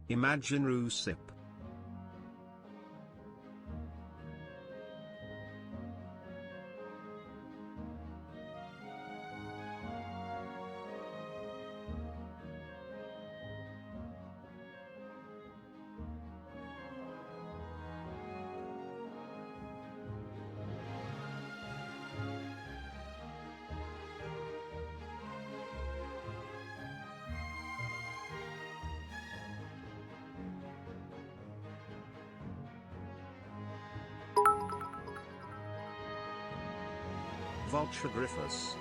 Imaginary sip. Vulturgriffus.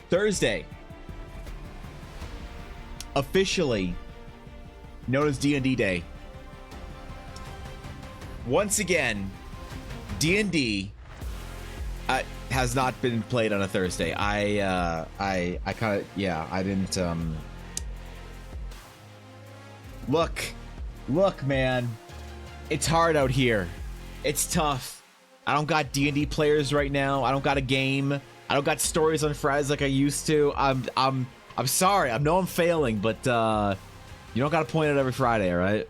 Thursday, officially known as D&D Day. Once again, D&D has not been played on a Thursday. I kind of, yeah, I didn't, look, man, it's hard out here. It's tough. I don't got D&D players right now. I don't got a game. I don't got stories on Fridays like I used to. I'm sorry. I know I'm failing, but you don't got to point it every Friday, all right?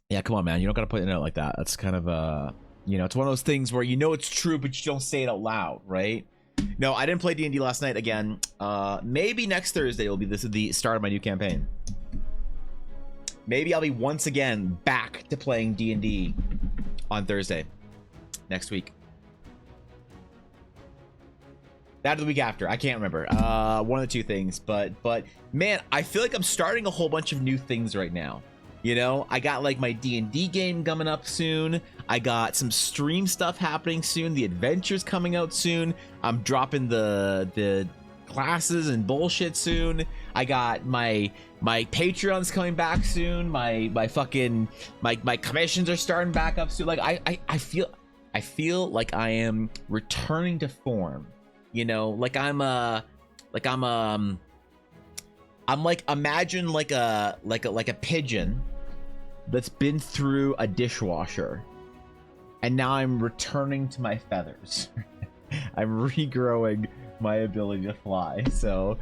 Yeah, come on, man. You don't got to point it out like that. That's kind of you know, it's one of those things where you know it's true, but you don't say it out loud, right? No, I didn't play D&D last night again. Maybe next Thursday will be the start of my new campaign. Maybe I'll be once again back to playing D&D on Thursday next week. That or the week after. I can't remember. One of the two things. But man, I feel like I'm starting a whole bunch of new things right now. You know, I got like my D&D game coming up soon. I got some stream stuff happening soon. The adventure's coming out soon. I'm dropping the classes and bullshit soon. I got my Patreon's coming back soon. My commissions are starting back up soon. Like I feel like I am returning to form. You know, I'm like, imagine like a pigeon that's been through a dishwasher, and now I'm returning to my feathers. I'm regrowing my ability to fly. So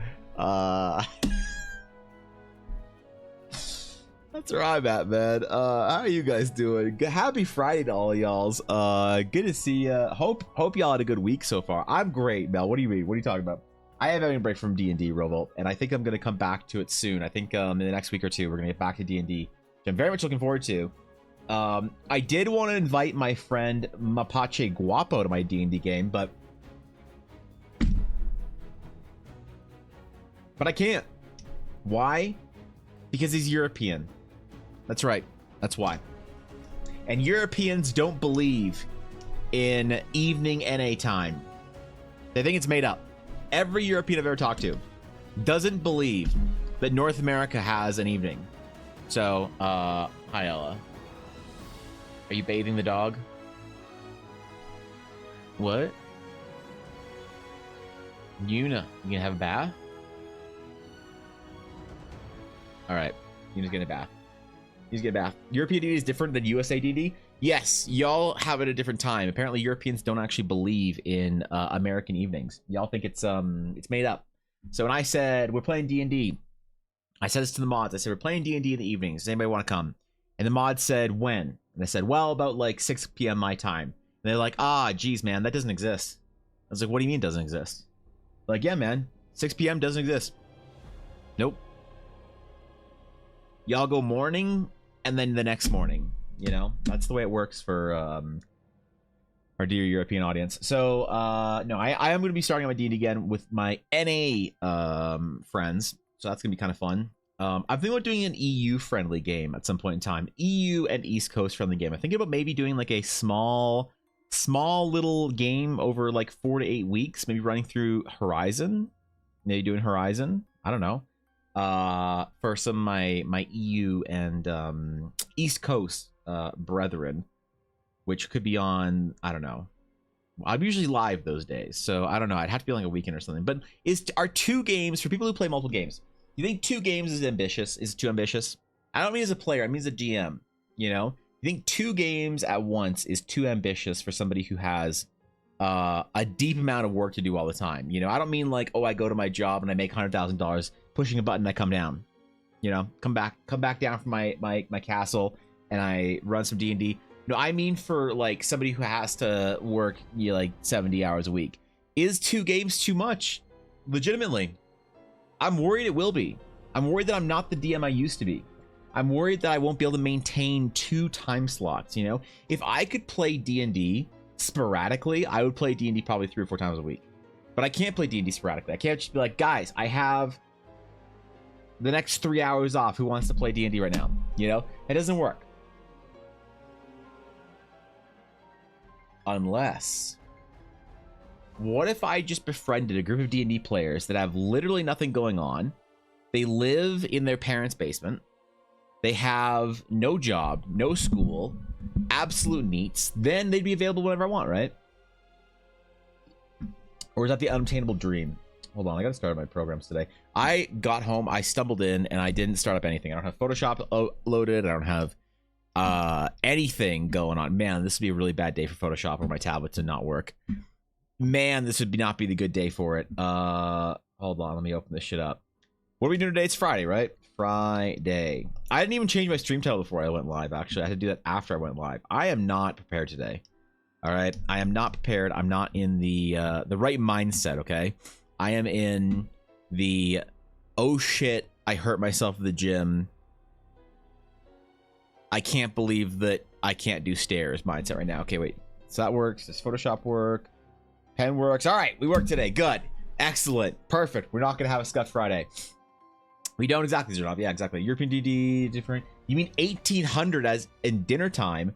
that's where I'm at, man. How are you guys doing? Happy Friday to all y'alls. Good to see ya. Hope y'all had a good week so far. I'm great, Mel. What do you mean? What are you talking about? I have having a break from D&D, Rovolt, and I think I'm gonna come back to it soon. I think in the next week or two we're gonna get back to D&D, which I'm very much looking forward to. I did want to invite my friend Mapache Guapo to my D&D game, but I can't. Why? Because he's European. That's right. That's why. And Europeans don't believe in evening NA time. They think it's made up. Every European I've ever talked to doesn't believe that North America has an evening. So, hi Ella. Are you bathing the dog? What? Yuna, you gonna have a bath? Alright, Yuna's getting a bath. He's getting a bath. European DD is different than USA DD? Yes, y'all have it at a different time. Apparently Europeans don't actually believe in American evenings. Y'all think it's made up. So when I said we're playing D&D, I said this to the mods. I said we're playing D&D in the evenings. Does anybody want to come? And the mod said when? And I said, well, about like 6 p.m. my time. And they're like, ah, geez, man, that doesn't exist. I was like, what do you mean it doesn't exist? Like, yeah, man, 6 p.m. doesn't exist. Nope. Y'all go morning and then the next morning. You know, that's the way it works for our dear European audience. So no, I am going to be starting on my D&D again with my NA friends. So that's going to be kind of fun. I'm thinking about doing an EU friendly game at some point in time. EU and East Coast friendly game. I'm thinking about maybe doing like a small little game over like 4 to 8 weeks. Maybe running through Horizon. Maybe doing Horizon. I don't know. For some of my EU and East Coast brethren, which could be on, I don't know. I'm usually live those days, so I don't know. I'd have to be like a weekend or something. But are 2 games for people who play multiple games? You think 2 games is ambitious? Is too ambitious? I don't mean as a player. I mean as a GM. You know, you think 2 games at once is too ambitious for somebody who has a deep amount of work to do all the time. You know, I don't mean like, oh, I go to my job and I make $100,000 pushing a button, I come down. You know, come back down from my castle and I run some D&D. No, I mean for like somebody who has to work, you know, like 70 hours a week. Is 2 games too much? Legitimately, I'm worried it will be. I'm worried that I'm not the DM I used to be. I'm worried that I won't be able to maintain 2 time slots. You know, if I could play D&D sporadically, I would play D&D probably 3 or 4 times a week. But I can't play D&D sporadically. I can't just be like, guys, I have the next 3 hours off. Who wants to play D&D right now? You know, it doesn't work. Unless, what if I just befriended a group of D&D players that have literally nothing going on? They live in their parents' basement. They have no job, no school, absolute neats. Then they'd be available whenever I want, right? Or is that the unobtainable dream? Hold on, I gotta start my programs today. I got home, I stumbled in, and I didn't start up anything. I don't have Photoshop loaded. I don't have anything going on. Man, this would be a really bad day for Photoshop or my tablet to not work. Man, this would not be the good day for it. Hold on, let me open this shit up. What are we doing today? It's Friday, right? Friday. I didn't even change my stream title before I went live, actually. I had to do that after I went live. I am not prepared today. All right? I am not prepared. I'm not in the right mindset, okay? I am in the, oh shit, I hurt myself at the gym. I can't believe that I can't do stairs mindset right now. Okay, wait. So that works. Does Photoshop work? Pen works. All right, we worked today. Good. Excellent. Perfect. We're not going to have a Scuff Friday. We don't exactly, Zernoff. Yeah, exactly. European DD, different. You mean 1800 as in dinner time?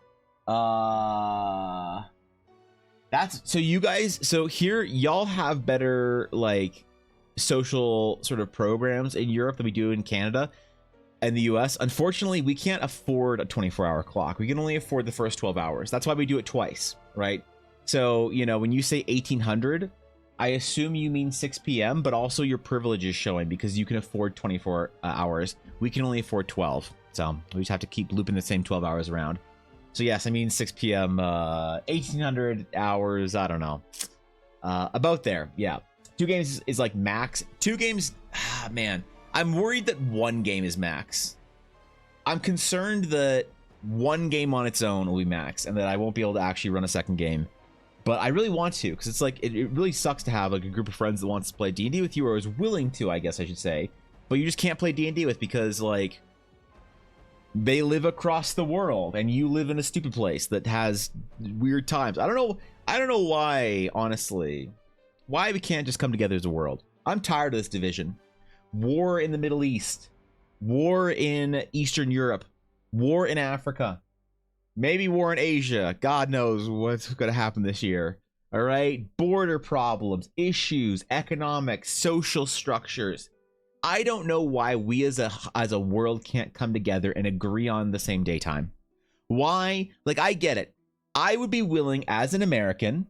That's, so you guys, so here, y'all have better, like, social sort of programs in Europe than we do in Canada and the US. Unfortunately, we can't afford a 24-hour clock. We can only afford the first 12 hours. That's why we do it twice, right? So, you know, when you say 1800, I assume you mean 6 p.m., but also your privilege is showing because you can afford 24 hours. We can only afford 12. So we just have to keep looping the same 12 hours around. So yes, I mean 6 p.m., 1800 hours, I don't know. About there, yeah. 2 games is like max. 2 games, man. I'm worried that 1 game is max. I'm concerned that 1 game on its own will be max and that I won't be able to actually run a second game. But I really want to, because it's like, it really sucks to have like a group of friends that wants to play D&D with you, or is willing to, I guess I should say, but you just can't play D&D with because like they live across the world and you live in a stupid place that has weird times. I don't know why, honestly, why we can't just come together as a world. I'm tired of this division. War in the Middle East, war in Eastern Europe, war in Africa. Maybe war in Asia. God knows what's going to happen this year. All right? Border problems, issues, economic, social structures. I don't know why we as a world can't come together and agree on the same daytime. Why? Like, I get it. I would be willing as an American,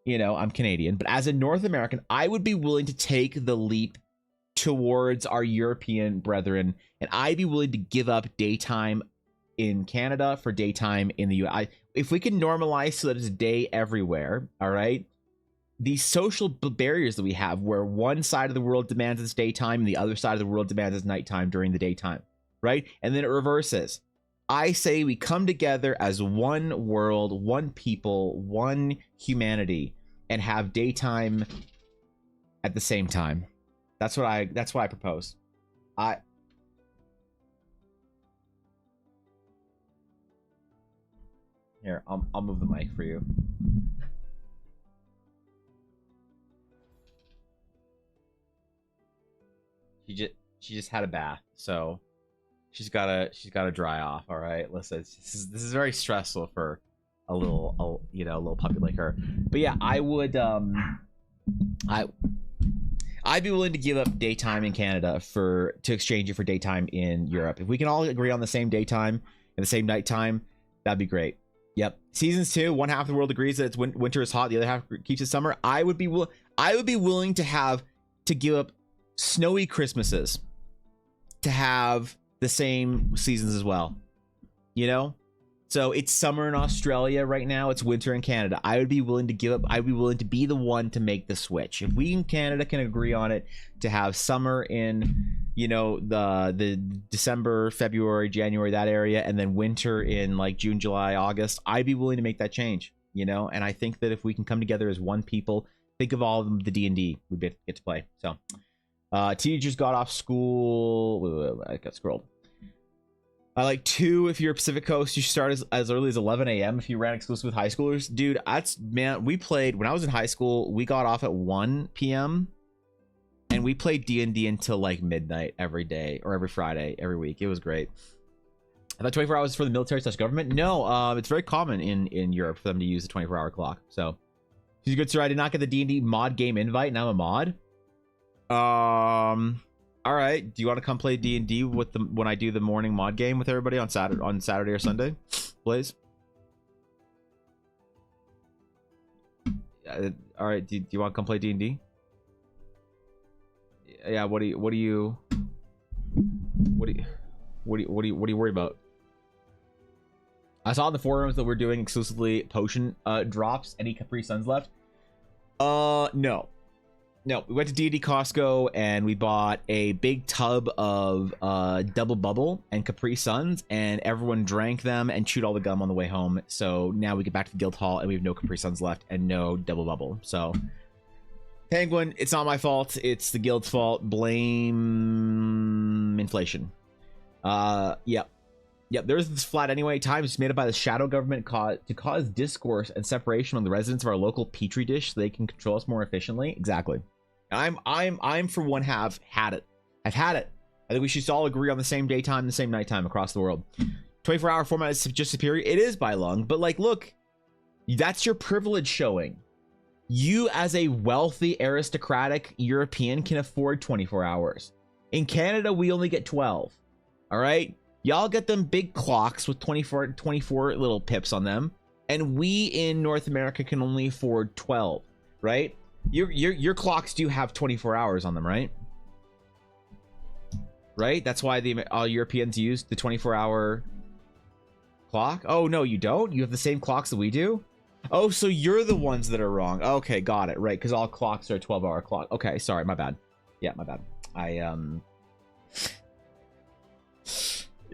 you know, I'm Canadian, but as a North American, I would be willing to take the leap towards our European brethren, and I'd be willing to give up daytime in Canada for daytime in the US. If we can normalize so that it's day everywhere, all right? These social barriers that we have where one side of the world demands it's daytime and the other side of the world demands it's nighttime during the daytime, right? And then it reverses. I say we come together as one world, one people, one humanity, and have daytime at the same time. That's what I propose. Here, I'll move the mic for you. She just had a bath, so she's gotta dry off. All right, listen, this is very stressful for a little puppy like her. But yeah, I would I'd be willing to give up daytime in Canada to exchange it for daytime in Europe. If we can all agree on the same daytime and the same nighttime, that'd be great. Yep. Seasons 2, one half of the world agrees that it's winter is hot, the other half keeps it summer. I would be willing to give up snowy Christmases to have the same seasons as well. You know? So it's summer in Australia right now, it's winter in Canada. I would be willing to give up, I'd be willing to be the one to make the switch. If we in Canada can agree on it to have summer in, you know, the December, February, January, that area, and then winter in like June, July, August, I'd be willing to make that change, you know? And I think that if we can come together as one people, think of all of them, the D&D we get to play. So, teachers got off school, I got scrolled. Like 2 if you're Pacific Coast. You start as early as 11 a.m. if you ran exclusive with high schoolers. Dude, that's, man, we played when I was in high school. We got off at 1 p.m. and we played D&D until like midnight every day, or every Friday, every week. It was great. I thought 24 hours for the military/government. No, it's very common in Europe for them to use the 24-hour clock. So, she's good, sir. I did not get the D&D mod game invite, and I'm a mod. All right. Do you want to come play D&D with the when I do the morning mod game with everybody on Saturday or Sunday, Blaze? All right. Do you want to come play D&D? Yeah. What are you worried about? I saw in the forums that we're doing exclusively potion drops. Any Capri Suns left? No, we went to D&D Costco and we bought a big tub of Double Bubble and Capri Suns, and everyone drank them and chewed all the gum on the way home. So now we get back to the guild hall and we have no Capri Suns left and no Double Bubble. So Penguin, it's not my fault. It's the guild's fault. Blame inflation. Yep. There's this flat anyway. Time is made up by the shadow government to cause discourse and separation among the residents of our local petri dish so they can control us more efficiently. Exactly. I'm for one have had it. I've had it. I think we should all agree on the same daytime, the same nighttime across the world. 24-hour format is just superior. It is by long, but like, look, that's your privilege showing. You as a wealthy aristocratic European can afford 24 hours. In Canada, we only get 12. All right. Y'all get them big clocks with 24 little pips on them, and we in North America can only afford 12, right? Your clocks do have 24 hours on them, right? Right? That's why all Europeans use the 24-hour clock. Oh, no, you don't? You have the same clocks that we do? Oh, so you're the ones that are wrong. Okay, got it. Right, because all clocks are a 12-hour clock. Okay, sorry, my bad. Yeah, my bad.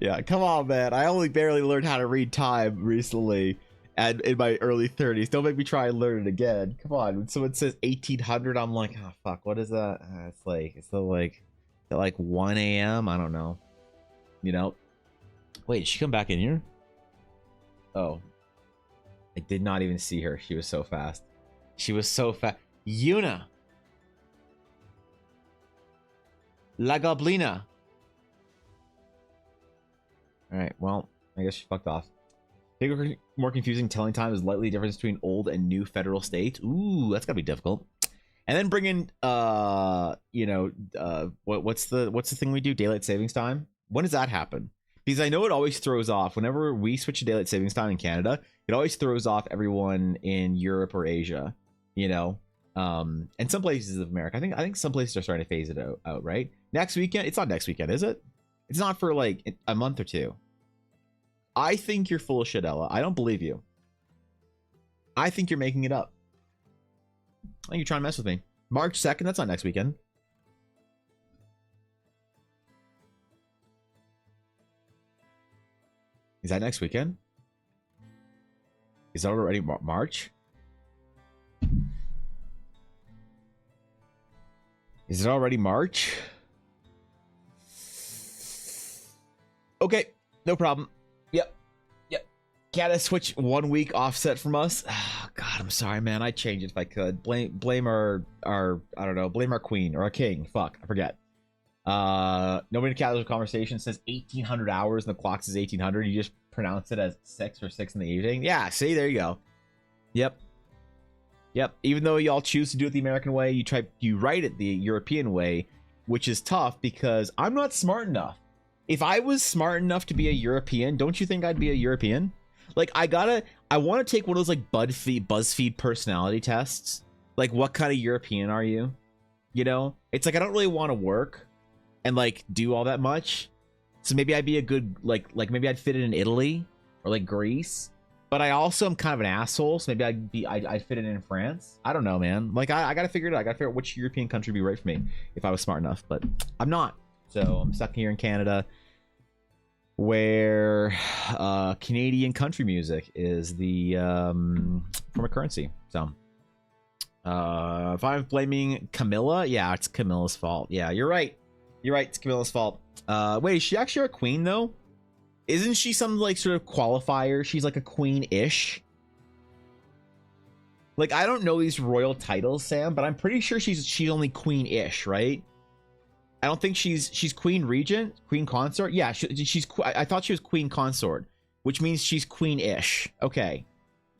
Yeah, come on, man. I only barely learned how to read time recently and in my early 30s. Don't make me try and learn it again. Come on. When someone says 1800, I'm like, oh, fuck, what is that? It's like 1 a.m.? I don't know. You know? Wait, did she come back in here? Oh. I did not even see her. She was so fast. She was so fast. Yuna! La Goblina! Alright, well, I guess she fucked off. Bigger, more confusing telling time is likely difference between old and new federal states. Ooh, that's gotta be difficult. And then bring in, what's the thing we do? Daylight savings time? When does that happen? Because I know it always throws off. Whenever we switch to daylight savings time in Canada, it always throws off everyone in Europe or Asia, you know? And some places of America. I think some places are starting to phase it out, right? Next weekend? It's not next weekend, is it? It's not for like a month or two. I think you're full of shit, Ella. I don't believe you. I think you're making it up. I think you're trying to mess with me. March 2nd, that's not next weekend. Is that next weekend? Is that already March? Is it already March? Okay, no problem. Yep. Gotta switch 1 week offset from us. Oh, God, I'm sorry, man. I'd change it if I could. Blame our I don't know, blame our queen or our king. Fuck, I forget. Nobody in a casual conversation says 1800 hours and the clock says 1800. You just pronounce it as 6 or 6 in the evening. Yeah, see, there you go. Yep. Even though y'all choose to do it the American way, you write it the European way, which is tough because I'm not smart enough. If I was smart enough to be a European, don't you think I'd be a European? Like, I want to take one of those like BuzzFeed personality tests. Like, what kind of European are you? You know, it's like I don't really want to work and like do all that much. So maybe I'd be a good like maybe I'd fit in Italy or like Greece. But I also am kind of an asshole, so maybe I'd fit in France. I don't know, man. Like I gotta figure it out. I gotta figure out which European country would be right for me if I was smart enough. But I'm not. So I'm stuck here in Canada, where Canadian country music is the form of currency. So if I'm blaming Camilla, yeah, it's Camilla's fault. Yeah, you're right. It's Camilla's fault. Wait, is she actually our queen though? Isn't she some like sort of qualifier? She's like a queen-ish. Like, I don't know these royal titles, Sam, but I'm pretty sure she's only queen-ish, right? I don't think she's queen regent, queen consort. Yeah, I thought she was queen consort, which means she's queen-ish. Okay,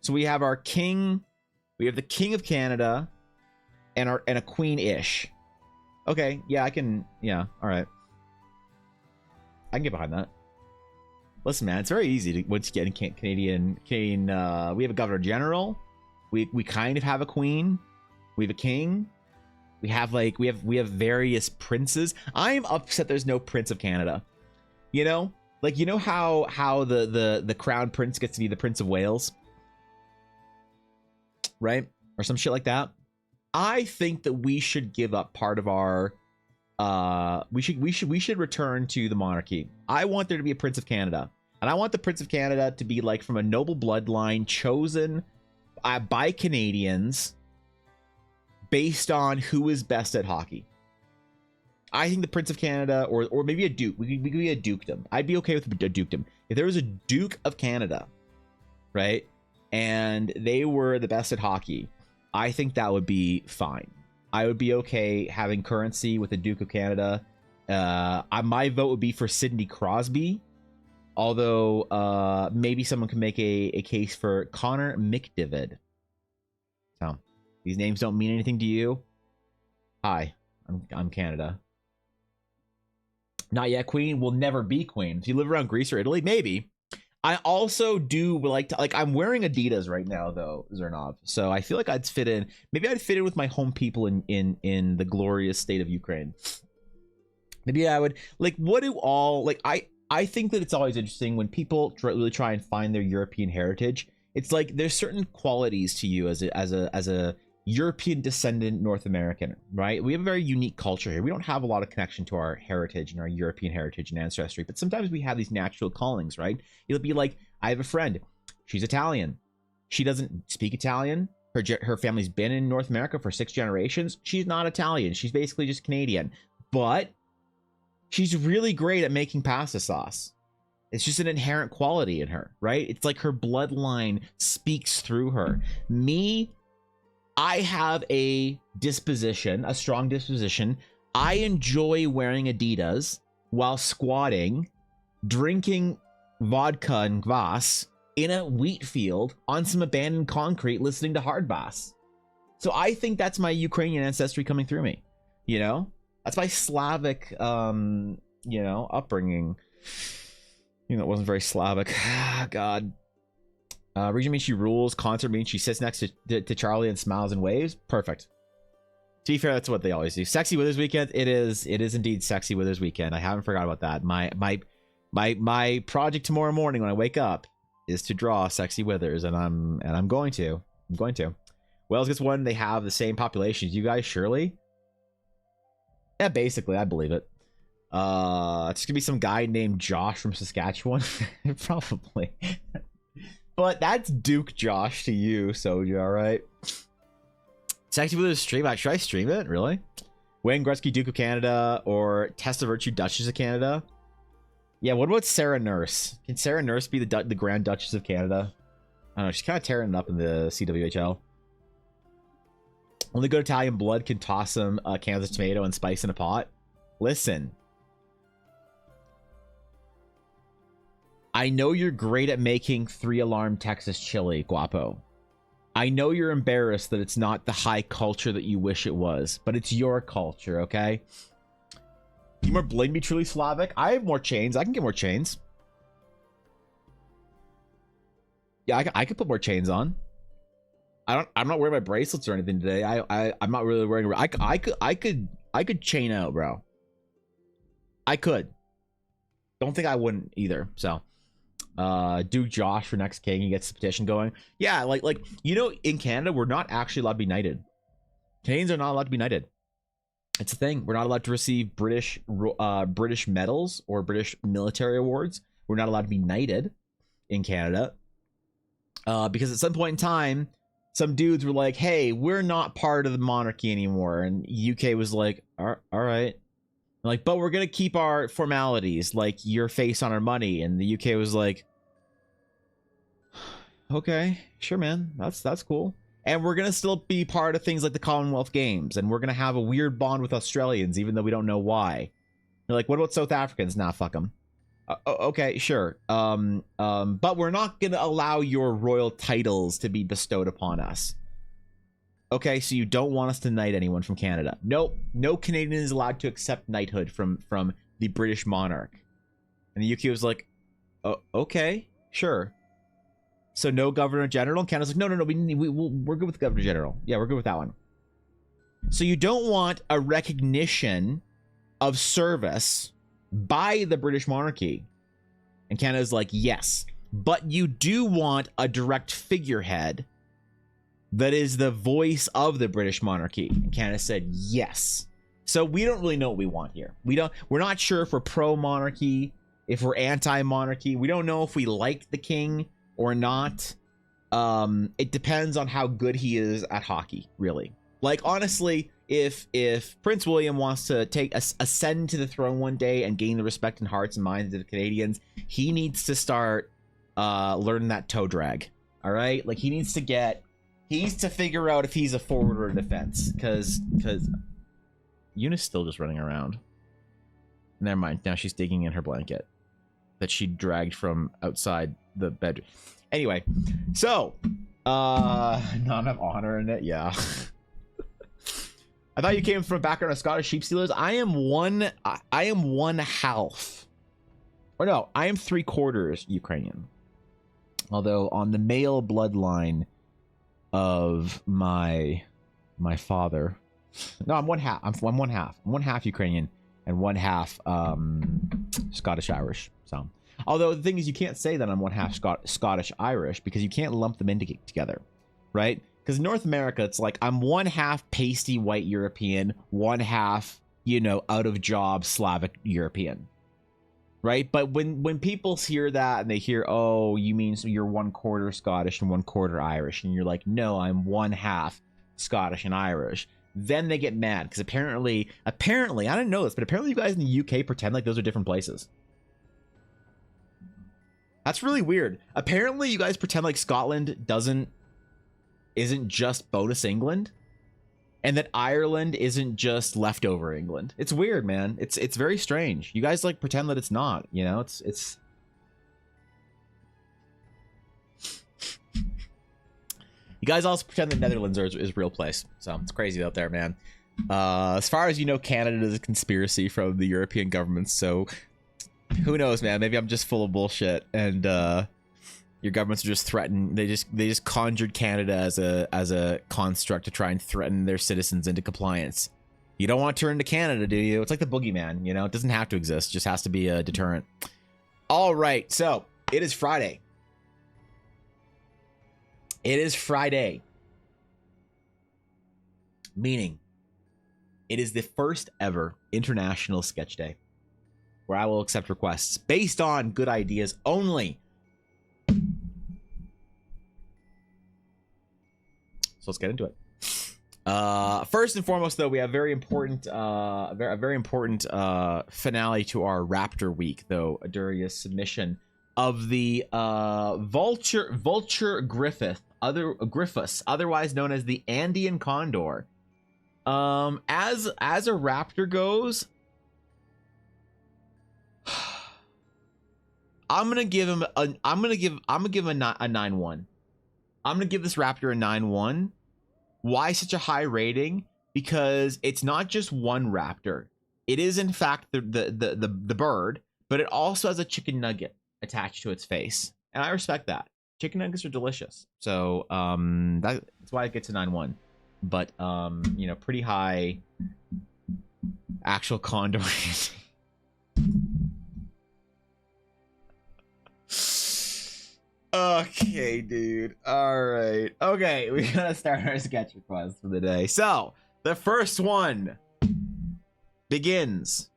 so we have our king, we have the king of Canada, and a queen-ish. Okay, yeah, yeah, all right, I can get behind that. Listen, man, it's very easy to once you get in Canadian. We have a governor general. We kind of have a queen. We have a king. We have various princes. I'm upset there's no Prince of Canada. You know, like, you know how the crown prince gets to be the Prince of Wales, right? Or some shit like that. I think that we should give up part of our we should return to the monarchy. I want there to be a Prince of Canada, and I want the Prince of Canada to be like from a noble bloodline chosen by Canadians based on who is best at hockey. I think the Prince of Canada, or maybe a duke. We could be a dukedom. I'd be okay with a dukedom if there was a Duke of Canada, right? And they were the best at hockey. I think that would be fine. I would be okay having currency with the Duke of Canada. My vote would be for Sidney Crosby. Although maybe someone can make a case for Connor McDavid. So these names don't mean anything to you. Hi, I'm Canada. Not yet queen. Will never be queen. If you live around Greece or Italy, maybe. I also do like to, like, I'm wearing Adidas right now though, Zernov. So I feel like I'd fit in. Maybe I'd fit in with my home people in the glorious state of Ukraine. Maybe I would like. What do all like? I think that it's always interesting when people really try and find their European heritage. It's like there's certain qualities to you as a European descendant North American, right? We have a very unique culture here. We don't have a lot of connection to our heritage and our European heritage and ancestry, but sometimes we have these natural callings, right? It'll be like, I have a friend, she's Italian. She doesn't speak Italian. Her family's been in North America for 6 generations. She's not Italian. She's basically just Canadian, but she's really great at making pasta sauce. It's just an inherent quality in her, right? It's like her bloodline speaks through her. Me, I have a strong disposition. I enjoy wearing Adidas while squatting, drinking vodka and kvass in a wheat field on some abandoned concrete, listening to hard bass. So I think that's my Ukrainian ancestry coming through me. You know, that's my Slavic, upbringing. You know, it wasn't very Slavic. God. Region means she rules. Concert means she sits next to Charlie and smiles and waves. Perfect. To be fair, that's what they always do. Sexy Withers weekend. It is indeed Sexy Withers weekend. I haven't forgot about that. My project tomorrow morning when I wake up is to draw Sexy Withers, and I'm going to. Wales gets one. They have the same population as you guys, surely. Yeah, basically, I believe it. It's gonna be some guy named Josh from Saskatchewan. Probably. But that's Duke Josh to you, Soja, alright? Sexy Withers stream. Should I stream it? Really? Wayne Gretzky, Duke of Canada, or Testa Virtue, Duchess of Canada? Yeah, what about Sarah Nurse? Can Sarah Nurse be the Grand Duchess of Canada? I don't know, she's kind of tearing it up in the CWHL. Only good Italian blood can toss some Kansas tomato and spice in a pot. Listen. I know you're great at making 3-alarm Texas chili, Guapo. I know you're embarrassed that it's not the high culture that you wish it was, but it's your culture, okay? You more blame me truly Slavic? I have more chains. I can get more chains. Yeah, I could put more chains on. I'm not wearing my bracelets or anything today. I'm not really wearing. I could chain out, bro. I could. Don't think I wouldn't either. So. Duke Josh for next king. He gets the petition going. Yeah, like you know, in Canada we're not actually allowed to be knighted. Canadians are not allowed to be knighted. It's a thing. We're not allowed to receive British medals or British military awards. We're not allowed to be knighted in Canada because at some point in time, some dudes were like, "Hey, we're not part of the monarchy anymore," and UK was like, "All right, Like, but we're gonna keep our formalities, like your face on our money. And the UK was like, okay, sure, man, that's cool. And we're gonna still be part of things like the Commonwealth Games, and we're gonna have a weird bond with Australians, even though we don't know why. They're like, what about South Africans? Nah, fuck them. Okay, sure. But we're not gonna allow your royal titles to be bestowed upon us. Okay, so you don't want us to knight anyone from Canada. Nope, no Canadian is allowed to accept knighthood from the British monarch. And the UK was like, oh, okay, sure. So no Governor General. And Canada's like, no, we're good with the Governor General. Yeah, we're good with that one. So you don't want a recognition of service by the British monarchy. And Canada's like, yes, but you do want a direct figurehead that is the voice of the British monarchy. And Canada said yes. So we don't really know what we want here. We're not sure if we're pro-monarchy, if we're anti-monarchy. We don't know if we like the king or not. It depends on how good he is at hockey, really. Like, honestly, if Prince William wants to ascend to the throne one day and gain the respect and hearts and minds of the Canadians, he needs to start learning that toe drag. All right, like he needs to figure out if he's a forward or a defense, because Eunice still just running around. Never mind. Now she's digging in her blanket that she dragged from outside the bedroom. Anyway, so not enough honor in it. Yeah. I thought you came from a background of Scottish sheep stealers. I am one half. Or no, I am 3/4 Ukrainian. Although on the male bloodline of my father, no, I'm one half. I'm one half. I'm one half Ukrainian and one half Scottish Irish. So, although the thing is, you can't say that I'm one half Scottish Irish because you can't lump them in together, right? Because in North America, it's like I'm one half pasty white European, one half, out of job Slavic European, right? But when people hear that and they hear, oh, you mean so you're 1/4 Scottish and 1/4 Irish, and you're like, no, I'm one half Scottish and Irish, then they get mad because apparently, I didn't know this, but apparently you guys in the UK pretend like those are different places. That's really weird. Apparently you guys pretend like Scotland isn't just bonus England, and that Ireland isn't just leftover England. It's weird, man. It's very strange. You guys like pretend that it's not, it's you guys also pretend the Netherlands is a real place. So it's crazy out there, man. As far as you know, Canada is a conspiracy from the European governments, so who knows, man? Maybe I'm just full of bullshit, and your governments are just threatened. They just conjured Canada as a construct to try and threaten their citizens into compliance. You don't want to turn to Canada, do you? It's like the boogeyman, It doesn't have to exist. It just has to be a deterrent. All right, so it is Friday. It is Friday, meaning it is the first ever International Sketch Day, where I will accept requests based on good ideas only. So let's get into it. First and foremost, though, we have a very important finale to our Raptor Week, though, Aduria's submission of the vulture Griffus, otherwise known as the Andean condor. As a raptor goes, I'm gonna give him a 9-1. I'm gonna give this raptor a 9-1. Why such a high rating? Because it's not just one raptor. It is in fact the bird, but it also has a chicken nugget attached to its face, and I respect that. Chicken nuggets are delicious, so that's why it gets a 9-1. But pretty high actual condor. Okay, dude. All right. Okay, we gotta start our sketch request for the day. So the first one begins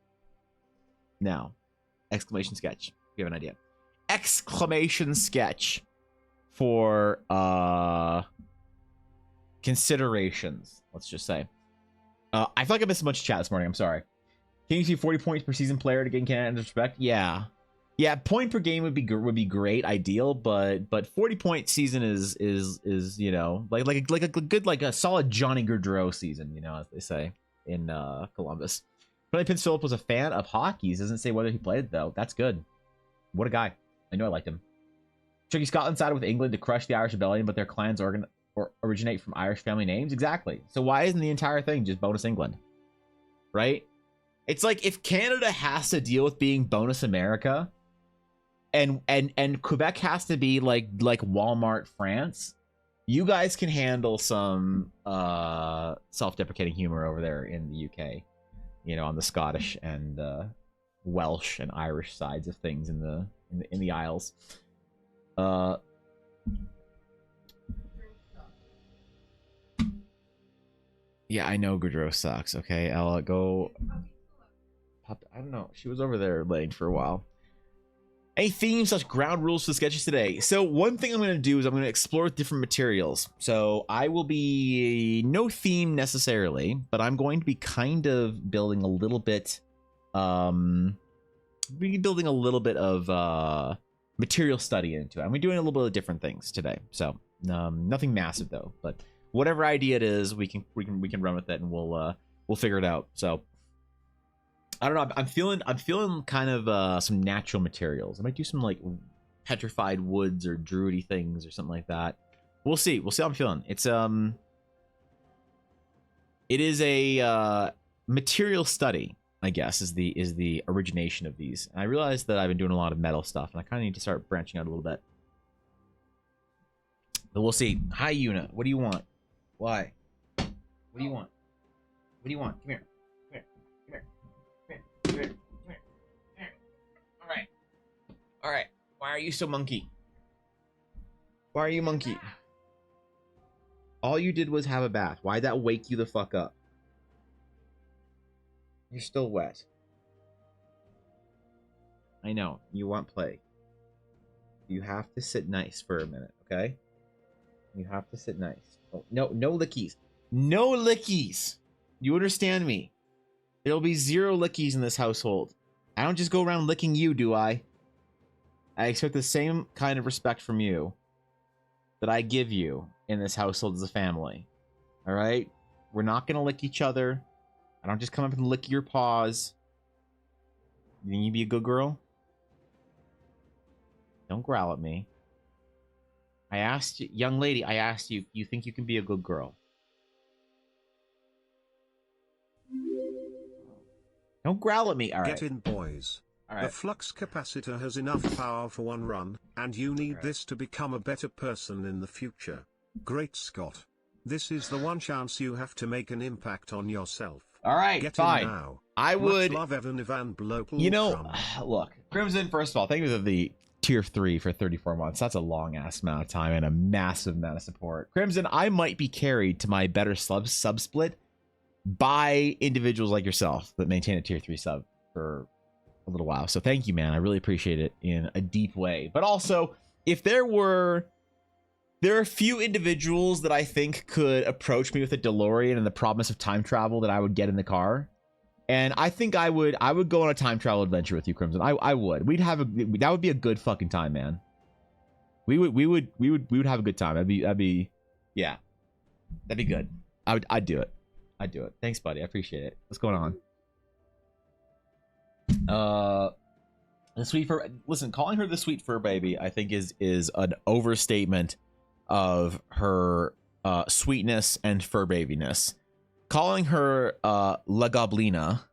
now. Exclamation sketch. You have an idea. Exclamation sketch for considerations. Let's just say. I feel like I missed a bunch of chat this morning. I'm sorry. Can you see 40 points per season player to gain Canada's respect? Yeah. Yeah, point per game would be great, ideal, but 40 point season is you know, like a good, like a solid Johnny Gaudreau season, you know, as they say in Columbus. But Prince Philip was a fan of hockey. He doesn't say whether he played though. That's good. What a guy. I know I liked him. Tricky Scotland sided with England to crush the Irish rebellion, but their clans originate from Irish family names. Exactly. So why isn't the entire thing just bonus England? Right? It's like if Canada has to deal with being bonus America, and Quebec has to be like Walmart France, you guys can handle some self-deprecating humor over there in the UK, you know, on the Scottish and Welsh and Irish sides of things in the Isles. Yeah, I know Gaudreau sucks. Okay, Ella, go. I don't know. She was over there laying for a while. Any themes / ground rules for the sketches today? So one thing I'm going to do is I'm going to explore different materials. So I will be no theme necessarily, but I'm going to be kind of building a little bit, of material study into it. I'm doing a little bit of different things today. So nothing massive though, but whatever idea it is, we can run with it and we'll figure it out. So I don't know. I'm feeling kind of some natural materials. I might do some like petrified woods or druidy things or something like that. We'll see. We'll see how I'm feeling. It is a material study, I guess, is the origination of these. And I realized that I've been doing a lot of metal stuff, and I kind of need to start branching out a little bit. But we'll see. Hi, Yuna. What do you want? Why? What do you want? What do you want? Come here. All right. Why are you so monkey? Why are you monkey? All you did was have a bath. Why'd that wake you the fuck up? You're still wet. I know. You want play. You have to sit nice for a minute, okay? You have to sit nice. Oh, no lickies. No lickies. You understand me? There'll be 0 lickies in this household. I don't just go around licking you, do I? I expect the same kind of respect from you that I give you in this household as a family. All right? We're not going to lick each other. I don't just come up and lick your paws. You think you'd be a good girl? Don't growl at me. I asked you, young lady, I asked you if you think you can be a good girl. Don't growl at me. All right. Get in, boys. All right. The flux capacitor has enough power for one run, and you need this to become a better person in the future. Great Scott. This is the one chance you have to make an impact on yourself. All right, Get fine. in now. I would. Much love, Evan Ivan Blopal. You know, look, Crimson, first of all, thank you for the tier 3 for 34 months. That's a long ass amount of time and a massive amount of support. Crimson, I might be carried to my better sub split by individuals like yourself that maintain a tier 3 sub for a little while. So thank you, man. I really appreciate it in a deep way. But also, if there are a few individuals that I think could approach me with a DeLorean and the promise of time travel that I would get in the car. And I think I would go on a time travel adventure with you, Crimson. I would. That would be a good fucking time, man. We would have a good time. That'd be yeah. That'd be good. I'd do it. I'd do it. Thanks, buddy. I appreciate it. What's going on? The sweet fur. Listen, calling her the sweet fur baby, I think is an overstatement of her sweetness and fur babiness. Calling her La Goblina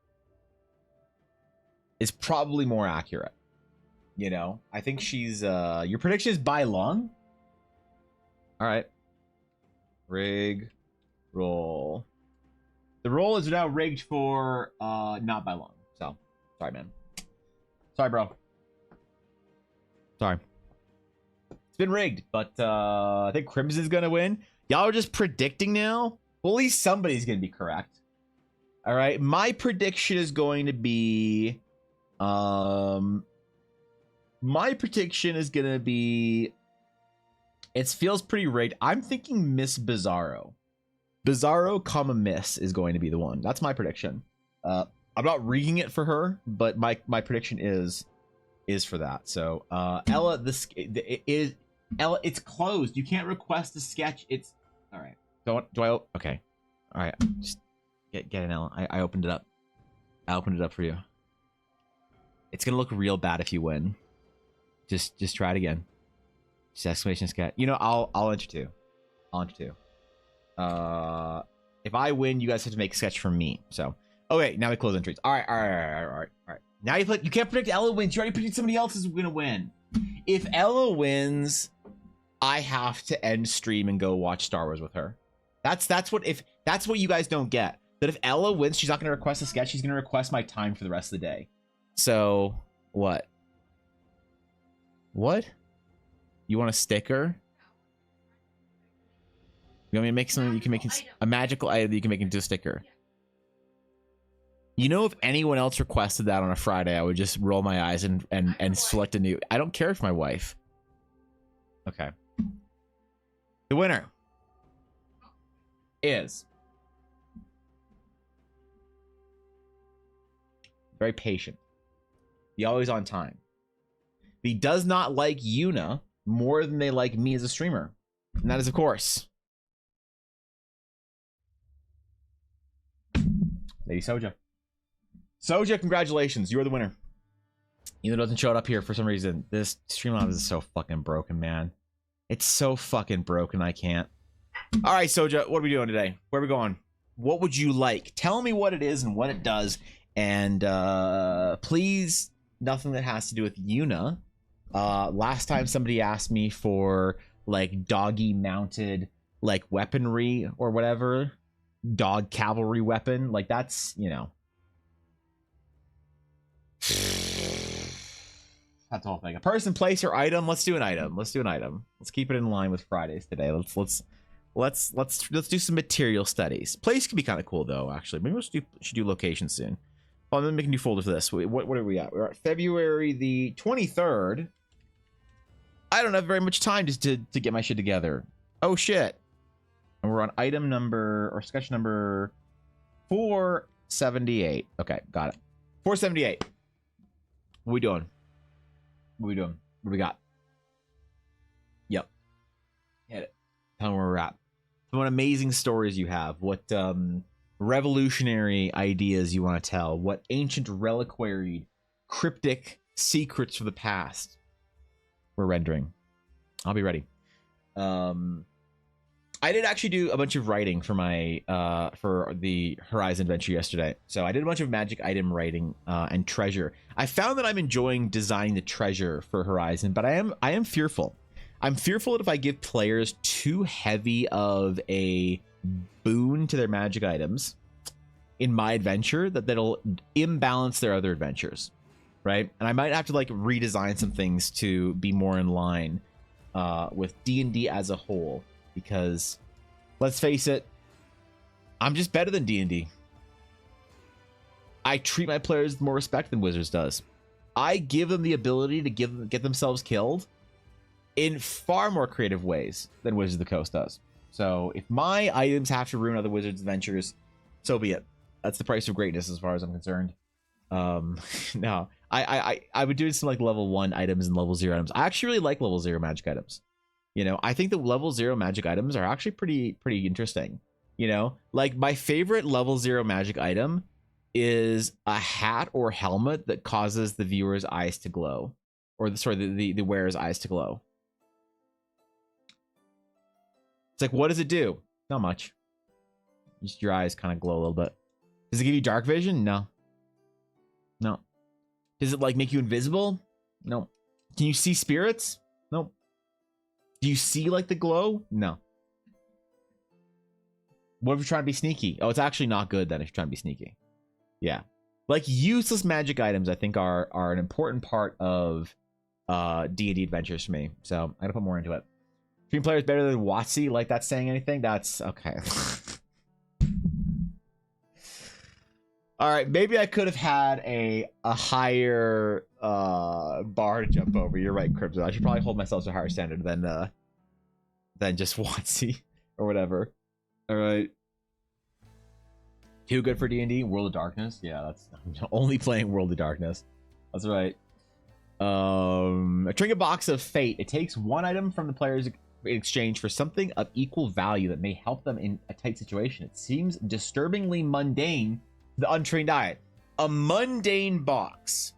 is probably more accurate. You know, I think she's your prediction is by long. All right. Rig roll. The roll is now rigged for not by long. So sorry, man. Sorry, bro. Sorry. It's been rigged, but I think Crimson's gonna win. Y'all are just predicting now. Well, at least somebody's gonna be correct. All right, my prediction is going to be, it feels pretty rigged. I'm thinking Miss Bizarro. Bizarro, comma Miss is going to be the one. That's my prediction. I'm not rigging it for her, but my prediction is for that. So Ella, Ella, it's closed. You can't request a sketch. It's all right. Okay. All right. Just get it, Ella. I opened it up. I opened it up for you. It's gonna look real bad if you win. Just try it again. Just exclamation sketch. You know, I'll enter two. If I win, you guys have to make a sketch from me. So okay, now we close entries. All right. Now you can't predict Ella wins. You already predicted somebody else is gonna win. If Ella wins, I have to end stream and go watch Star Wars with her. That's what you guys don't get. That if Ella wins, she's not gonna request a sketch. She's gonna request my time for the rest of the day. So what? What? You want a sticker? You want me to make something you can make a magical item that you can make into a sticker? You know, if anyone else requested that on a Friday, I would just roll my eyes and select a new. I don't care if my wife. Okay. The winner is very patient. Be always on time. He does not like Yuna more than they like me as a streamer. And that is, of course, Lady Soja. Soja, congratulations. You are the winner. Yuna doesn't show up here for some reason. This Streamlabs is so fucking broken, man. It's so fucking broken, I can't. All right, Soja, what are we doing today? Where are we going? What would you like? Tell me what it is and what it does. And please, nothing that has to do with Yuna. Last time somebody asked me for like doggy mounted like weaponry or whatever, dog cavalry weapon, like that's, you know, that's the whole thing. A person, place, or item. Let's do an item. Let's keep it in line with Fridays today. Let's do some material studies. Place could be kind of cool though, actually. Maybe we should do location soon. Oh, let me make a new folder for this. What are we at? We're at February the 23rd. I don't have very much time to get my shit together. Oh shit. And we're on item number or sketch number 478. Okay, got it. 478. What we doing? What do we got? Yep. Hit it. Tell me where we're at. What amazing stories you have. What revolutionary ideas you want to tell. What ancient reliquary, cryptic secrets of the past we're rendering. I'll be ready. I did actually do a bunch of writing for my for the Horizon adventure yesterday. So I did a bunch of magic item writing and treasure. I found that I'm enjoying designing the treasure for Horizon, but I am fearful. I'm fearful that if I give players too heavy of a boon to their magic items in my adventure, that'll imbalance their other adventures, right? And I might have to like redesign some things to be more in line with D&D as a whole, because let's face it, I'm just better than D&D. I treat my players with more respect than Wizards does. I give them the ability to get themselves killed in far more creative ways than Wizards of the Coast does. So if my items have to ruin other Wizards' adventures, so be it. That's the price of greatness as far as I'm concerned. No, I would do some like level 1 items and level 0 items. I actually really like level 0 magic items. You know, I think the level 0 magic items are actually pretty interesting. You know, like my favorite level 0 magic item is a hat or helmet that causes the viewer's eyes to glow, or the wearer's eyes to glow. It's like, what does it do? Not much. Just your eyes kind of glow a little bit. Does it give you dark vision? No. No. Does it like make you invisible? No. Can you see spirits? Nope. Do you see like the glow? No. What if you're trying to be sneaky? Oh, it's actually not good then if you're trying to be sneaky. Yeah. Like useless magic items I think are an important part of D&D adventures for me. So I'm gonna put more into it. Team player is better than WotC, like that's saying anything? That's okay. All right, maybe I could have had a higher bar to jump over. You're right, Crypto. I should probably hold myself to a higher standard than just WotC or whatever. All right. Too good for D&D? World of Darkness? Yeah, that's I'm only playing World of Darkness. That's right. A trinket box of fate. It takes one item from the player's in exchange for something of equal value that may help them in a tight situation. It seems disturbingly mundane to the untrained eye. A mundane box.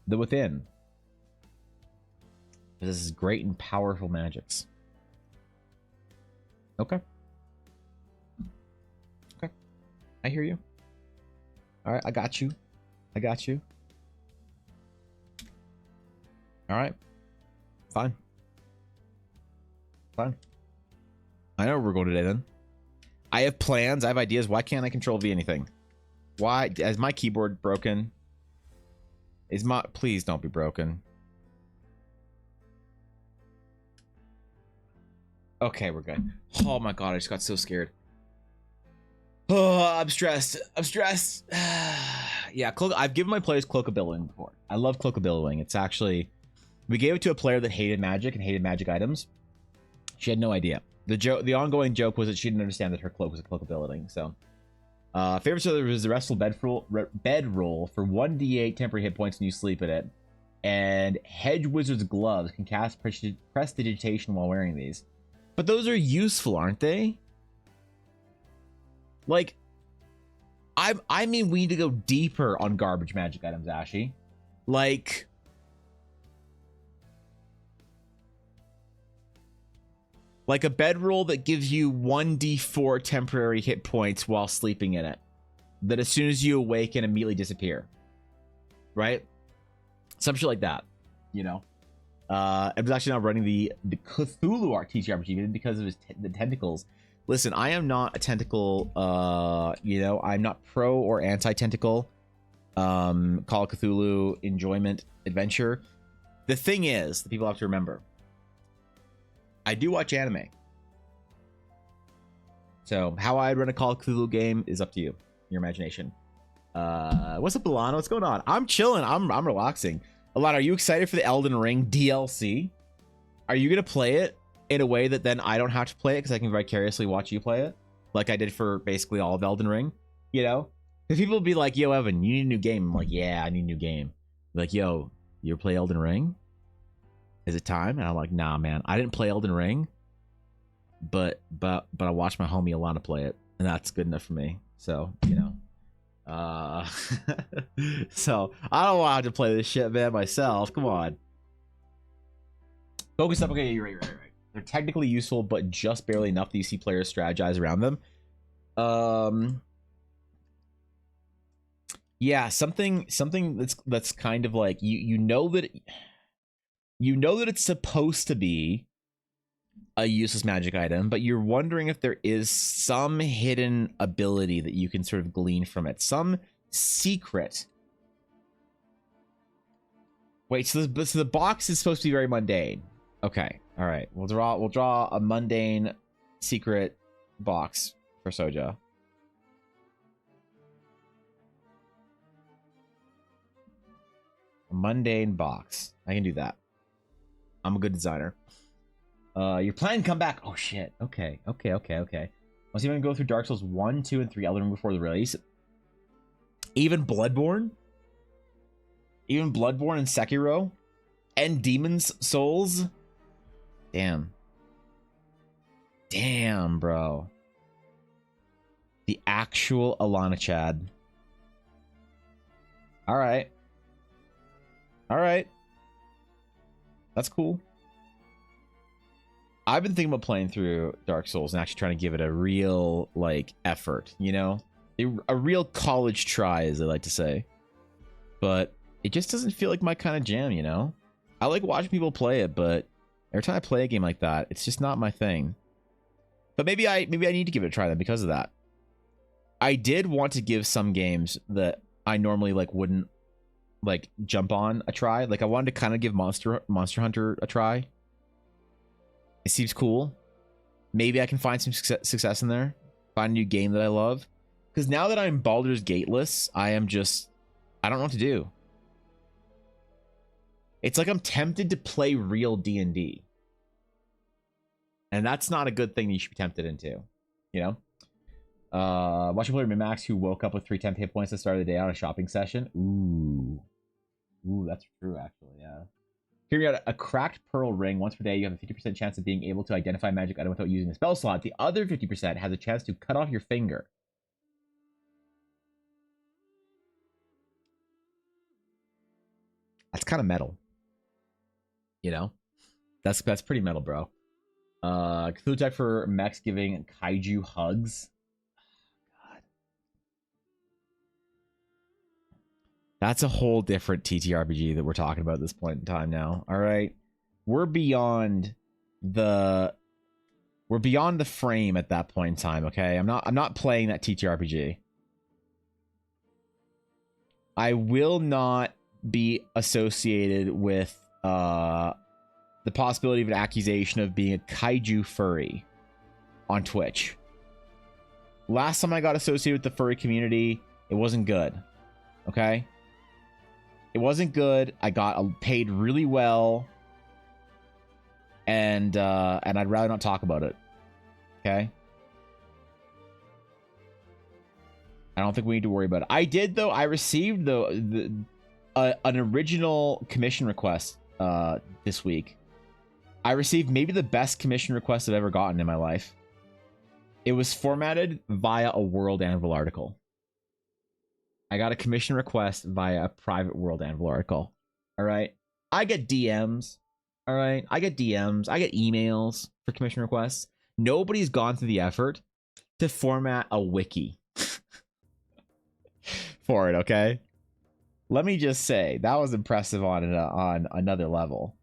The Within. This is great and powerful magics. Okay. Okay. I hear you. All right, I got you. I got you. All right. Fine. Fine. I know where we're going today then. I have plans. I have ideas. Why can't I control V anything? Why? Is my keyboard broken? Is my... Please don't be broken. Okay, we're good. Oh my god, I just got so scared. Oh, I'm stressed. I'm stressed. Yeah, I've given my players Cloak of Billowing before. I love Cloak of Billowing. It's actually... We gave it to a player that hated magic and hated magic items. She had no idea. The ongoing joke was that she didn't understand that her cloak was a Cloak of Billowing, so... favorite server is the Restful Bedroll for 1d8 temporary hit points when you sleep in it. And Hedge Wizard's Gloves can cast Prestidigitation while wearing these. But those are useful, aren't they? Like, I mean, we need to go deeper on garbage magic items, Ashy. Like a bedroll that gives you 1d4 temporary hit points while sleeping in it. That as soon as you awaken, immediately disappear. Right? Some shit like that, you know? I was actually not running the Cthulhu TTRPG because of the tentacles. Listen, I am not a tentacle, you know, I'm not pro or anti-tentacle. Call of Cthulhu enjoyment adventure. The thing is, that people have to remember, I do watch anime. So how I run a Call of Cthulhu game is up to you, your imagination. What's up, Milano? What's going on? I'm chilling. I'm relaxing. Alana, are you excited for the Elden Ring DLC? Are you gonna play it in a way that then I don't have to play it because I can vicariously watch you play it, like I did for basically all of Elden Ring? You know, because people will be like, "Yo, Evan, you need a new game." I'm like, "Yeah, I need a new game." Like, "Yo, you ever play Elden Ring? Is it time?" And I'm like, "Nah, man, I didn't play Elden Ring, but I watched my homie Alana play it, and that's good enough for me." So, you know. So I don't want to play this shit, man, myself. Come on. Focus up. Okay, you're right. They're technically useful, but just barely enough that you see players strategize around them. Yeah, something that's kind of like you know that it's supposed to be a useless magic item, but you're wondering if there is some hidden ability that you can sort of glean from it, some secret. Wait, so the box is supposed to be very mundane. Okay, all right, we'll draw a mundane secret box for Soja. A mundane box. I can do that. I'm a good designer. Your plan come back. Oh shit. Okay. Was even go through Dark Souls 1, 2, and 3 Elden Ring before the release. Even Bloodborne and Sekiro and Demon's Souls. Damn, bro. The actual Alana Chad. All right. That's cool. I've been thinking about playing through Dark Souls and actually trying to give it a real, like, effort, you know? A real college try, as I like to say. But it just doesn't feel like my kind of jam, you know? I like watching people play it, but every time I play a game like that, it's just not my thing. But maybe I need to give it a try then because of that. I did want to give some games that I normally, like, wouldn't, like, jump on a try. Like, I wanted to kind of give Monster Hunter a try. It seems cool. Maybe I can find some success in there. Find a new game that I love. Because now that I'm Baldur's Gateless, I don't know what to do. It's like I'm tempted to play real D&D. And that's not a good thing that you should be tempted into, you know? Watch a player Mimax who woke up with 310 hit points at the start of the day on a shopping session. Ooh, that's true, actually, yeah. Here we got a cracked pearl ring. Once per day, you have a 50% chance of being able to identify a magic item without using a spell slot. The other 50% has a chance to cut off your finger. That's kind of metal. You know? That's pretty metal, bro. Cthulhu tech for mechs giving kaiju hugs. God. That's a whole different TTRPG that we're talking about at this point in time now. All right. We're beyond the frame at that point in time, okay? I'm not playing that TTRPG. I will not be associated with the possibility of an accusation of being a kaiju furry on Twitch. Last time I got associated with the furry community, it wasn't good. Okay? It wasn't good. I got paid really well. And I'd rather not talk about it. Okay? I don't think we need to worry about it. I did, though. I received an original commission request this week. I received maybe the best commission request I've ever gotten in my life. It was formatted via a World Anvil article. I got a commission request via a private World Anvil article. All right? I get DMs. All right? I get DMs. I get emails for commission requests. Nobody's gone through the effort to format a wiki for it, okay? Let me just say, that was impressive on another level.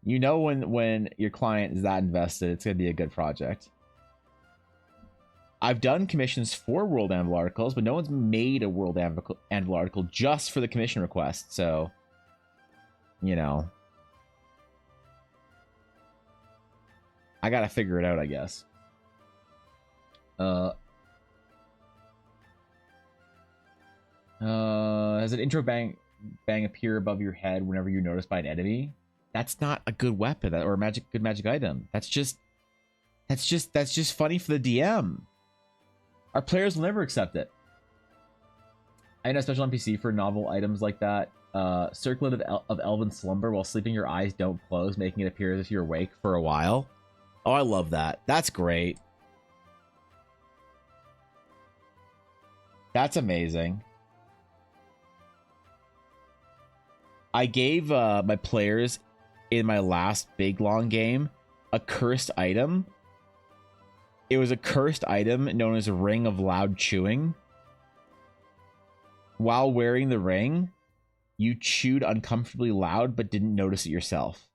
You know when your client is that invested, it's going to be a good project. I've done commissions for World Anvil articles, but no one's made a World Anvil article just for the commission request. So, you know, I got to figure it out, I guess. Has an intro bang appear above your head whenever you're noticed by an enemy? That's not a good weapon or a good magic item. That's just funny for the DM. Our players will never accept it. I know a special NPC for novel items like that. Circlet of elven slumber while sleeping, your eyes don't close, making it appear as if you're awake for a while. Oh, I love that. That's great. That's amazing. I gave my players in my last big long game a cursed item. It was a cursed item known as a Ring of Loud Chewing. While wearing the ring, you chewed uncomfortably loud but didn't notice it yourself.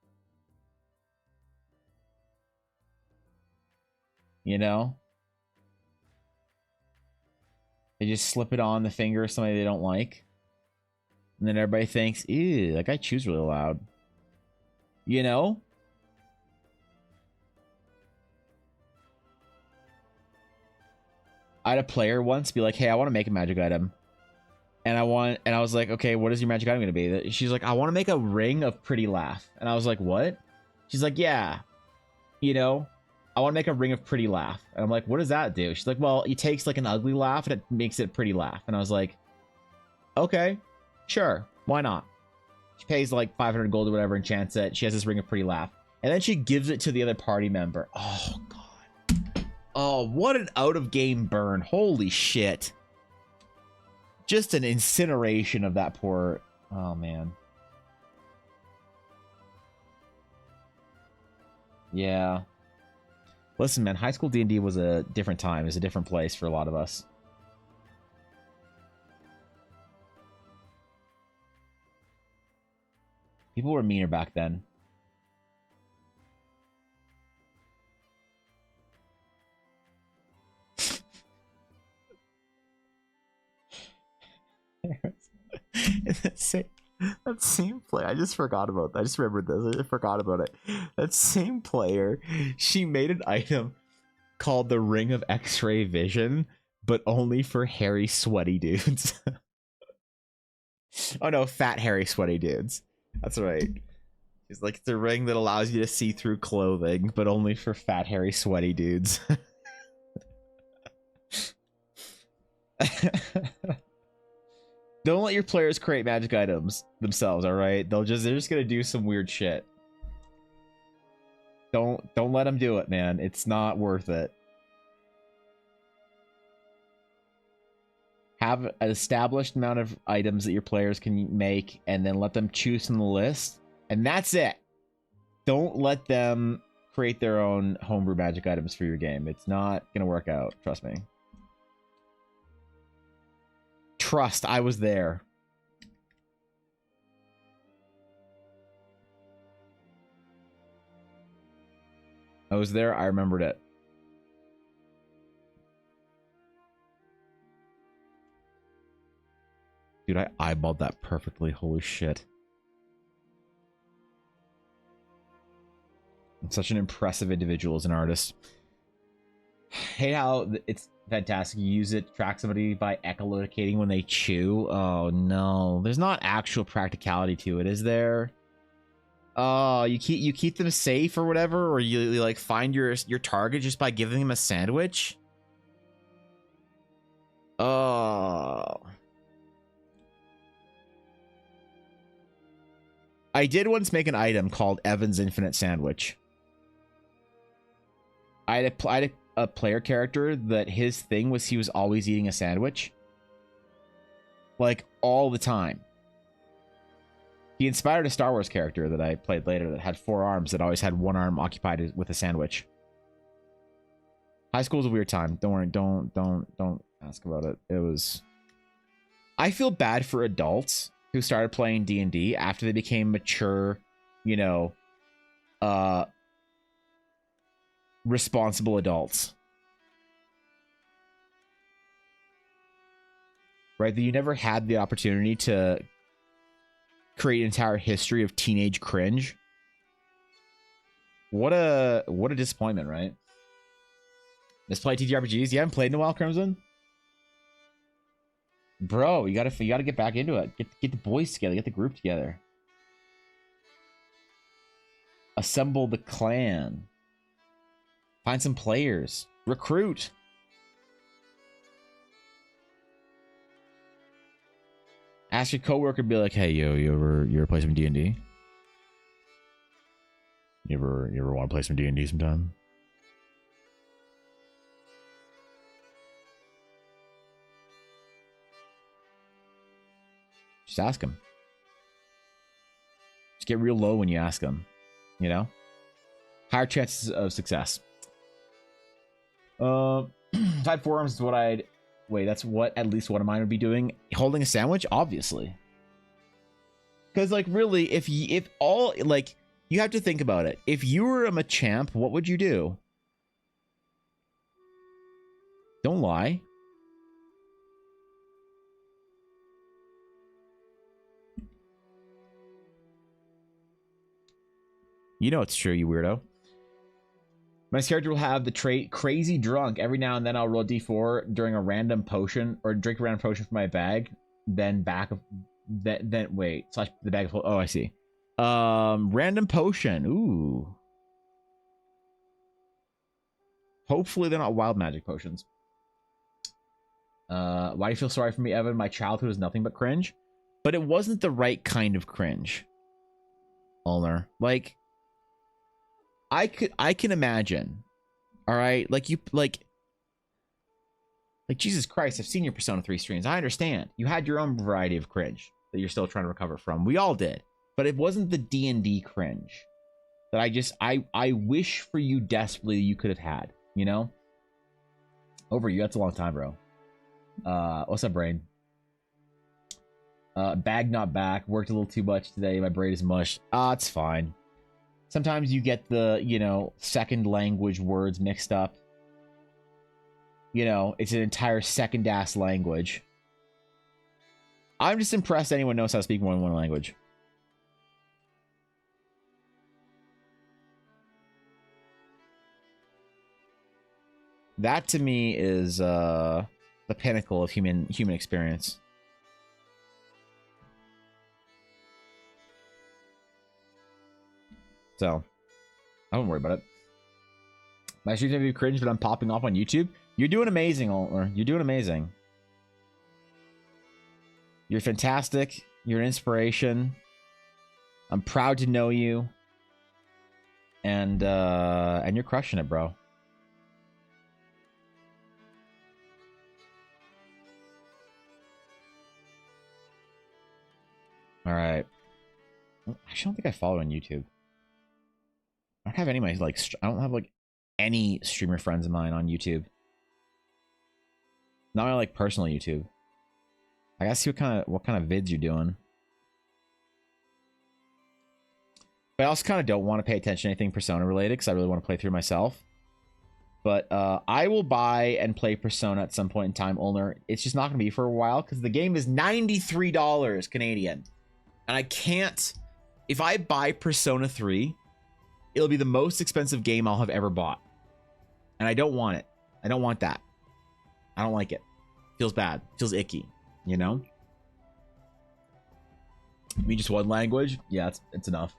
You know? They just slip it on the finger of somebody they don't like. And then everybody thinks, ew, that guy chews really loud. You know? I had a player once be like, hey, I want to make a magic item. And I was like, okay, what is your magic item going to be? She's like, I want to make a ring of pretty laugh. And I was like, what? She's like, yeah. You know, I want to make a ring of pretty laugh. And I'm like, what does that do? She's like, well, it takes like an ugly laugh and it makes it a pretty laugh. And I was like, okay, sure. Why not? She pays like 500 gold or whatever and chants it. She has this ring of pretty laugh. And then she gives it to the other party member. Oh, God. Oh, what an out-of-game burn. Holy shit. Just an incineration of that poor... Oh, man. Yeah. Listen, man, high school D&D was a different time. It was a different place for a lot of us. People were meaner back then. that same player, I just forgot about that. I just remembered this. I forgot about it. That same player, she made an item called the Ring of X-Ray Vision, but only for hairy, sweaty dudes. Oh no, fat, hairy, sweaty dudes. That's right. It's like the ring that allows you to see through clothing, but only for fat, hairy, sweaty dudes. Don't let your players create magic items themselves, all right? They're just gonna do some weird shit. Don't let them do it, man. It's not worth it. Have an established amount of items that your players can make, and then let them choose from the list, and that's it. Don't let them create their own homebrew magic items for your game. It's not gonna work out, trust me. Trust, I was there. I was there, I remembered it. Dude, I eyeballed that perfectly. Holy shit. I'm such an impressive individual as an artist. Hate how it's fantastic. You use it to track somebody by echolocating when they chew. Oh no. There's not actual practicality to it, is there? Oh, you keep them safe or whatever, or you like find your target just by giving them a sandwich? Oh. I did once make an item called Evan's Infinite Sandwich. I had a player character that his thing was he was always eating a sandwich. Like, all the time. He inspired a Star Wars character that I played later that had 4 arms that always had 1 arm occupied with a sandwich. High school's a weird time. Don't worry, don't ask about it. It was... I feel bad for adults who started playing D&D after they became mature, you know, responsible adults. Right? That you never had the opportunity to create an entire history of teenage cringe. What a disappointment, right? Let's play TTRPGs. You haven't played in a while, Crimson? Bro, you gotta get back into it. Get the boys together. Get the group together. Assemble the clan. Find some players. Recruit. Ask your coworker, be like, "Hey, yo, you ever play some D&D? You ever want to play some D&D sometime?" Just ask him. Just get real low when you ask him. You know? Higher chances of success. Type 4 arms is what I'd... Wait, that's what at least one of mine would be doing. Holding a sandwich? Obviously. Because, like, really, if all... Like, you have to think about it. If you were a Machamp, what would you do? Don't lie. You know it's true, you weirdo. My character will have the trait Crazy Drunk. Every now and then I'll roll D4 during a random potion, or drink a random potion from my bag. Then wait, slash the bag of... Oh, I see. Random potion. Ooh. Hopefully they're not wild magic potions. Why do you feel sorry for me, Evan? My childhood was nothing but cringe. But it wasn't the right kind of cringe. Ulner. Like... I can imagine, all right, like Jesus Christ, I've seen your Persona 3 streams. I understand you had your own variety of cringe that you're still trying to recover from. We all did, but it wasn't the D&D cringe that I wish for you desperately you could have had. You know, over you. That's a long time, bro. What's up, brain? Bag not back. Worked a little too much today. My brain is mush. It's fine. Sometimes you get the, you know, second language words mixed up. You know, it's an entire second-ass language. I'm just impressed anyone knows how to speak more than one language. That, to me, is the pinnacle of human experience. So I don't worry about it. My streams may be cringe, but I'm popping off on YouTube. You're doing amazing, Altler. You're doing amazing. You're fantastic. You're an inspiration. I'm proud to know you. And you're crushing it, bro. All right. I don't think I follow on YouTube. I don't have any of my I don't have like any streamer friends of mine on YouTube. Not my like personal YouTube. I gotta see what kind of vids you're doing. But I also kind of don't want to pay attention to anything Persona related because I really want to play through myself. But I will buy and play Persona at some point in time, Ulner. It's just not going to be for a while because the game is $93 Canadian. And I can't... If I buy Persona 3, it'll be the most expensive game I'll have ever bought. And I don't want it. I don't want that. I don't like it. Feels bad. Feels icky. You know? I mean, just one language? Yeah, it's enough.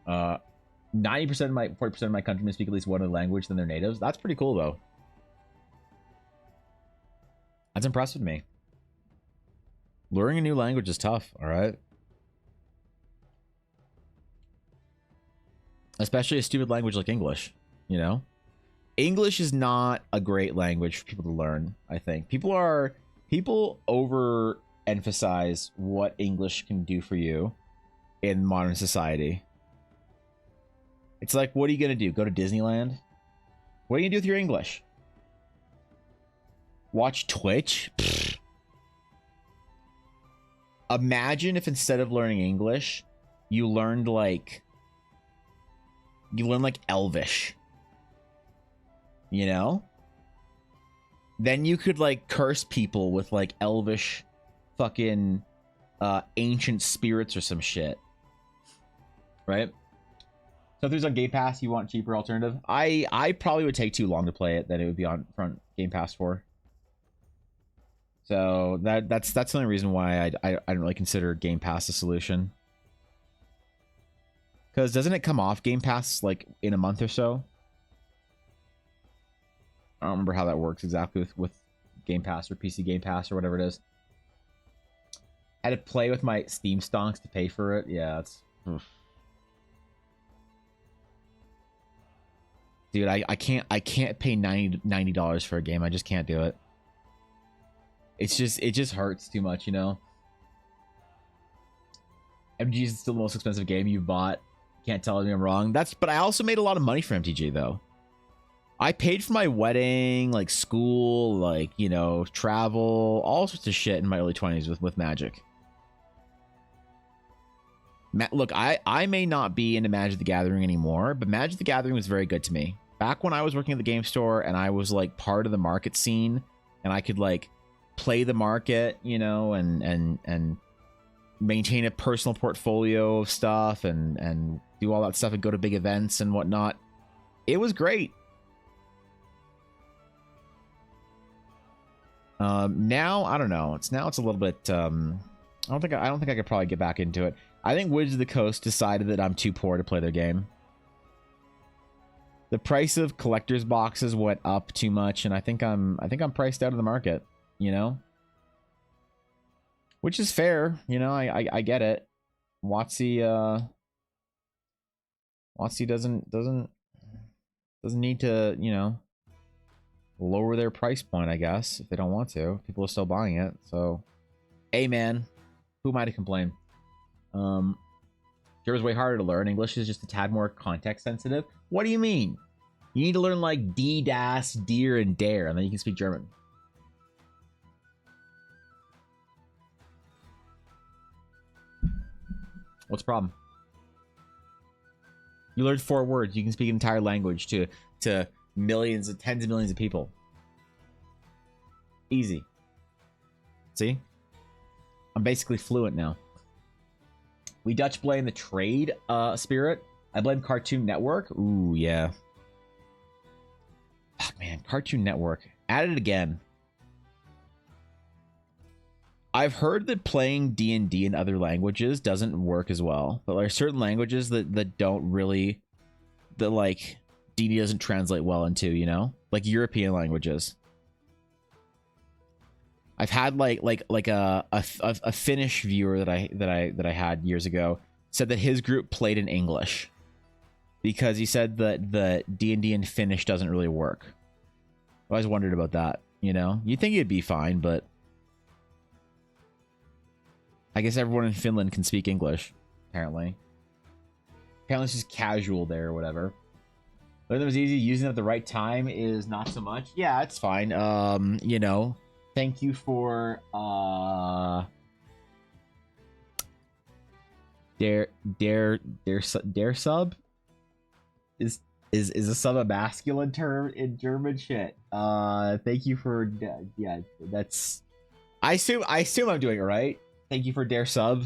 90% of my 40% of my countrymen speak at least one other language than their natives. That's pretty cool though. That's impressive to me. Learning a new language is tough, all right? Especially a stupid language like English, you know? English is not a great language for people to learn, I think. People overemphasize what English can do for you in modern society. It's like, what are you going to do? Go to Disneyland? What are you going to do with your English? Watch Twitch? Pfft. Imagine if instead of learning English, you learned like Elvish. You know? Then you could like curse people with like Elvish fucking ancient spirits or some shit. Right? So if there's on Game Pass, you want cheaper alternative? I probably would take too long to play it than it would be on front Game Pass for. So that's the only reason why I don't really consider Game Pass a solution. Because doesn't it come off Game Pass like in a month or so? I don't remember how that works exactly with Game Pass or PC Game Pass or whatever it is. I had to play with my Steam stonks to pay for it. Yeah, it's... Dude, I can't pay $90 for a game. I just can't do it. It just hurts too much, you know. MTG is still the most expensive game you've bought. Can't tell me I'm wrong. But I also made a lot of money for MTG though. I paid for my wedding, like school, like, you know, travel, all sorts of shit in my early 20s with Magic. Look, I may not be into Magic the Gathering anymore, but Magic the Gathering was very good to me. Back when I was working at the game store and I was like part of the market scene and I could like play the market, you know, and maintain a personal portfolio of stuff and do all that stuff and go to big events and whatnot. It was great. Now I don't know. It's a little bit. I don't think I could probably get back into it. I think Wizards of the Coast decided that I'm too poor to play their game. The price of collector's boxes went up too much, and I think I'm priced out of the market. You know, which is fair. You know, I get it. WotC doesn't need to, you know, lower their price point, I guess, if they don't want to. People are still buying it, so hey man, who am I to complain? German's way harder to learn. English is just a tad more context sensitive. What do you mean? You need to learn like D, das, dear, and dare, and then you can speak German. What's the problem? You learned 4 words. You can speak an entire language to millions, tens of millions of people. Easy. See? I'm basically fluent now. We Dutch blame the trade spirit. I blame Cartoon Network. Ooh, yeah. Fuck, man. Cartoon Network. Add it again. I've heard that playing D&D in other languages doesn't work as well. But there are certain languages that don't really, that like D&D doesn't translate well into, you know, like European languages. I've had like a Finnish viewer that I had years ago said that his group played in English because he said that the D&D in Finnish doesn't really work. I always wondered about that, you know? You'd think it'd be fine, but I guess everyone in Finland can speak English, apparently. Apparently it's just casual there or whatever. Learning them is easy, using it at the right time is not so much. Yeah, it's fine. You know, thank you for dare sub? Is a sub a masculine term in German? Shit. Thank you for yeah, that's I assume I'm doing it right. Thank you for dare sub.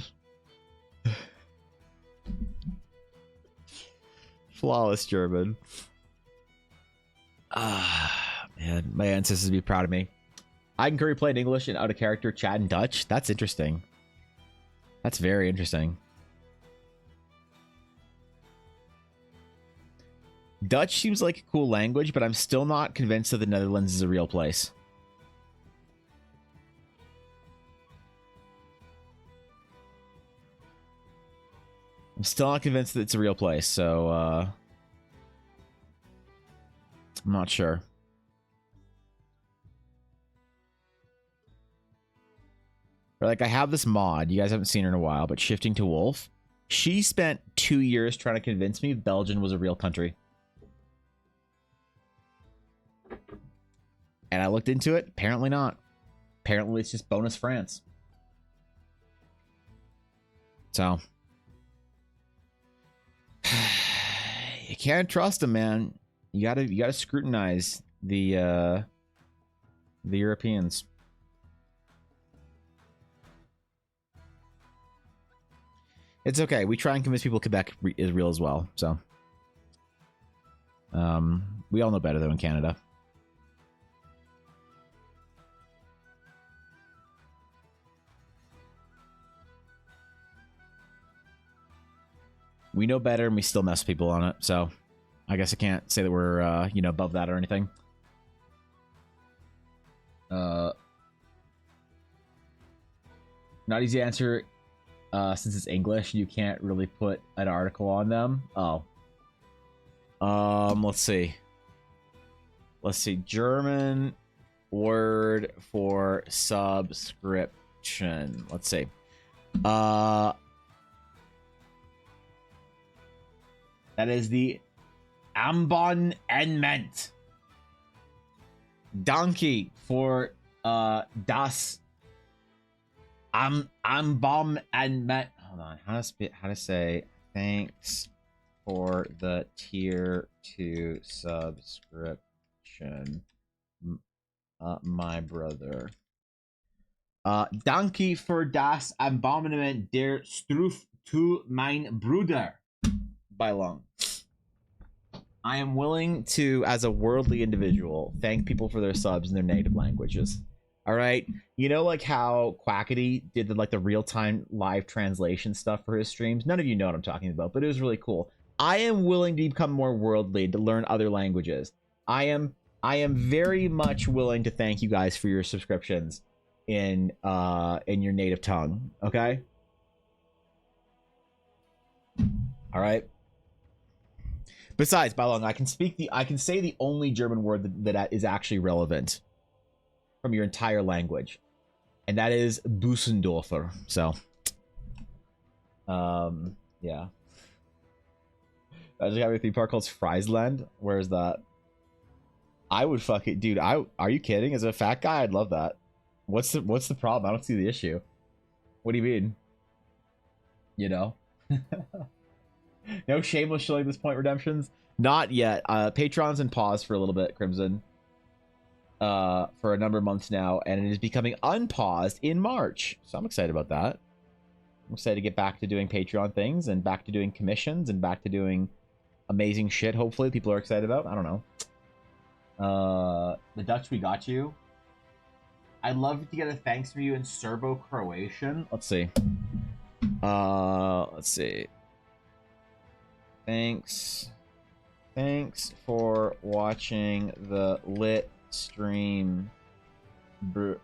Flawless German. Man, my ancestors would be proud of me. I can currently play in English and out of character chat in Dutch. That's interesting. That's very interesting. Dutch seems like a cool language, but I'm still not convinced that the Netherlands is a real place. I'm still not convinced that it's a real place, so I'm not sure. Or like I have this mod, you guys haven't seen her in a while, but Shifting to Wolf. She spent 2 years trying to convince me Belgium was a real country. And I looked into it, apparently not. Apparently it's just bonus France. So you can't trust them, man. You gotta scrutinize the Europeans. It's okay. We try and convince people Quebec is real as well. So we all know better though in Canada. We know better and we still mess people on it, so I guess I can't say that we're you know, above that or anything. Not easy to answer since it's English. You can't really put an article on them. Oh. Let's see. German word for subscription. Let's see. That is the Abonnement. Donkey for das Abonnement. Hold on. How to say thanks for the tier 2 subscription, my brother. Danke für das Abonnement der Struf to mein Bruder. By long. I am willing to, as a worldly individual, thank people for their subs in their native languages. All right, you know, like how Quackity did the real-time live translation stuff for his streams. None of you know what I'm talking about, but it was really cool. I am willing to become more worldly, to learn other languages. I am very much willing to thank you guys for your subscriptions in your native tongue. Okay. All right. Besides, Balong, I can say the only German word that is actually relevant from your entire language, and that is Busendorfer. So, yeah. I just have a theme park called Friesland. Where's that? I would fucking dude. Are you kidding? As a fat guy, I'd love that. What's the problem? I don't see the issue. What do you mean? You know. No shameless shilling this point redemptions? Not yet. Patreon's in pause for a little bit, Crimson. For a number of months now, and it is becoming unpaused in March. So I'm excited about that. I'm excited to get back to doing Patreon things and back to doing commissions and back to doing amazing shit, hopefully people are excited about. I don't know. The Dutch we got you. I'd love to get a thanks from you in Serbo-Croatian. Let's see. Let's see. Thanks for watching the lit stream, bro.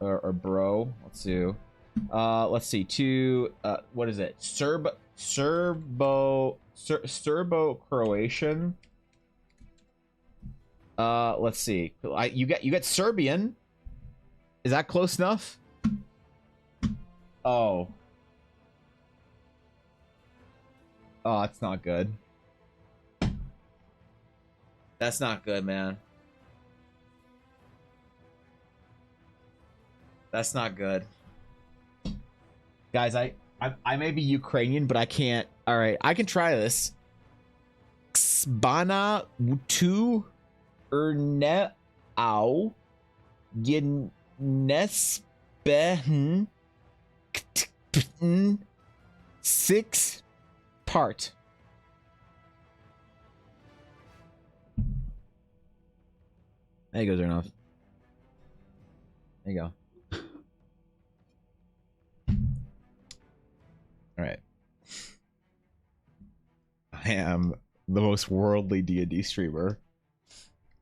Let's see. What is it? Serbo-Croatian. Let's see. You get Serbian. Is that close enough? Oh. Oh, it's not good. That's not good, man. That's not good. Guys, I may be Ukrainian, but I can't. All right, I can try this. Xbana tu au gnespehen 6 part. There you go, Zernoff. There you go. All right. I am the most worldly D&D streamer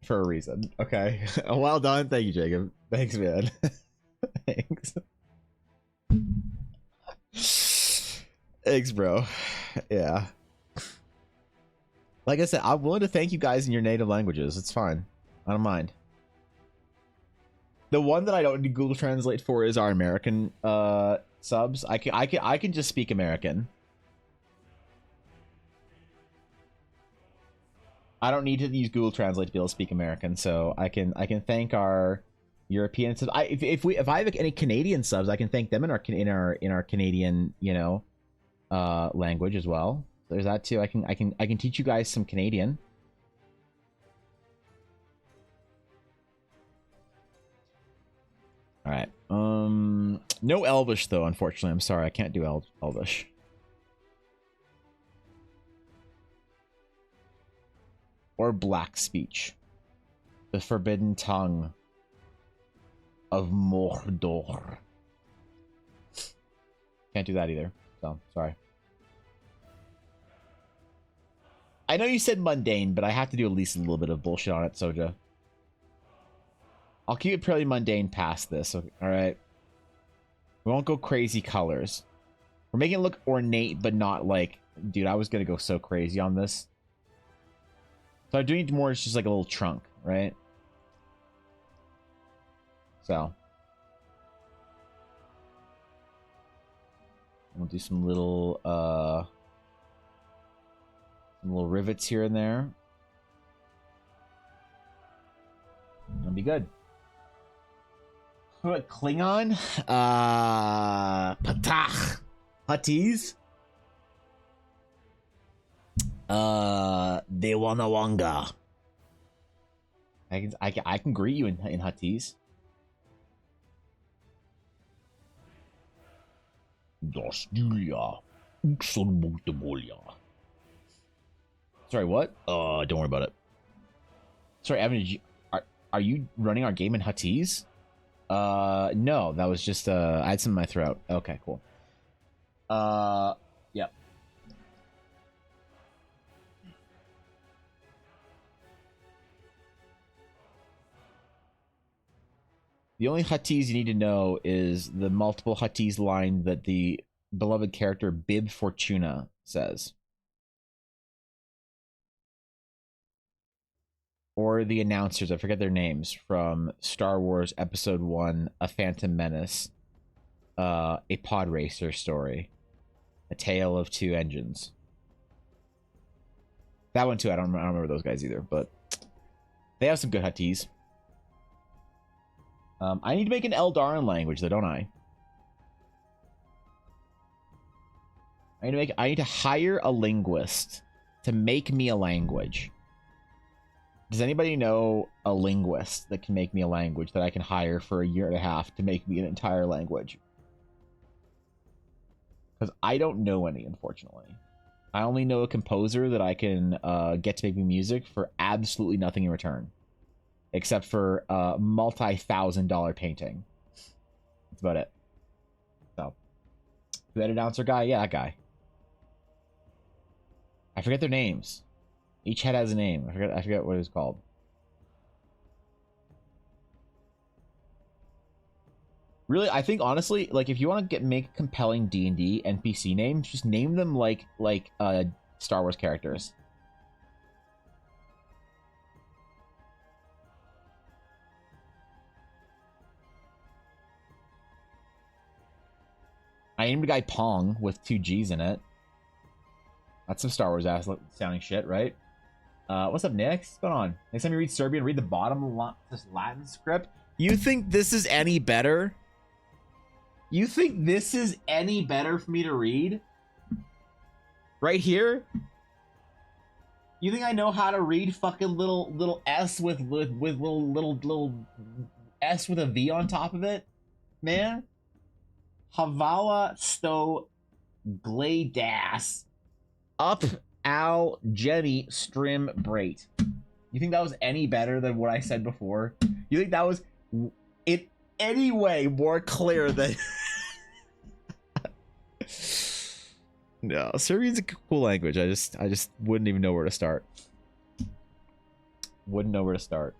for a reason. Okay. Well done. Thank you, Jacob. Thanks, man. Thanks. Thanks, bro. Yeah. Like I said, I'm willing to thank you guys in your native languages. It's fine. I don't mind. The one that I don't need Google Translate for is our American subs. I can just speak American. I don't need to use Google Translate to be able to speak American, so I can thank our European subs. If I have any Canadian subs, I can thank them in our Canadian, language as well. There's that too. I can teach you guys some Canadian. All right. No Elvish though, unfortunately. I'm sorry, I can't do Elvish. Or Black Speech. The Forbidden Tongue of Mordor. Can't do that either. So, sorry. I know you said mundane, but I have to do at least a little bit of bullshit on it, Soja. I'll keep it pretty mundane past this, all right? We won't go crazy colors. We're making it look ornate, but not like... Dude, I was gonna go so crazy on this. So I'm doing more, it's just like a little trunk, right? So. We'll do some little rivets here and there. That'll be good. What, Klingon? Patach. Huttese? Dewanawanga. I can greet you in Huttese. Sorry, what? Don't worry about it. Sorry, Evan, are you running our game in Huttese? No, that was just I had some in my throat. Okay, cool. Yep. The only Huttese you need to know is the multiple Huttese line that the beloved character Bib Fortuna says. Or the announcers, I forget their names, from Star Wars Episode 1, A Phantom Menace, a pod racer story, A Tale of Two Engines. That one too, I don't remember those guys either, but they have some good Huttese. I need to make an Eldarin language though, don't I? I need to hire a linguist to make me a language. Does anybody know a linguist that can make me a language that I can hire for a year and a half to make me an entire language? Because I don't know any, unfortunately. I only know a composer that I can get to make me music for absolutely nothing in return. except for a multi-$1,000 painting. That's about it. So, that announcer guy, yeah, that guy. I forget their names. Each head has a name. I forget what it's called. Really, I think honestly, like if you want to make compelling D&D NPC names, just name them like Star Wars characters. I named a guy Pong with 2 G's in it. That's some Star Wars ass sounding shit, right? What's up, Nick? What's going on? Next time you read Serbian, read the bottom of this Latin script. You think this is any better? You think this is any better for me to read? Right here? You think I know how to read fucking little S with little S with a V on top of it? Man? Havala sto gladas up al Jenny strim brait. You think that was any better than what I said before? You think that was in any way more clear than No, Serbian's a cool language. I just wouldn't even know where to start. Wouldn't know where to start.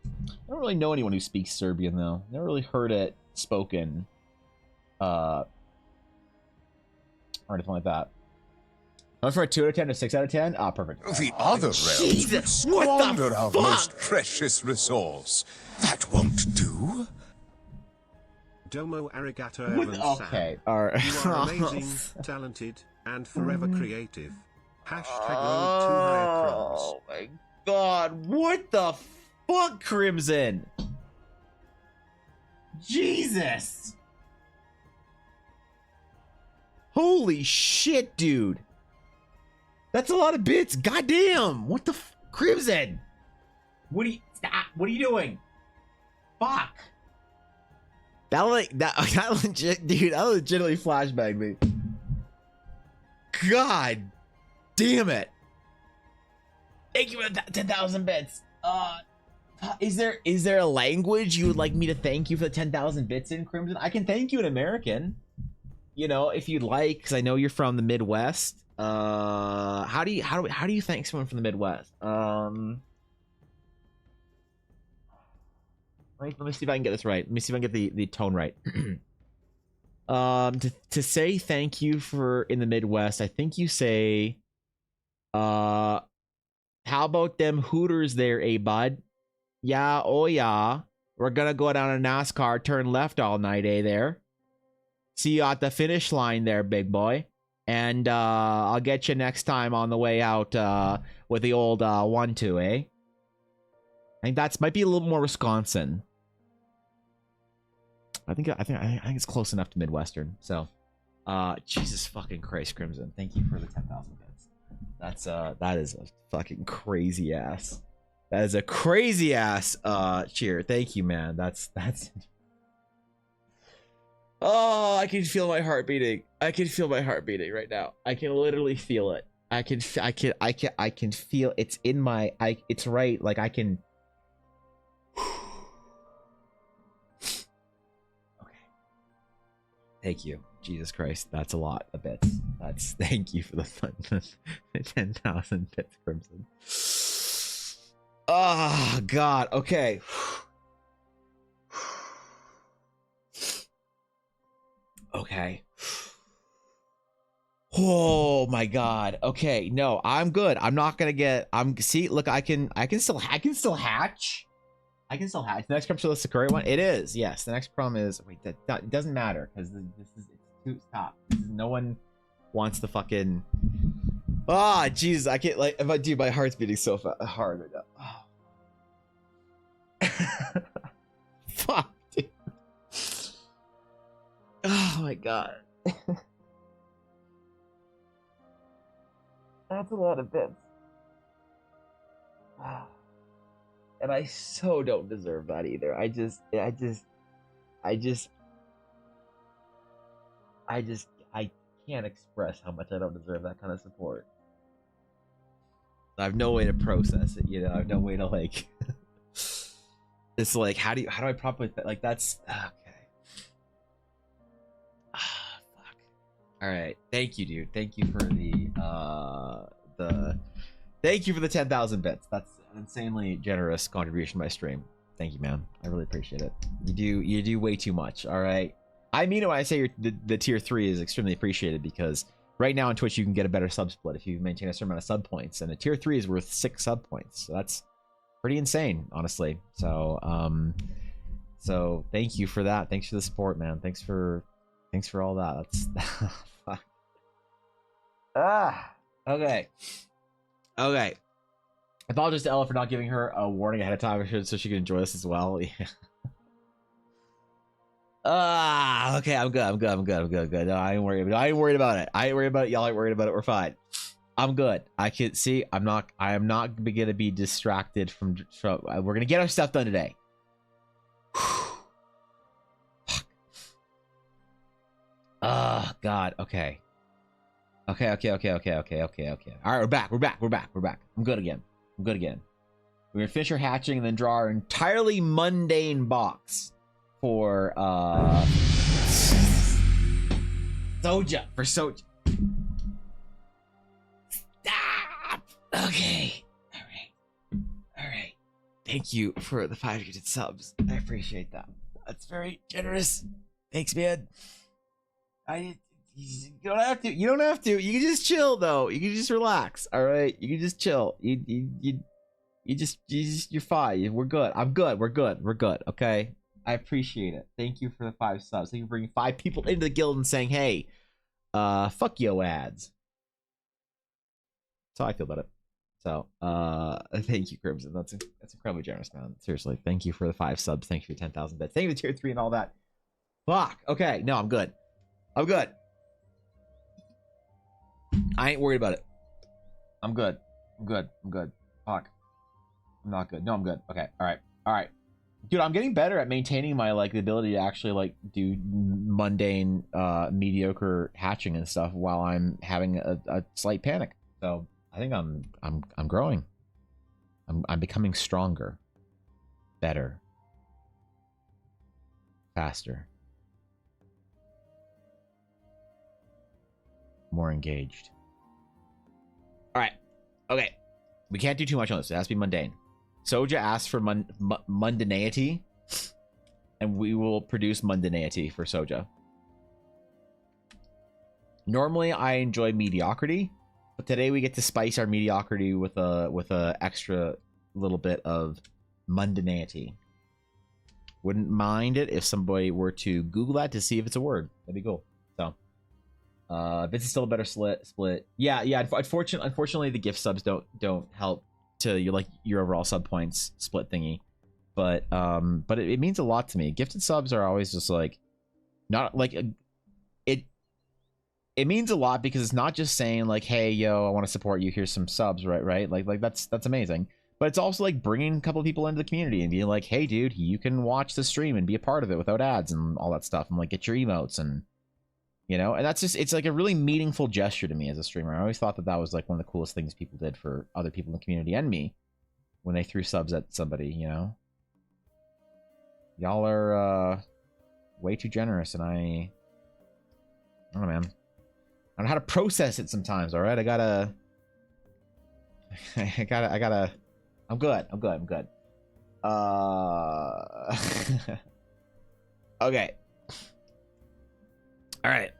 I don't really know anyone who speaks Serbian though. Never really heard it spoken or anything like that. I went from a 2 out of 10 to 6 out of 10. Ah, perfect. The other realms would squander our most precious resource. That won't do. Domo arigato Evan Okay, alright. You are amazing, talented, and forever creative. Hashtag road to higher crumbs. Oh my god, what the fuck, Crimson? Jesus! Holy shit, dude. That's a lot of bits. Goddamn. What the Crimson? What are you stop? What are you doing? Fuck. That legit, dude, that legitimately flashbanged me. God damn it. Thank you for the 10,000 bits. Is there a language you would like me to thank you for the 10,000 bits in, Crimson? I can thank you in American. You know, if you'd like, because I know you're from the Midwest. How do you thank someone from the Midwest? Let me see if I can get this right. Let me see if I can get the tone right. To say thank you for in the Midwest, I think you say, how about them Hooters there, bud? Yeah, oh yeah. We're gonna go down a NASCAR, turn left all night, there. See you at the finish line there, big boy. And I'll get you next time on the way out with the old 1-2, eh? I think that's might be a little more Wisconsin. I think it's close enough to Midwestern. So, Jesus fucking Christ, Crimson. Thank you for the 10,000 bits. That is a fucking crazy ass. That is a crazy ass cheer. Thank you, man. That's. Oh, I can feel my heart beating. I can feel my heart beating right now. I can literally feel it. I can feel it's in my. It's right. Like I can. Thank you. Jesus Christ. That's a lot of bits. Thank you for the fun. 10,000 bits, Crimson. Oh, God. Okay. Okay. Oh my God. Okay. No, I'm good. I'm not gonna get. See. Look, I can still hatch. I can still hatch. The next crumb show the Sakura one. It is. Yes. The next crumb is. Wait. That it doesn't matter because this is. It's too. Stop. No one wants the fucking. Ah, Jesus. I can't like. If I do, my heart's beating so hard right now. Oh. Fuck, dude. Oh my God. That's a lot of bits. And I so don't deserve that either. I can't express how much I don't deserve that kind of support. I have no way to process it, you know. I have no way to like. It's like how do I properly like that's okay. Ah, fuck. All right, thank you, dude. Thank you for thank you for the 10,000 bits. That's an insanely generous contribution to my stream. Thank you, man. I really appreciate it. You do way too much. All right. I mean it when I say the tier 3 is extremely appreciated, because right now on Twitch you can get a better sub split if you maintain a certain amount of sub points, and a tier 3 is worth 6 sub points. So that's pretty insane, honestly. So so thank you for that. Thanks for the support, man. Thanks for all that. That's fuck. Okay. I apologize to Ella for not giving her a warning ahead of time so she could enjoy this as well. Yeah. Okay, I'm good. No, I ain't worried about it. Y'all ain't worried about it. We're fine. I'm good. I can see. I am not gonna be distracted from. We're gonna get our stuff done today. Oh God. Okay. All right, we're back. I'm good again. We're gonna finish our hatching and then draw our entirely mundane box for Soja. Stop. Okay. All right. Thank you for the 500 subs. I appreciate that. That's very generous. Thanks, man. You don't have to. You can just chill though. You can just relax. All right. You can just chill. You're fine. We're good. I'm good. We're good. Okay. I appreciate it. Thank you for the 5 subs. Thank you for bringing 5 people into the guild and saying, "Hey, fuck yo ads." That's how I feel about it. So, thank you, Crimson. That's incredibly generous, man. Seriously, thank you for the 5 subs. Thank you for your 10,000 bits. Thank you for tier 3 and all that. Fuck. Okay. No, I'm good. I ain't worried about it. I'm good. Fuck. I'm not good. No, I'm good. Okay. All right. Dude, I'm getting better at maintaining my the ability to actually do mundane, mediocre hatching and stuff while I'm having a slight panic. So I think I'm growing. I'm becoming stronger, better, faster, more engaged. All right. Okay. We can't do too much on this. It has to be mundane. Soja asked for mundanity, and we will produce mundanity for Soja. Normally, I enjoy mediocrity, but today we get to spice our mediocrity with a extra little bit of mundanity. Wouldn't mind it if somebody were to Google that to see if it's a word. That'd be cool. So, this is still a better split. Yeah. Unfortunately, the gift subs don't help to your overall sub points split thingy, but it means a lot to me. Gifted subs are always just not it means a lot, because it's not just saying hey yo, I want to support you, here's some subs, right? That's amazing, but it's also bringing a couple of people into the community and being hey dude, you can watch the stream and be a part of it without ads and all that stuff, and get your emotes, and and that's just, it's a really meaningful gesture to me as a streamer. I always thought that was one of the coolest things people did for other people in the community and me when they threw subs at somebody. Y'all are way too generous, and I don't know, man. I don't know how to process it sometimes. All right, I gotta I'm good. Okay. All right.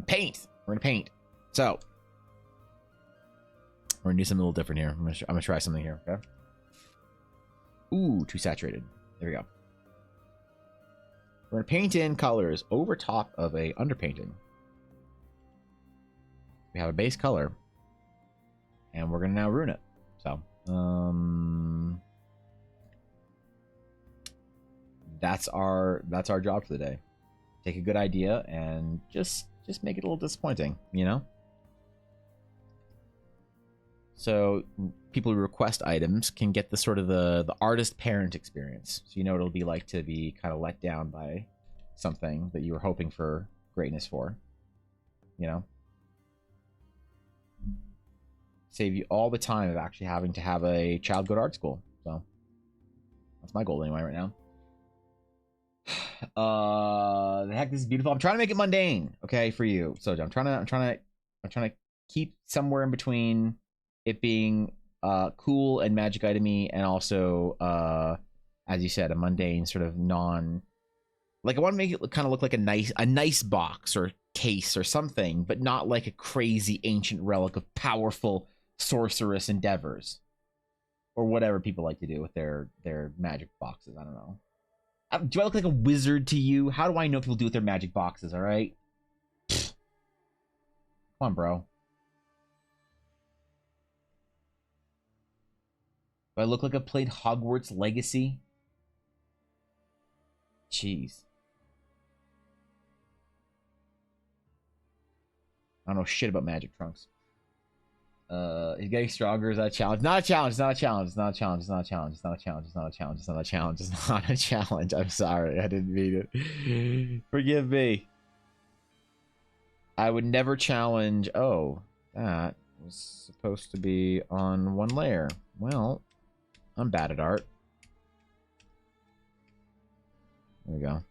Paint. We're gonna paint. So we're gonna do something a little different here. I'm gonna try something here. Okay. Ooh, too saturated. There we go. We're gonna paint in colors over top of a underpainting. We have a base color, and we're gonna now ruin it. So, that's our job for the day. Take a good idea and just make it a little disappointing, So people who request items can get the sort of the artist parent experience. So what it'll be like to be kind of let down by something that you were hoping for greatness for. save you all the time of actually having to have a child go to art school. So that's my goal anyway right now. The heck, this is beautiful. I'm trying to make it mundane, okay, for you. So I'm trying to keep somewhere in between it being cool and magic itemy, and also as you said, a mundane sort of non, like I want to make it kind of look like a nice box or case or something, but not like a crazy ancient relic of powerful sorceress endeavors or whatever people like to do with their magic boxes. I don't know. Do I look like a wizard to you? How do I know what people do with their magic boxes, all right? Come on, bro. Do I look like I played Hogwarts Legacy? Jeez. I don't know shit about magic trunks. He's getting stronger. Is that a challenge? Not a challenge. It's not a challenge. It's not a challenge. It's not a challenge. It's not a challenge. It's not a challenge. It's not a challenge. It's not a challenge. I'm sorry. I didn't mean it. Forgive me. I would never challenge. Oh, that was supposed to be on one layer. Well, I'm bad at art. There we go.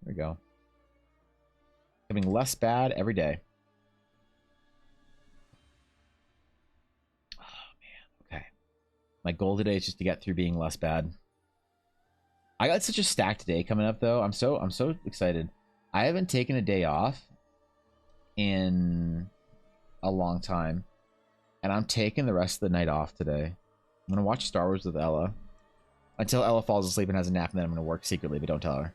There we go. Becoming less bad every day. Oh man, okay. My goal today is just to get through being less bad. I got such a stacked day coming up though. I'm so excited. I haven't taken a day off in a long time, and I'm taking the rest of the night off today. I'm gonna watch Star Wars with Ella until Ella falls asleep and has a nap, and then I'm gonna work secretly, but don't tell her.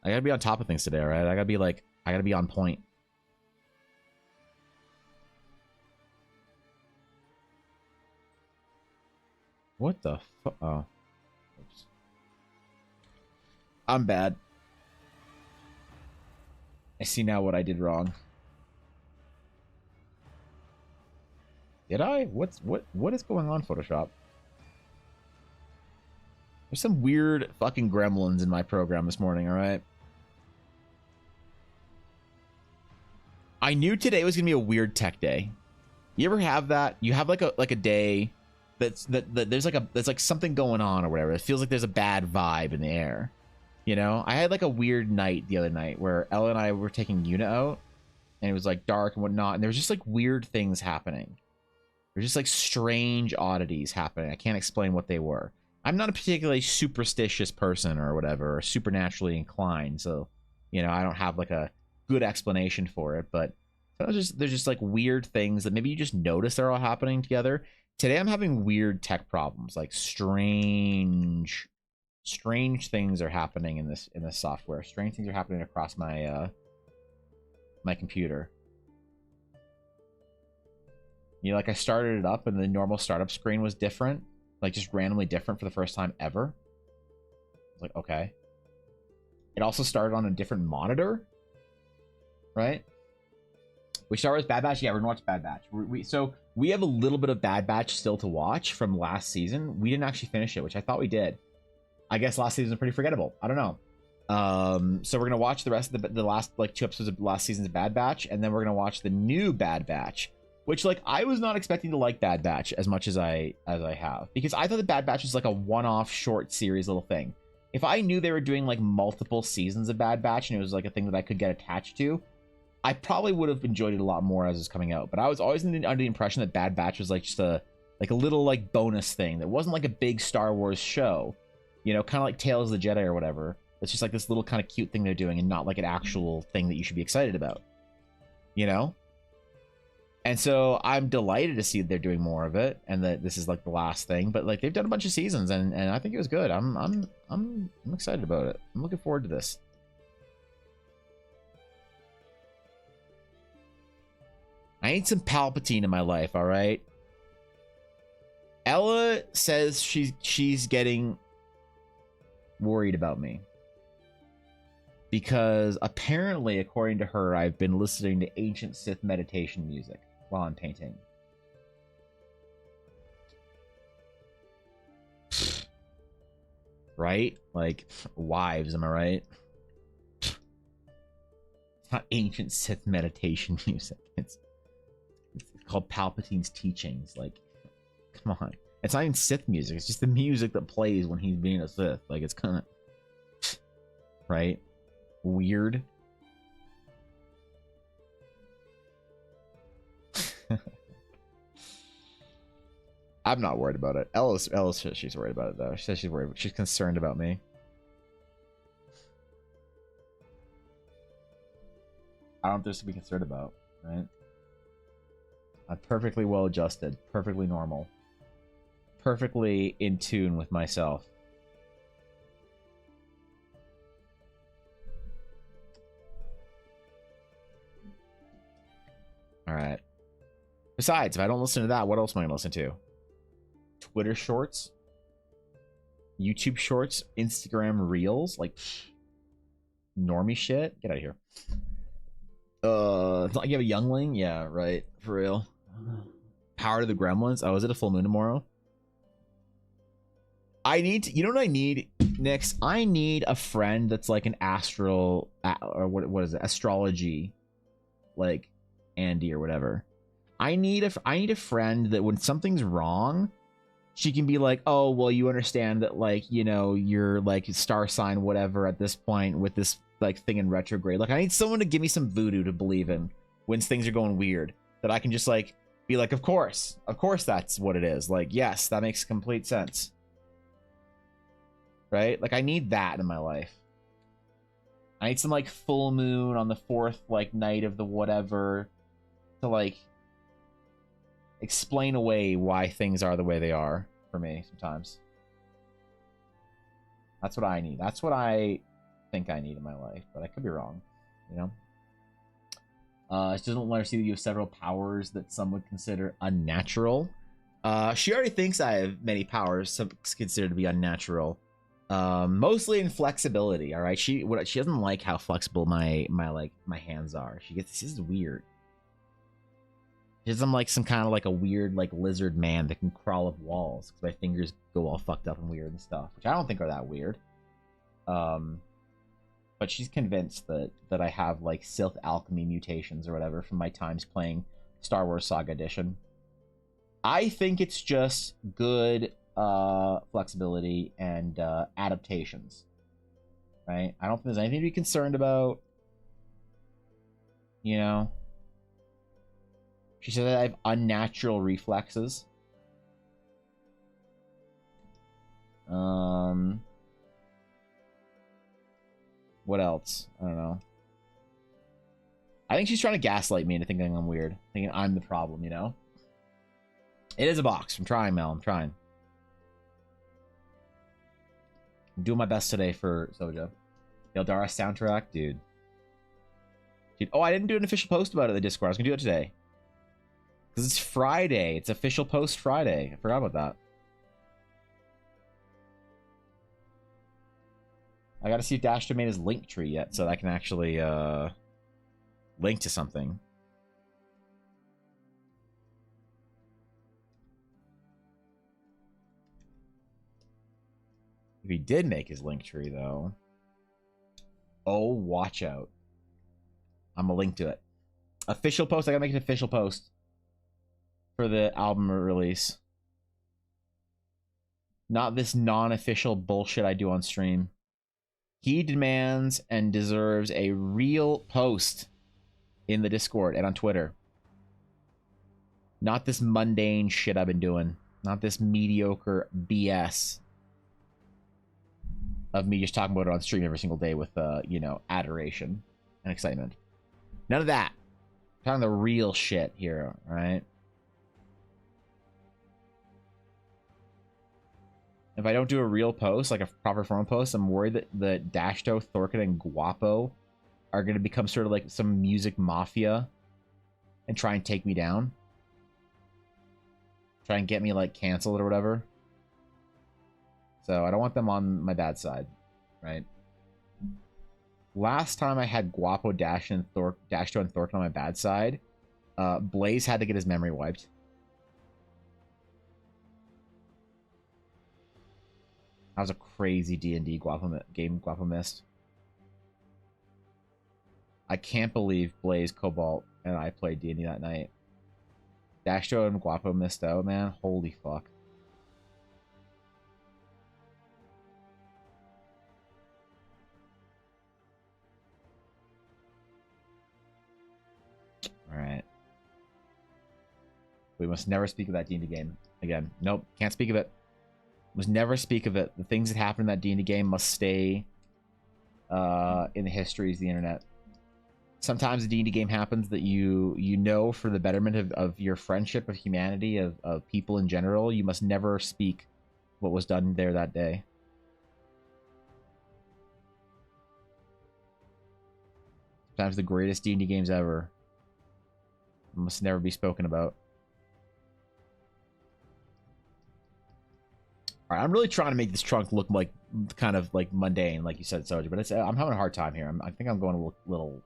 I gotta be on top of things today, right? I gotta be on point. What the fuck? Oh. Oops. I'm bad. I see now what I did wrong. Did I? What is going on, Photoshop? There's some weird fucking gremlins in my program this morning, alright? I knew today was gonna be a weird tech day. You ever have that? You have like a day that there's like something going on or whatever. It feels like there's a bad vibe in the air. You know? I had like a weird night the other night where Ella and I were taking Una out, and it was like dark and whatnot, and there was just like weird things happening. There's just like strange oddities happening. I can't explain what they were. I'm not a particularly superstitious person or whatever, or supernaturally inclined, so, you know, I don't have like a good explanation for it, but there's just like weird things that maybe you just notice they're all happening together. Today I'm having weird tech problems, like strange things are happening in this software. Strange things are happening across my my computer. You know, like I started it up and the normal startup screen was different. Like just randomly different for the first time ever. I was like, okay. It also started on a different monitor, right? We started with Bad Batch. Yeah, we're gonna watch Bad Batch. So we have a little bit of Bad Batch still to watch from last season. We didn't actually finish it, which I thought we did. I guess last season was pretty forgettable. I don't know. So we're gonna watch the rest of the last like 2 episodes of last season's Bad Batch, and then we're gonna watch the new Bad Batch. Which, like, I was not expecting to like Bad Batch as much as I have. Because I thought the Bad Batch was like a one-off short series little thing. If I knew they were doing like multiple seasons of Bad Batch and it was like a thing that I could get attached to, I probably would have enjoyed it a lot more as it was coming out. But I was always under the impression that Bad Batch was like just a little like bonus thing. That wasn't like a big Star Wars show. You know, kind of like Tales of the Jedi or whatever. It's just like this little kind of cute thing they're doing and not like an actual thing that you should be excited about. You know? And so I'm delighted to see that they're doing more of it, and that this is like the last thing. But like they've done a bunch of seasons, and I think it was good. I'm excited about it. I'm looking forward to this. I need some Palpatine in my life. All right. Ella says she's getting worried about me because apparently, according to her, I've been listening to ancient Sith meditation music while I'm painting. right? Like, wives, am I right? It's not ancient Sith meditation music. It's called Palpatine's teachings. Like, come on. It's not even Sith music. It's just the music that plays when he's being a Sith. Like, it's kind of... right? Weird. I'm not worried about it. Ellis says she's worried about it, though. She says she's worried. She's concerned about me. I don't have this to be concerned about, right? I'm perfectly well adjusted, perfectly normal, perfectly in tune with myself. All right. Besides, if I don't listen to that, what else am I going to listen to? Twitter shorts? YouTube shorts? Instagram reels? Like, normie shit? Get out of here. It's not like you have a youngling? Yeah, right. For real. Power to the Gremlins? Oh, is it a full moon tomorrow? I need to, you know what I need next? I need a friend that's like an astral, or what is it? Astrology, like Andy or whatever. I need a friend that when something's wrong, she can be like, oh, well, you understand that, like, you know, you're like star sign whatever at this point with this like thing in retrograde. Like, I need someone to give me some voodoo to believe in when things are going weird, that I can just like be like, of course that's what it is. Like, yes, that makes complete sense. Right? Like, I need that in my life. I need some like full moon on the 4th like night of the whatever to like explain away why things are the way they are for me sometimes. That's what I need. That's what I think I need in my life, but I could be wrong, you know? She doesn't let her see that you have several powers that some would consider unnatural. She already thinks I have many powers some consider to be unnatural. Mostly in flexibility, all right? She doesn't like how flexible my hands are. This is weird. I'm like some kind of like a weird like lizard man that can crawl up walls because my fingers go all fucked up and weird and stuff, which I don't think are that weird. But she's convinced that I have like Sith alchemy mutations or whatever from my times playing Star Wars Saga Edition. I think it's just good flexibility and adaptations, right? I don't think there's anything to be concerned about, you know. She said that I have unnatural reflexes. What else? I don't know. I think she's trying to gaslight me into thinking I'm weird. Thinking I'm the problem, you know? It is a box. I'm trying, Mel. I'm trying. I'm doing my best today for Soja. The Eldara soundtrack, dude. Oh, I didn't do an official post about it in the Discord. I was going to do it today. Because it's Friday. It's official post Friday. I forgot about that. I gotta see if Dashto made his link tree yet, so that I can actually link to something. If he did make his link tree, though, oh, watch out. I'm gonna link to it. Official post. I gotta make an official post for the album release. Not this non-official bullshit I do on stream. He demands and deserves a real post in the Discord and on Twitter. Not this mundane shit I've been doing. Not this mediocre BS of me just talking about it on stream every single day with, you know, adoration and excitement. None of that. I'm talking the real shit here, right? If I don't do a real post, like a proper formal post, I'm worried that the Dashto, Thorkin, and Guapo are going to become sort of like some music mafia and try and take me down. Try and get me, like, canceled or whatever. So I don't want them on my bad side, right? Last time I had Guapo, Dashto, and Thorkin on my bad side, Blaze had to get his memory wiped. That was a crazy D&D game Guapo missed. I can't believe Blaze, Cobalt, and I played D&D that night. Dastro and Guapo missed out, man. Holy fuck. Alright. We must never speak of that D&D game again. Nope, can't speak of it. Must never speak of it. The things that happen in that D&D game must stay in the histories of the internet. Sometimes a D&D game happens that you know for the betterment of your friendship, of humanity, of people in general. You must never speak what was done there that day. Sometimes the greatest D&D games ever must never be spoken about. All right, I'm really trying to make this trunk look like kind of like mundane, like you said, Soji, but I'm having a hard time here. I think I'm going a little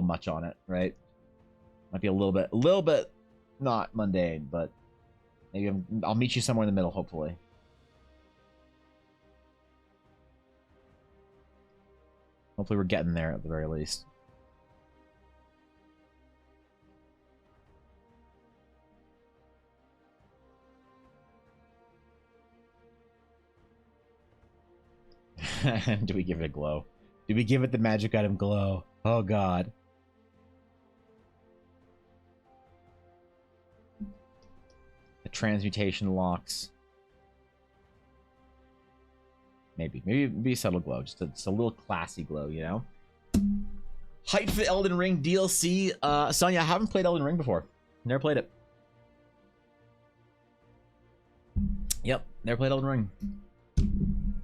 much on it, right? Might be a little bit not mundane, but maybe I'll meet you somewhere in the middle, hopefully. Hopefully we're getting there at the very least. Do we give it a glow? Do we give it the magic item glow? Oh god. The transmutation locks. Maybe a subtle glow, just a little classy glow, you know. Hype for the Elden Ring DLC. Sonya, I haven't played Elden Ring before. Never played it. Yep, never played Elden Ring.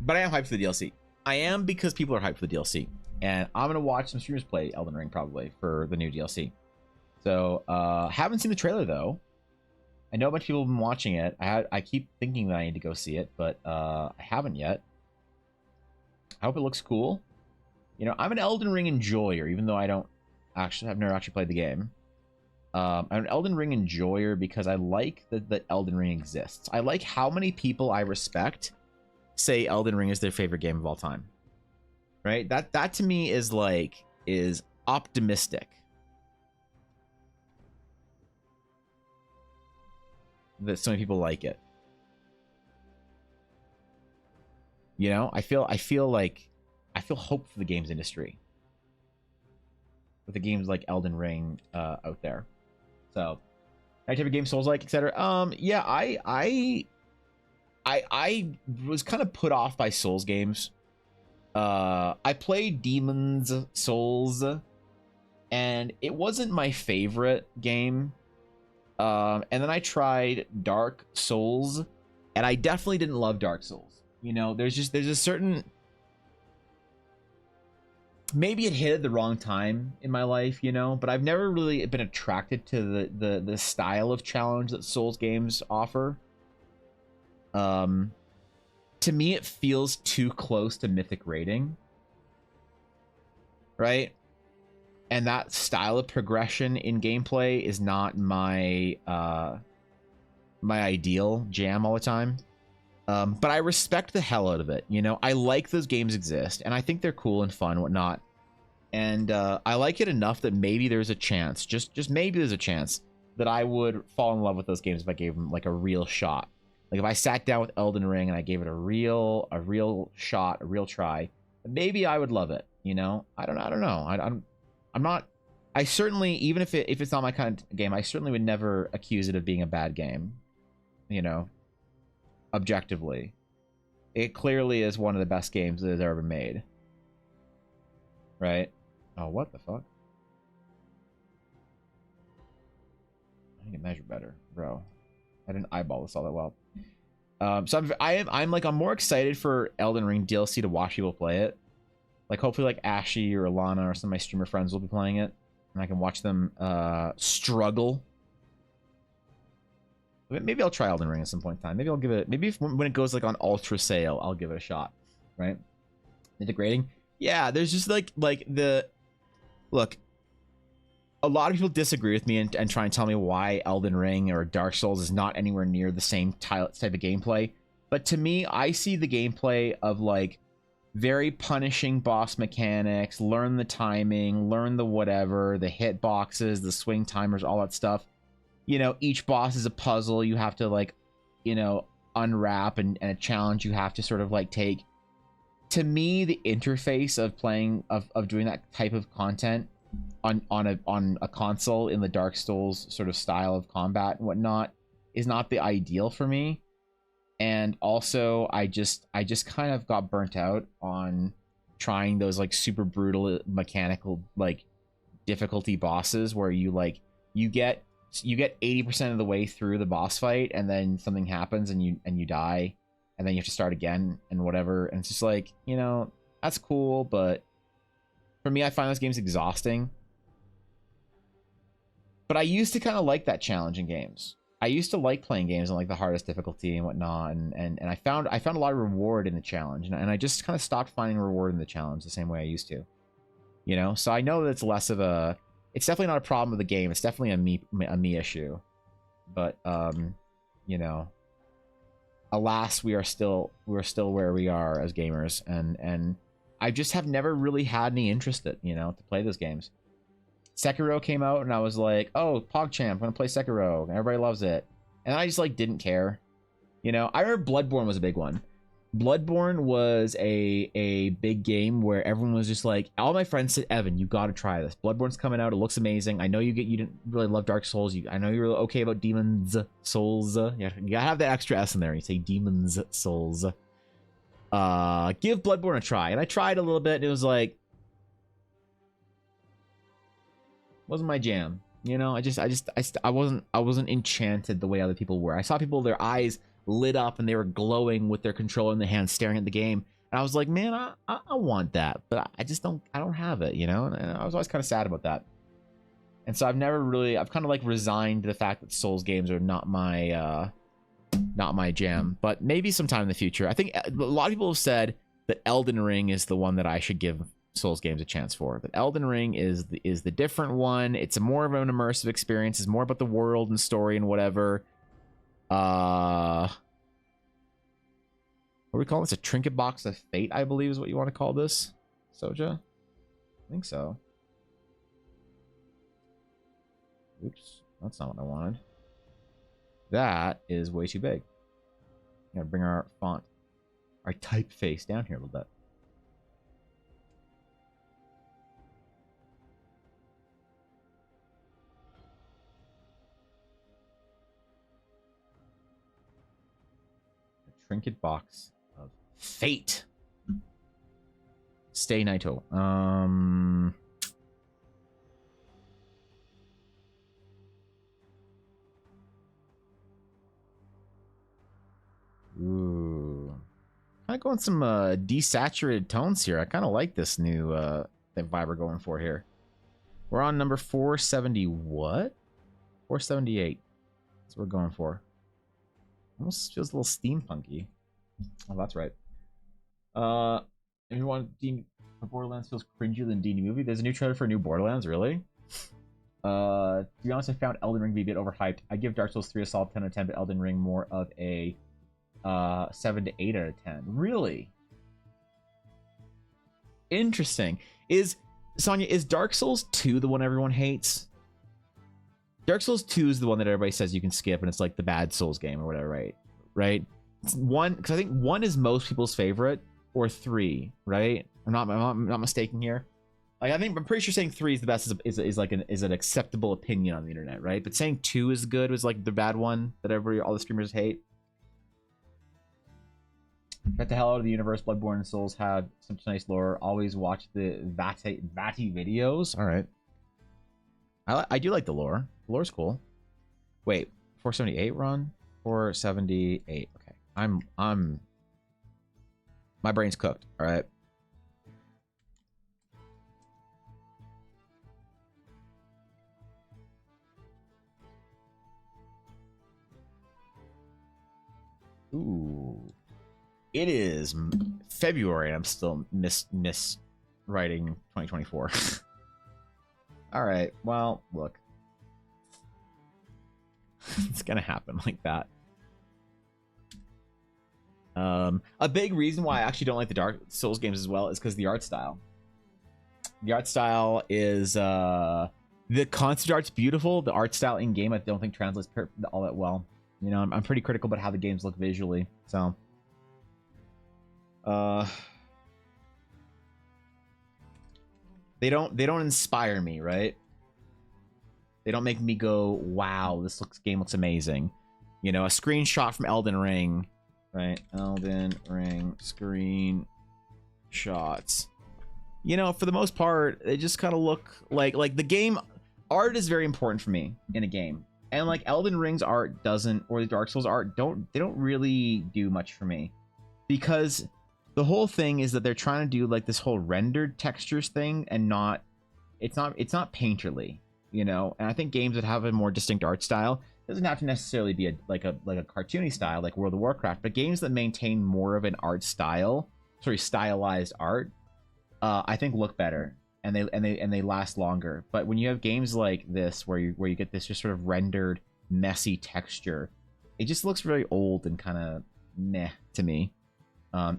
But I am hyped for the DLC. I am because people are hyped for the DLC. And I'm going to watch some streamers play Elden Ring probably for the new DLC. So, haven't seen the trailer though. I know a bunch of people have been watching it. I keep thinking that I need to go see it, but I haven't yet. I hope it looks cool. You know, I'm an Elden Ring enjoyer, even though I've never actually played the game. I'm an Elden Ring enjoyer because I like that Elden Ring exists. I like how many people I respect say Elden Ring is their favorite game of all time. Right? That to me is optimistic. That so many people like it. You know, I feel hope for the games industry with the games like Elden Ring out there. So, any type of game, Souls-like, etc. Yeah, I was kind of put off by Souls games. I played Demon's Souls, and it wasn't my favorite game. And then I tried Dark Souls, and I definitely didn't love Dark Souls. You know, there's a certain, maybe it hit at the wrong time in my life, you know, but I've never really been attracted to the style of challenge that Souls games offer. To me, it feels too close to Mythic rating, right? And that style of progression in gameplay is not my my ideal jam all the time. But I respect the hell out of it. You know, I like those games exist, and I think they're cool and fun and whatnot. And I like it enough that maybe there's a chance, just maybe there's a chance that I would fall in love with those games if I gave them like a real shot. Like if I sat down with Elden Ring and I gave it a real shot, a real try, maybe I would love it. You know, I don't know. I'm not. I certainly, even if it's not my kind of game, I certainly would never accuse it of being a bad game. You know, objectively, it clearly is one of the best games that has ever been made. Right? Oh, what the fuck? I need to measure better, bro. I didn't eyeball this all that well. So I'm more excited for Elden Ring DLC to watch people play it. Like hopefully like Ashy or Alana or some of my streamer friends will be playing it, and I can watch them struggle. Maybe I'll try Elden Ring at some point in time. Maybe I'll give it. Maybe when it goes like on ultra sale, I'll give it a shot. Right? The degrading. Yeah, there's just like the look. A lot of people disagree with me and try and tell me why Elden Ring or Dark Souls is not anywhere near the same type of gameplay. But to me, I see the gameplay of like very punishing boss mechanics, learn the timing, learn the whatever, the hit boxes, the swing timers, all that stuff. You know, each boss is a puzzle you have to like, you know, unwrap, and a challenge you have to sort of like take. To me, the interface of playing of doing that type of content on a console in the Dark Souls sort of style of combat and whatnot is not the ideal for me. And also I just kind of got burnt out on trying those like super brutal mechanical like difficulty bosses where you like you get 80% of the way through the boss fight and then something happens and you die and then you have to start again and whatever, and it's just like, you know, that's cool, but for me I find those games exhausting. But I used to kind of like that challenge in games. I used to like playing games on like the hardest difficulty and whatnot, and I found a lot of reward in the challenge, and I just kind of stopped finding reward in the challenge the same way I used to, you know. So I know that it's less of a, it's definitely not a problem with the game. It's definitely a me issue, but you know, alas, we are still where we are as gamers, and I just have never really had any interest in, you know, to play those games. Sekiro came out and I was like, oh, PogChamp, I'm gonna play Sekiro, and everybody loves it, and I just like didn't care, you know. I remember Bloodborne was a big one. Bloodborne was a big game where everyone was just like, all my friends said, Evan, you gotta try this. Bloodborne's coming out, it looks amazing. I know you didn't really love Dark Souls. I know you're okay about Demon's Souls. You gotta have that extra S in there. You say Demon's Souls. Give Bloodborne a try. And I tried a little bit, and it was like, wasn't my jam, you know. I wasn't enchanted the way other people were. I saw people, their eyes lit up and they were glowing with their controller in the hand staring at the game, and I was like, man, I want that, but I don't have it, you know. And I was always kind of sad about that, and so I've kind of like resigned to the fact that Souls games are not my jam. But maybe sometime in the future. I think a lot of people have said that Elden Ring is the one that I should give Souls games a chance for. But Elden Ring is the different one. It's more of an immersive experience. It's more about the world and story and whatever. What do we call this? A trinket box of fate, I believe, is what you want to call this, Soja. I think so. Oops, that's not what I wanted. That is way too big. Gotta bring our font, our typeface down here a little bit. Trinket box of fate. Stay Naito. Ooh. Kind of going some desaturated tones here. I kind of like this new vibe we're going for here. We're on number 470. What? 478. That's what we're going for. Almost feels a little steampunky. Oh, that's right. If you want Borderlands feels cringier than D&D movie. There's a new trailer for a new Borderlands, really? To be honest, I found Elden Ring to be a bit overhyped. I give Dark Souls 3 a solid 10 out of 10, but Elden Ring more of a 7 to 8 out of 10. Really? Interesting. Sonya, is Dark Souls 2 the one everyone hates? Dark Souls 2 is the one that everybody says you can skip, and it's like the bad Souls game or whatever, right? Right? It's one, because I think 1 is most people's favorite, or 3, right? I'm not mistaken here. Like, I'm pretty sure saying 3 is the best is like an acceptable opinion on the internet, right? But saying 2 is good was like the bad one that all the streamers hate. Got the hell out of the universe. Bloodborne and Souls had such nice lore. Always watch the Vati videos. All right. I do like the lore. The lore's cool. Wait, 478 run? 478. Okay. I'm my brain's cooked, all right? Ooh. It is February and I'm still writing 2024. All right. Well, look. It's gonna happen like that. A big reason why I actually don't like the Dark Souls games as well is because the art style. The art style is the concept art's beautiful. The art style in game I don't think translates all that well. You know, I'm pretty critical about how the games look visually. So, they don't inspire me, right? They don't make me go, wow, this game looks amazing. You know, a screenshot from Elden Ring, right? Elden Ring screenshots. You know, for the most part, they just kind of look like the game art is very important for me in a game. And like Elden Ring's art doesn't, or the Dark Souls art don't really do much for me. Because the whole thing is that they're trying to do like this whole rendered textures thing and it's not painterly, you know? And I think games that have a more distinct art style doesn't have to necessarily be a cartoony style like World of Warcraft, but games that maintain more of an art style, stylized art, I think look better and they last longer. But when you have games like this where you get this just sort of rendered messy texture, it just looks very old and kind of meh to me.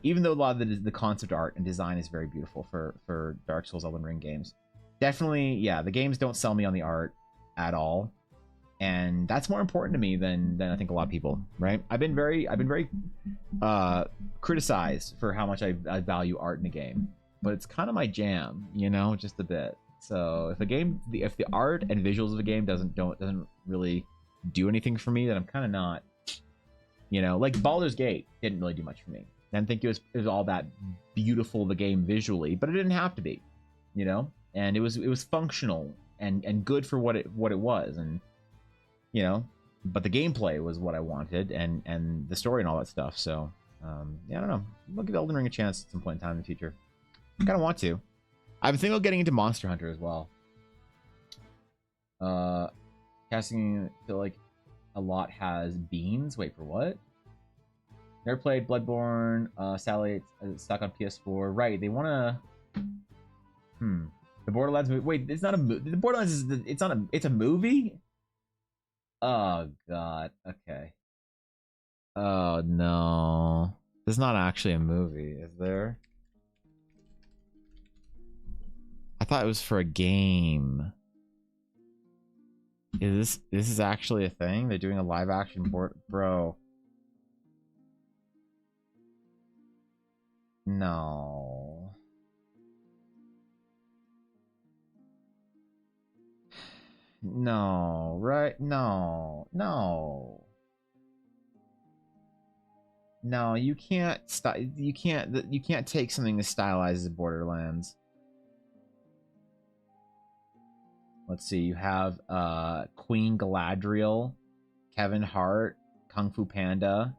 Even though a lot of the concept art and design is very beautiful for Dark Souls, Elden Ring games. Definitely, yeah, the games don't sell me on the art at all. And that's more important to me than I think a lot of people, right? I've been very criticized for how much I value art in a game, but it's kind of my jam, you know, just a bit. So if the art and visuals of a game doesn't really do anything for me, then I'm kind of not, you know, like Baldur's Gate didn't really do much for me. I didn't think it was all that beautiful, the game visually, but it didn't have to be, you know, and it was functional and good for what it was, and you know, but the gameplay was what I wanted, and the story and all that stuff. So yeah, I don't know. I'll give Elden Ring a chance at some point in time in the future. I kind of want to. I've been thinking about getting into Monster Hunter as well. Casting, I feel like a lot has beans. Wait, for what? Never played Bloodborne. Sadly, it's stuck on PS4. Right, they want to. The Borderlands movie. Wait, it's not a movie. The Borderlands is. It's not a. It's a movie. Oh god. Okay. Oh no. This is not actually a movie, is there? I thought it was for a game. This is actually a thing? They're doing a live action bro. No. No, right? No. No, you can't take something as stylized as Borderlands. Let's see, you have Queen Galadriel, Kevin Hart, Kung Fu Panda,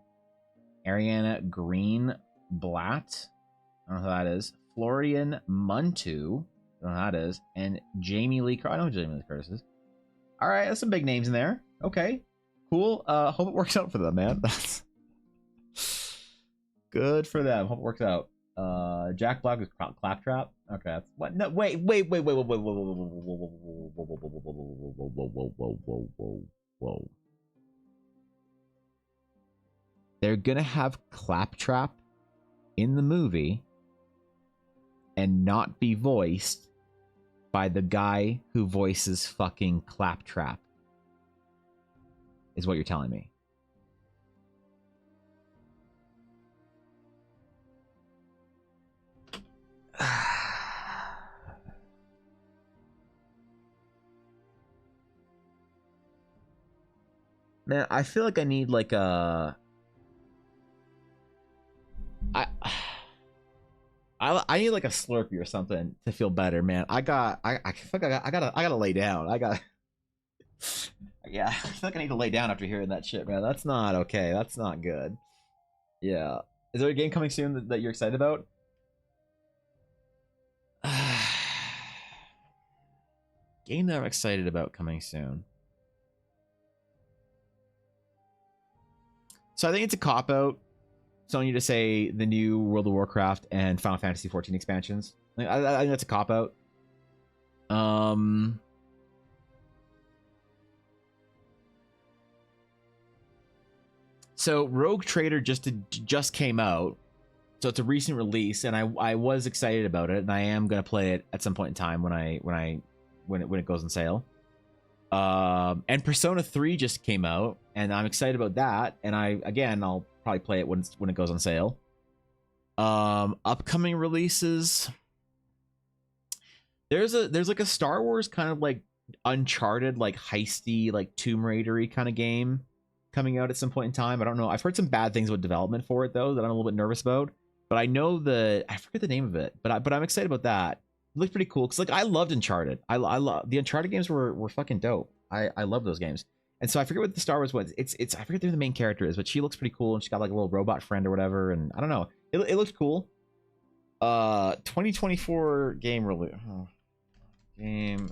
Ariana Greenblatt, I don't know who that is, Florian Muntu, I don't know who that is, and Jamie Lee Curtis. I know who Jamie Lee Curtis is. All right, that's some big names in there. Okay, cool. Hope it works out for them, man. That's good for them. Hope it works out. Jack Black is Claptrap. Okay, that's what? No, wait. Whoa. They're gonna have Claptrap in the movie and not be voiced by the guy who voices fucking Claptrap, is what you're telling me. Man, I feel like I need like a... I need like a Slurpee or something to feel better, man. I gotta lay down. Yeah, I feel like I need to lay down after hearing that shit, man. That's not okay. That's not good. Yeah. Is there a game coming soon that you're excited about? Game that I'm excited about coming soon. So I think it's a cop-out. So I need to say the new World of Warcraft and Final Fantasy 14 expansions. I think that's a cop-out. So Rogue Trader just came out, so it's a recent release, and I was excited about it, and I am gonna play it at some point in time when it goes on sale. And Persona 3 just came out, and I'm excited about that, and I'll probably play it when it goes on sale. Upcoming releases. There's like a Star Wars kind of like Uncharted, like heisty, like Tomb Raider-y kind of game coming out at some point in time. I don't know. I've heard some bad things about development for it though that I'm a little bit nervous about. But I know I forget the name of it. But I'm excited about that. It looks pretty cool because like I loved Uncharted. I love the Uncharted games were fucking dope. I love those games. And so I forget what the Star Wars was. It's I forget who the main character is, but she looks pretty cool and she's got like a little robot friend or whatever. And I don't know. It looks cool. 2024 game release. Oh. Game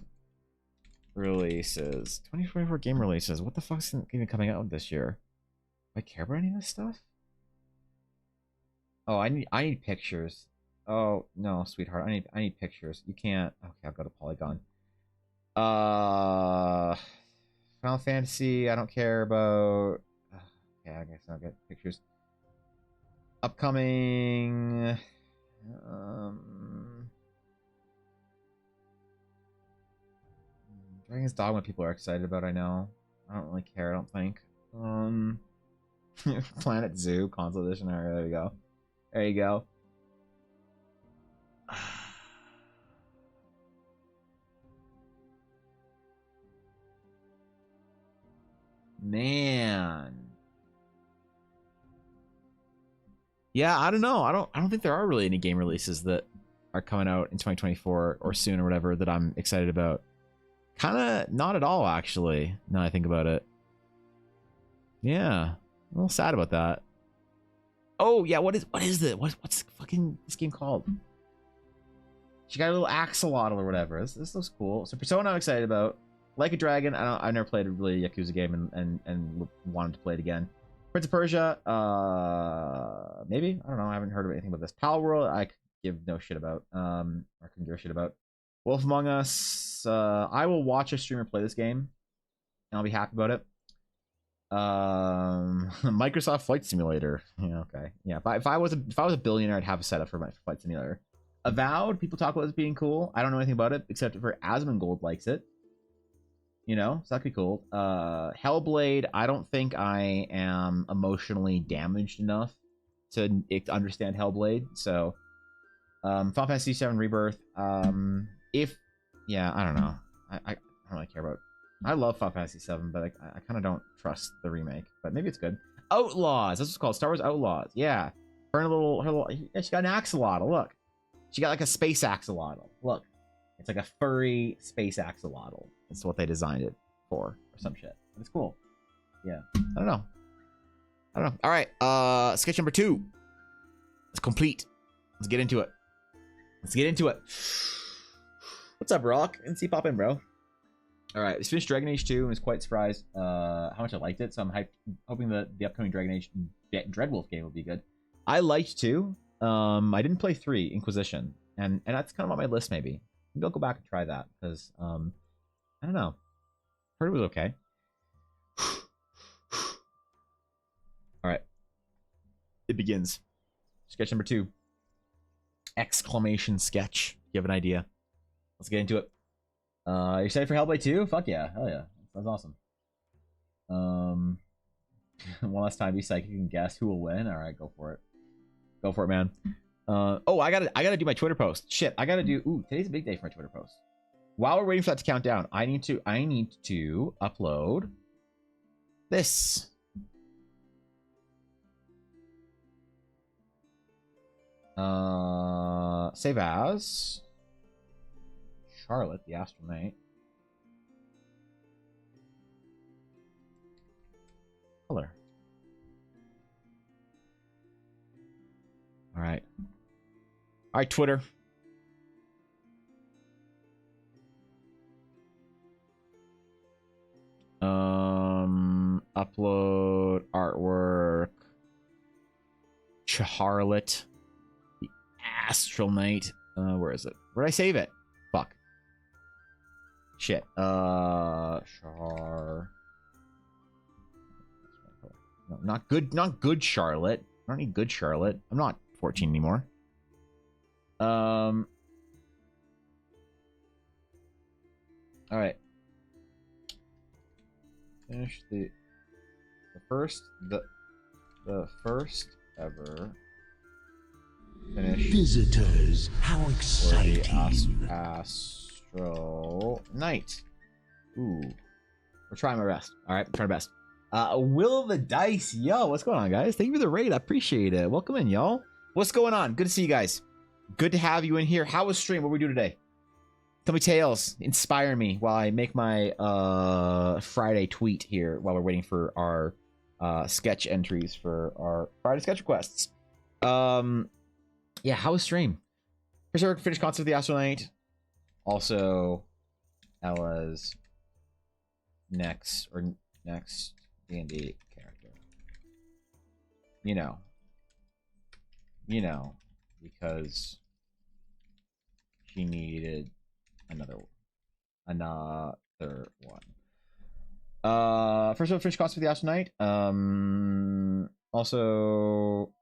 releases. 2024 game releases. What the fuck's even coming out this year? Do I care about any of this stuff? Oh, I need pictures. Oh no, sweetheart. I need pictures. You can't. Okay, I'll go to Polygon. Final Fantasy. I don't care about. Okay, I guess I'll get pictures. Upcoming. Dragon's Dogma people are excited about, I know. I don't really care, I don't think. Planet Zoo, console edition. Alright, there you go. There you go. Man. Yeah, I don't know. I don't think there are really any game releases that are coming out in 2024 or soon or whatever that I'm excited about. Kind of not at all, actually, now I think about it. Yeah, a little sad about that. Oh, yeah, what is this? What's fucking this game called? She got a little axolotl or whatever. This looks cool. So Persona I'm excited about. Like a Dragon, I've never played a really Yakuza game and wanted to play it again. Prince of Persia, maybe? I don't know, I haven't heard of anything about this. Pal World, I could give no shit about. Or couldn't give a shit about. Wolf Among Us, I will watch a streamer play this game, and I'll be happy about it. Microsoft Flight Simulator. Yeah, okay. Yeah, if I was a billionaire, I'd have a setup for my Flight Simulator. Avowed, people talk about this being cool. I don't know anything about it except for Asmongold likes it. You know, so that'd be cool. Hellblade, I don't think I am emotionally damaged enough to understand Hellblade. So, Final Fantasy VII Rebirth. Yeah, I don't know. I don't really care about. I love Final Fantasy VII, but I kind of don't trust the remake. But maybe it's good. Outlaws. That's what's called. Star Wars Outlaws. Yeah. Her little. Yeah, she got an axolotl. Look. She got like a space axolotl. Look. It's like a furry space axolotl. That's what they designed it for, or some shit. But it's cool. Yeah. I don't know. All right. Sketch number 2. It's complete. Let's get into it. What's up, Rock? And see pop in, bro. All right, I finished Dragon Age 2 and was quite surprised how much I liked it. So I'm hoping that the upcoming Dragon Age Dreadwolf game will be good. I liked 2. I didn't play 3, Inquisition, and that's kind of on my list. Maybe I'll go back and try that because I don't know. Heard it was okay. All right, it begins. Sketch number 2. Exclamation sketch. You have an idea? Let's get into it. You excited for Hellblade 2? Fuck yeah. Hell yeah. That's awesome. One last time, be psychic and guess who will win. All right, go for it. Go for it, man. Oh, I gotta do my Twitter post. Shit, I gotta do. Ooh, today's a big day for my Twitter post. While we're waiting for that to count down, I need to upload this. Save as Charlotte, the Astral Knight. Color. All right. All right, Twitter. Upload artwork. Charlotte, the Astral Knight. Where is it? Where'd I save it? Fuck. Shit. Char. No, not good. Not good Charlotte. I don't need good Charlotte. I'm not 14 anymore. All right. Finish the first ever finish. Visitors, how exciting! Astro Knight. Ooh, we're trying my best. All right, trying my best. Will the Dice, yo, what's going on, guys? Thank you for the raid. I appreciate it. Welcome in, y'all. What's going on? Good to see you guys. Good to have you in here. How was stream? What we do today? Tell me tales. Inspire me while I make my Friday tweet here while we're waiting for our sketch entries for our Friday sketch requests. Yeah, how was stream? Berserk finished Concert of the Astral Knight. Also, Ella's next D&D character. You know, because she needed another one. First of all, finished Concert of the Astral Knight. Also,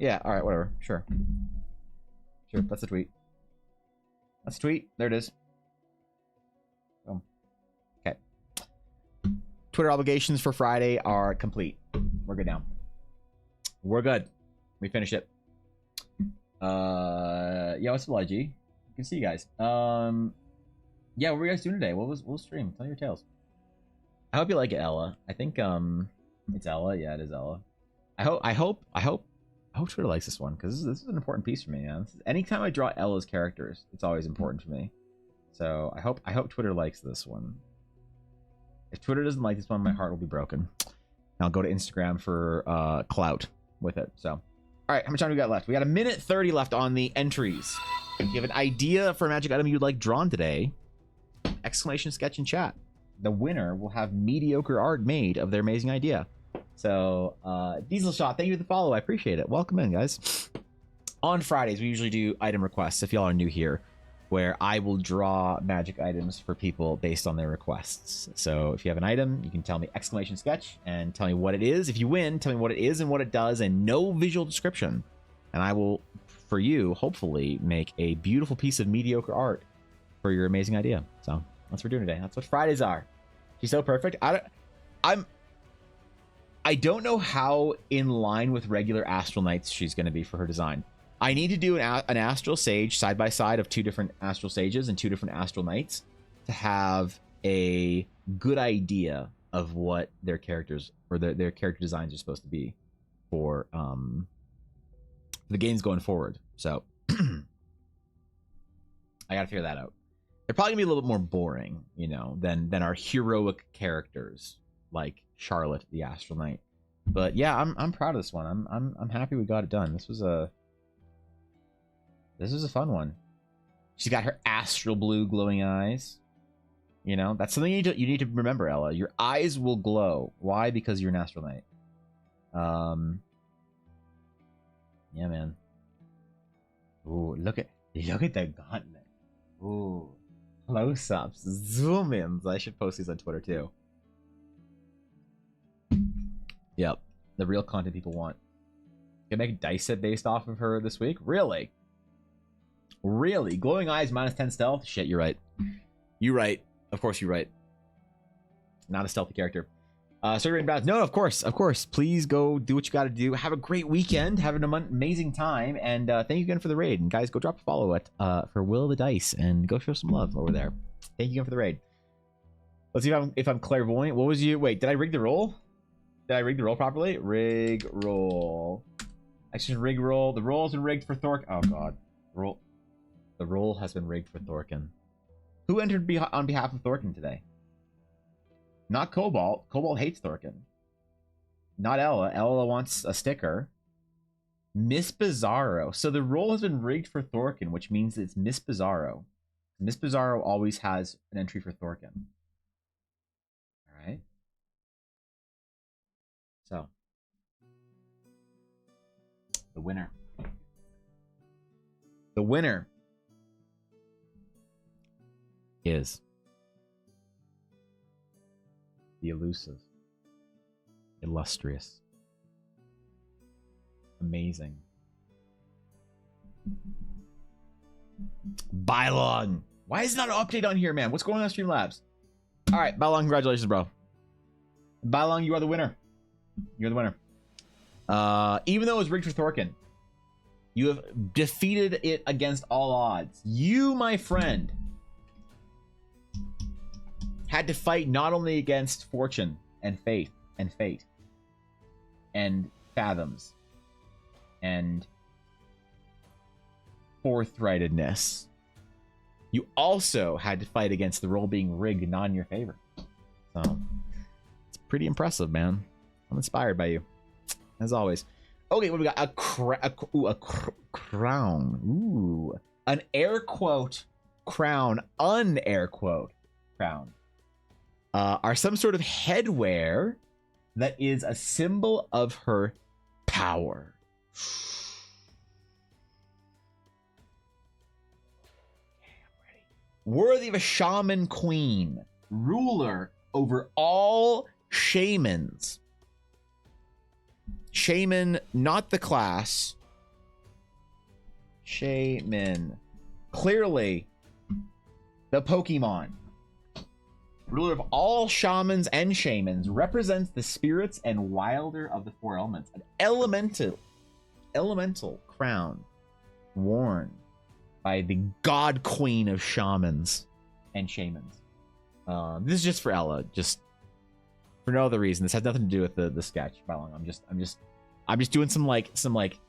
yeah, all right, whatever, sure, that's the tweet. That's the tweet. There it is. Boom. Okay. Twitter obligations for Friday are complete. We're good now. We're good. We finished it. Yeah, what's up, G? Good to see you guys. Yeah, what were you guys doing today? What was stream? Tell your tales. I hope you like it, Ella. I think it's Ella. Yeah, it is Ella. I hope Twitter likes this one, because this is an important piece for me, man. Anytime I draw Ella's characters, it's always important for me. So I hope Twitter likes this one. If Twitter doesn't like this one, my heart will be broken. And I'll go to Instagram for clout with it. So, all right, how much time do we got left? We got 1:30 left on the entries. If you have an idea for a magic item you'd like drawn today, exclamation sketch in chat. The winner will have mediocre art made of their amazing idea. So, Diesel Shot, thank you for the follow. I appreciate it. Welcome in, guys. On Fridays, we usually do item requests, if y'all are new here, where I will draw magic items for people based on their requests. So if you have an item, you can tell me exclamation sketch and tell me what it is. If you win, tell me what it is and what it does and no visual description. And I will, for you, hopefully make a beautiful piece of mediocre art for your amazing idea. So that's what we're doing today. That's what Fridays are. She's so perfect. I don't know how in line with regular Astral Knights she's going to be for her design. I need to do an Astral Sage side by side of 2 different Astral Sages and 2 different Astral Knights to have a good idea of what their characters or their character designs are supposed to be for the games going forward. So I got to figure that out. They're probably gonna be a little bit more boring, you know, than our heroic characters like Charlotte the Astral Knight. But yeah, I'm proud of this one. I'm happy we got it done. This was a fun one. She's got her astral blue glowing eyes. You know, that's something you need to remember, Ella. Your eyes will glow. Why? Because you're an Astral Knight. Yeah, man. Ooh, look at the gauntlet. Ooh, close-ups, zoom-ins. I should post these on Twitter too. Yep, the real content people want. Can make a dice set based off of her this week? Really? Really? Glowing eyes, -10 stealth? Shit, you're right. You're right. Of course you're right. Not a stealthy character. Circulating Browns. No, of course. Please go do what you got to do. Have a great weekend. Have an amazing time. And thank you again for the raid. And guys, go drop a follow at for Will the Dice and go show some love over there. Thank you again for the raid. Let's see if I'm clairvoyant. What was you? Wait, did I rig the roll? Did I rig the roll properly? Rig roll. Action rig roll. The roll has been rigged for Thork. Oh god. Roll. The roll has been rigged for Thorkin. Who entered on behalf of Thorkin today? Not Cobalt. Cobalt hates Thorkin. Not Ella. Ella wants a sticker. Miss Bizarro. So the roll has been rigged for Thorkin, which means it's Miss Bizarro. Miss Bizarro always has an entry for Thorkin. Alright. So. The winner. The winner is the elusive Illustrious. Amazing. Bylong. Why is not an update on here, man? What's going on Streamlabs? All right, Bylong, congratulations, bro. Bylong, you are the winner. You're the winner. Even though it was rigged for Thorkin, you have defeated it against all odds. You, my friend, had to fight not only against fortune and faith and fate and fathoms and forthrightedness. You also had to fight against the roll being rigged not in your favor. So it's pretty impressive, man. I'm inspired by you, as always. Okay, what do we got? A crown. Ooh, an air quote crown, un-air quote crown. Are some sort of headwear that is a symbol of her power. Worthy of a shaman queen, ruler over all shamans. Shaman, not the class. Shaman. Clearly, the Pokemon. Ruler of all shamans and shamans, represents the spirits and wilder of the four elements. An elemental crown worn by the god queen of shamans and shamans. This is just for Ella, just for no other reason. This has nothing to do with the sketch. I'm just doing some like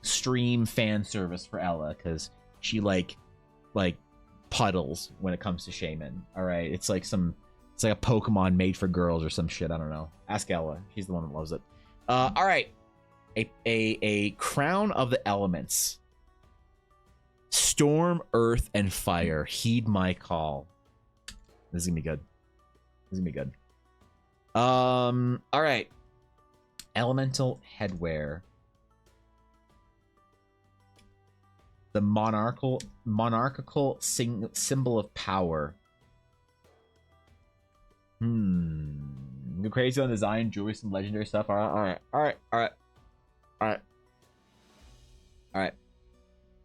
stream fan service for Ella because she like puddles when it comes to shaman. All right, it's like a Pokemon made for girls or some shit. I don't know. Ask Ella. She's the one that loves it. All right, a crown of the elements. Storm, earth, and fire. Heed my call. This is gonna be good. This is gonna be good. All right. Elemental headwear. The monarchical symbol of power. Go crazy on design, jewelry, some legendary stuff. All right.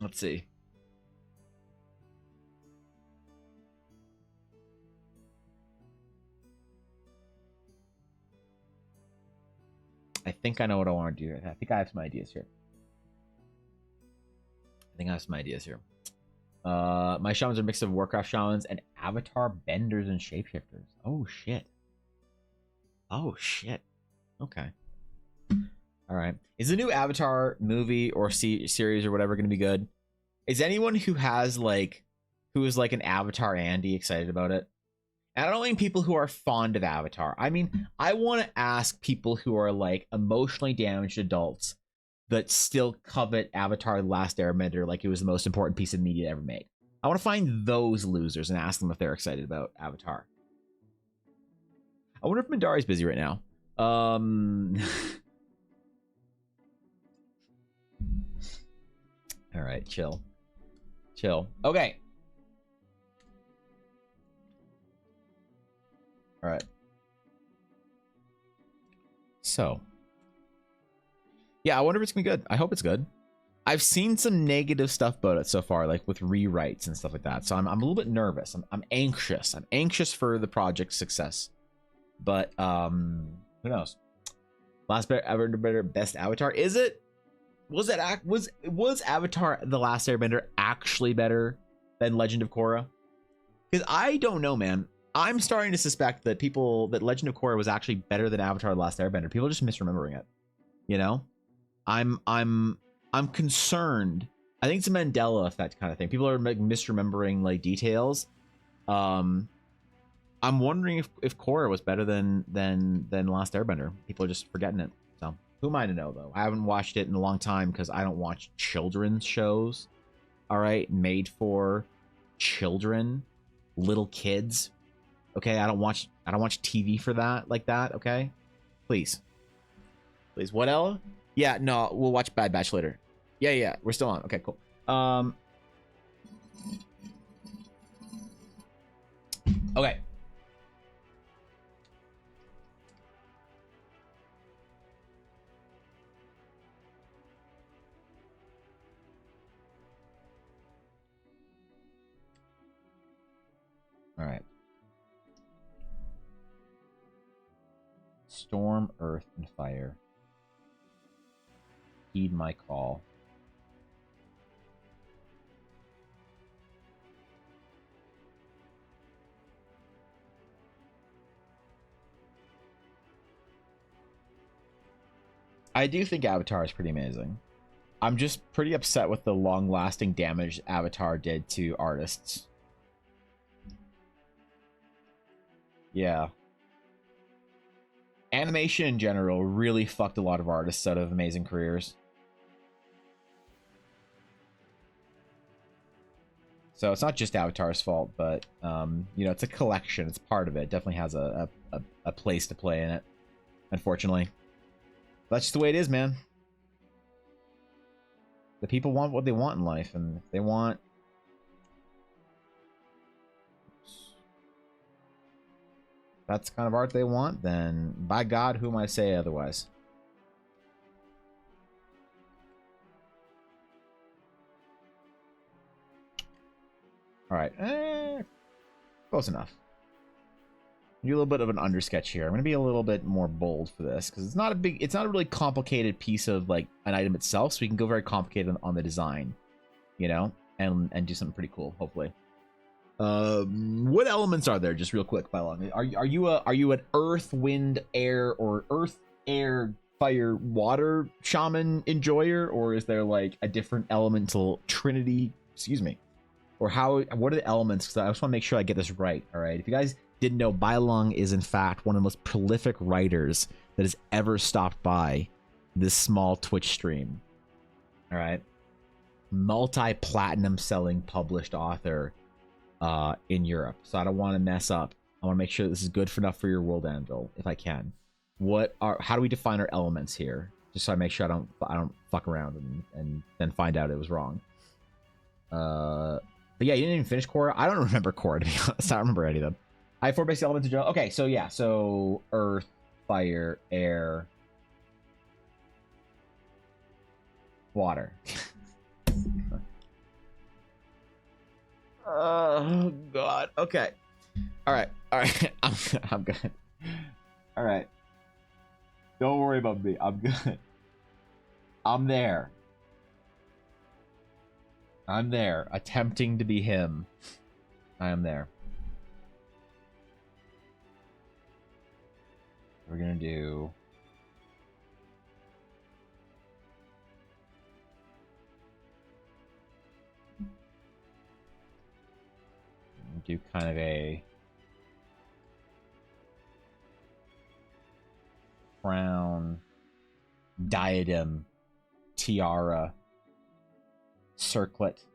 Let's see. I think I know what I want to do. I think I have some ideas here. My shamans are a mix of Warcraft shamans and Avatar benders and shapeshifters. Oh shit. Okay. All right. Is the new Avatar movie or series or whatever going to be good? Is anyone who is like an Avatar Andy excited about it? And I don't mean people who are fond of Avatar. I mean, I want to ask people who are like emotionally damaged adults that still covet Avatar: The Last Airbender like it was the most important piece of media ever made. I want to find those losers and ask them if they're excited about Avatar. I wonder if Mandari's busy right now. All right, chill. Okay. All right. So, yeah, I wonder if it's gonna be good. I hope it's good. I've seen some negative stuff about it so far, like with rewrites and stuff like that. So I'm a little bit nervous. I'm anxious. I'm anxious for the project's success. But who knows? Last Airbender best Avatar, is it? Was Avatar: The Last Airbender actually better than Legend of Korra? Because I don't know, man. I'm starting to suspect that Legend of Korra was actually better than Avatar: The Last Airbender. People are just misremembering it. You know? I'm concerned. I think it's a Mandela effect kind of thing. People are like misremembering like details. I'm wondering if Korra was better than Last Airbender. People are just forgetting it. So who am I to know though? I haven't watched it in a long time because I don't watch children's shows. All right, made for children, little kids. Okay, I don't watch TV for that like that. Okay, please. What else? Yeah, no, we'll watch Bad Batch later. Yeah, we're still on. Okay, cool. Okay. All right. Storm, earth, and fire. Heed my call. I do think Avatar is pretty amazing. I'm just pretty upset with the long-lasting damage Avatar did to artists. Yeah. Animation in general really fucked a lot of artists out of amazing careers. So it's not just Avatar's fault, but you know, it's a collection. It's part of it. It definitely has a place to play in it, unfortunately. That's just the way it is, man. The people want what they want in life, and if they want... that's the kind of art they want, then by God, who am I to say otherwise? All right, close enough. Do a little bit of an undersketch here. I'm gonna be a little bit more bold for this because it's not a really complicated piece of like an item itself, so we can go very complicated on the design, you know, and do something pretty cool, hopefully. What elements are there? Just real quick, Bylong. Are you an earth, wind, air, or earth, air, fire, water shaman enjoyer, or is there like a different elemental trinity? Excuse me. Or what are the elements? Because I just want to make sure I get this right. All right. If you guys didn't know, Bylong is in fact one of the most prolific writers that has ever stopped by this small Twitch stream. All right. Multi-platinum selling published author in Europe. So I don't want to mess up. I want to make sure this is good enough for your world anvil, if I can. How do we define our elements here? Just so I make sure I don't fuck around and then find out it was wrong. But yeah, you didn't even finish Korra. I don't remember Korra, to be honest. I don't remember any of them. I have 4 basic elements in general. Okay, so yeah, so earth, fire, air, water. Oh God. Okay. All right. I'm good. All right. Don't worry about me. I'm good. I'm there. I'm there, attempting to be him. I am there. We're gonna do... do kind of a... crown, diadem, tiara, circlet.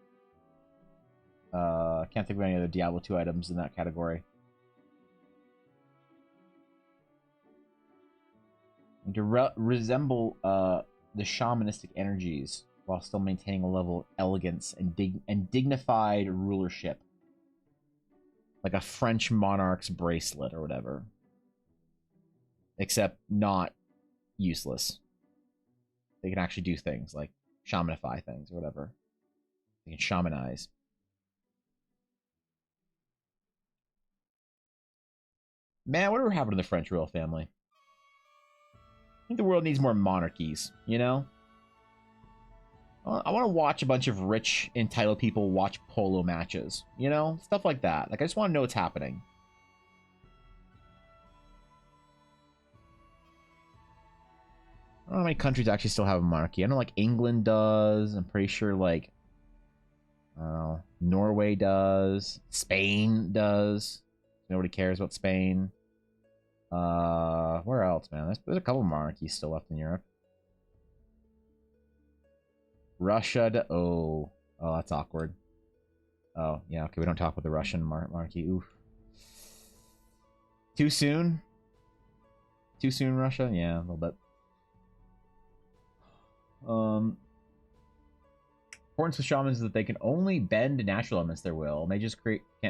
I can't think of any other Diablo 2 items in that category. And to resemble the shamanistic energies while still maintaining a level of elegance and dignified rulership. Like a French monarch's bracelet or whatever. Except not useless. They can actually do things like shamanify things or whatever. They can shamanize. Man, whatever happened to the French royal family? I think the world needs more monarchies, you know? I want to watch a bunch of rich, entitled people watch polo matches, you know? Stuff like that. Like, I just want to know what's happening. I don't know how many countries actually still have a monarchy. I know, like, England does. I'm pretty sure, like, I don't know, Norway does. Spain does. Nobody cares about Spain. Where else, man? There's a couple monarchies still left in Europe. Russia. Oh, that's awkward. Oh, yeah. Okay, we don't talk about the Russian monarchy. Oof. Too soon? Too soon, Russia? Yeah, a little bit. Importance with shamans is that they can only bend natural elements their will. And they just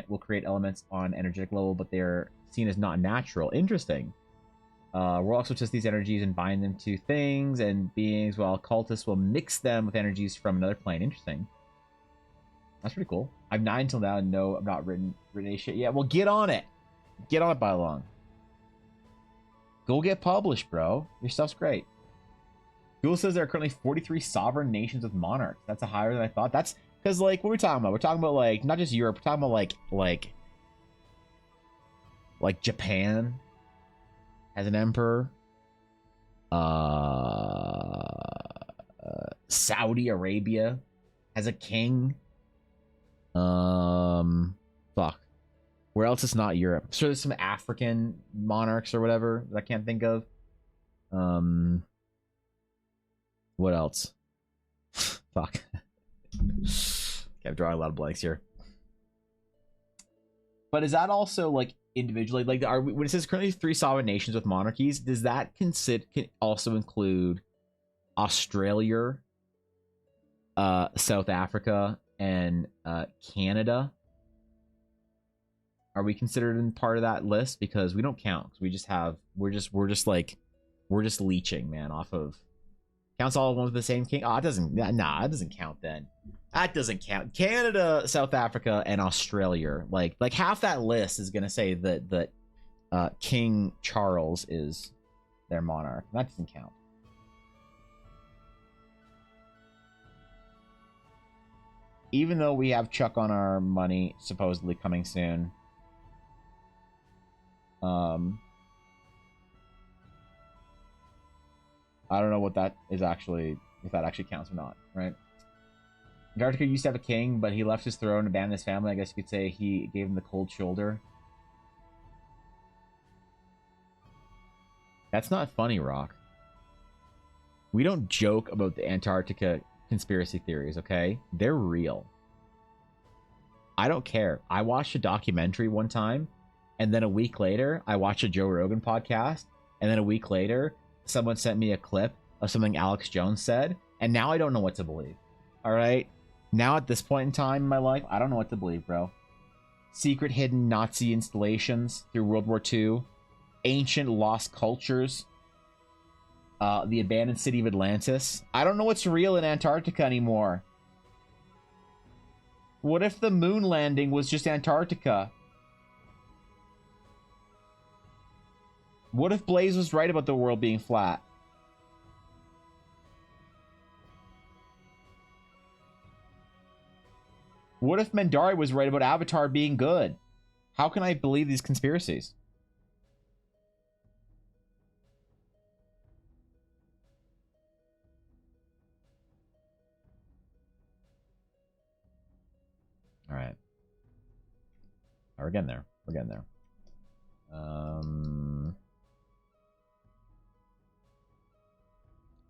will create elements on energetic level, but they're seen as not natural. Interesting. We'll also test these energies and bind them to things and beings, while cultists will mix them with energies from another plane. Interesting. That's pretty cool. I've 9 until now and no, I've not written any shit yet. Well, get on it. Get on it by long. Go get published, bro. Your stuff's great. Google says there are currently 43 sovereign nations with monarchs. That's a higher than I thought. That's because, like, what are we talking about? We're talking about, like, not just Europe. We're talking about, like Japan has an emperor. Saudi Arabia has a king. Fuck. Where else is not Europe? So there's some African monarchs or whatever that I can't think of. What else? Fuck. Okay, I'm drawing a lot of blanks here. But is that also like individually, like, when it says currently 3 sovereign nations with monarchies, does that can also include Australia, South Africa, and Canada? Are we considered in part of that list? Because we don't count. We just have we're just leeching, man, off of counts all of them with the same king. Oh, it doesn't. Nah, it doesn't count then. That doesn't count. Canada, South Africa, and Australia. Like half that list is gonna say that King Charles is their monarch. That doesn't count. Even though we have Chuck on our money supposedly coming soon. I don't know what that is actually, if that actually counts or not, right? Antarctica used to have a king, but he left his throne and abandoned his family. I guess you could say he gave him the cold shoulder. That's not funny, Rock. We don't joke about the Antarctica conspiracy theories, okay? They're real. I don't care. I watched a documentary one time, and then a week later, I watched a Joe Rogan podcast, and then a week later, someone sent me a clip of something Alex Jones said, and now I don't know what to believe. All right? Now at this point in time in my life, I don't know what to believe, bro. Secret hidden Nazi installations through World War II, ancient lost cultures, the abandoned city of Atlantis. I don't know what's real in Antarctica anymore. What if the moon landing was just Antarctica? What if Blaze was right about the world being flat? What if Mendari was right about Avatar being good? How can I believe these conspiracies? All right. We're getting there. We're getting there.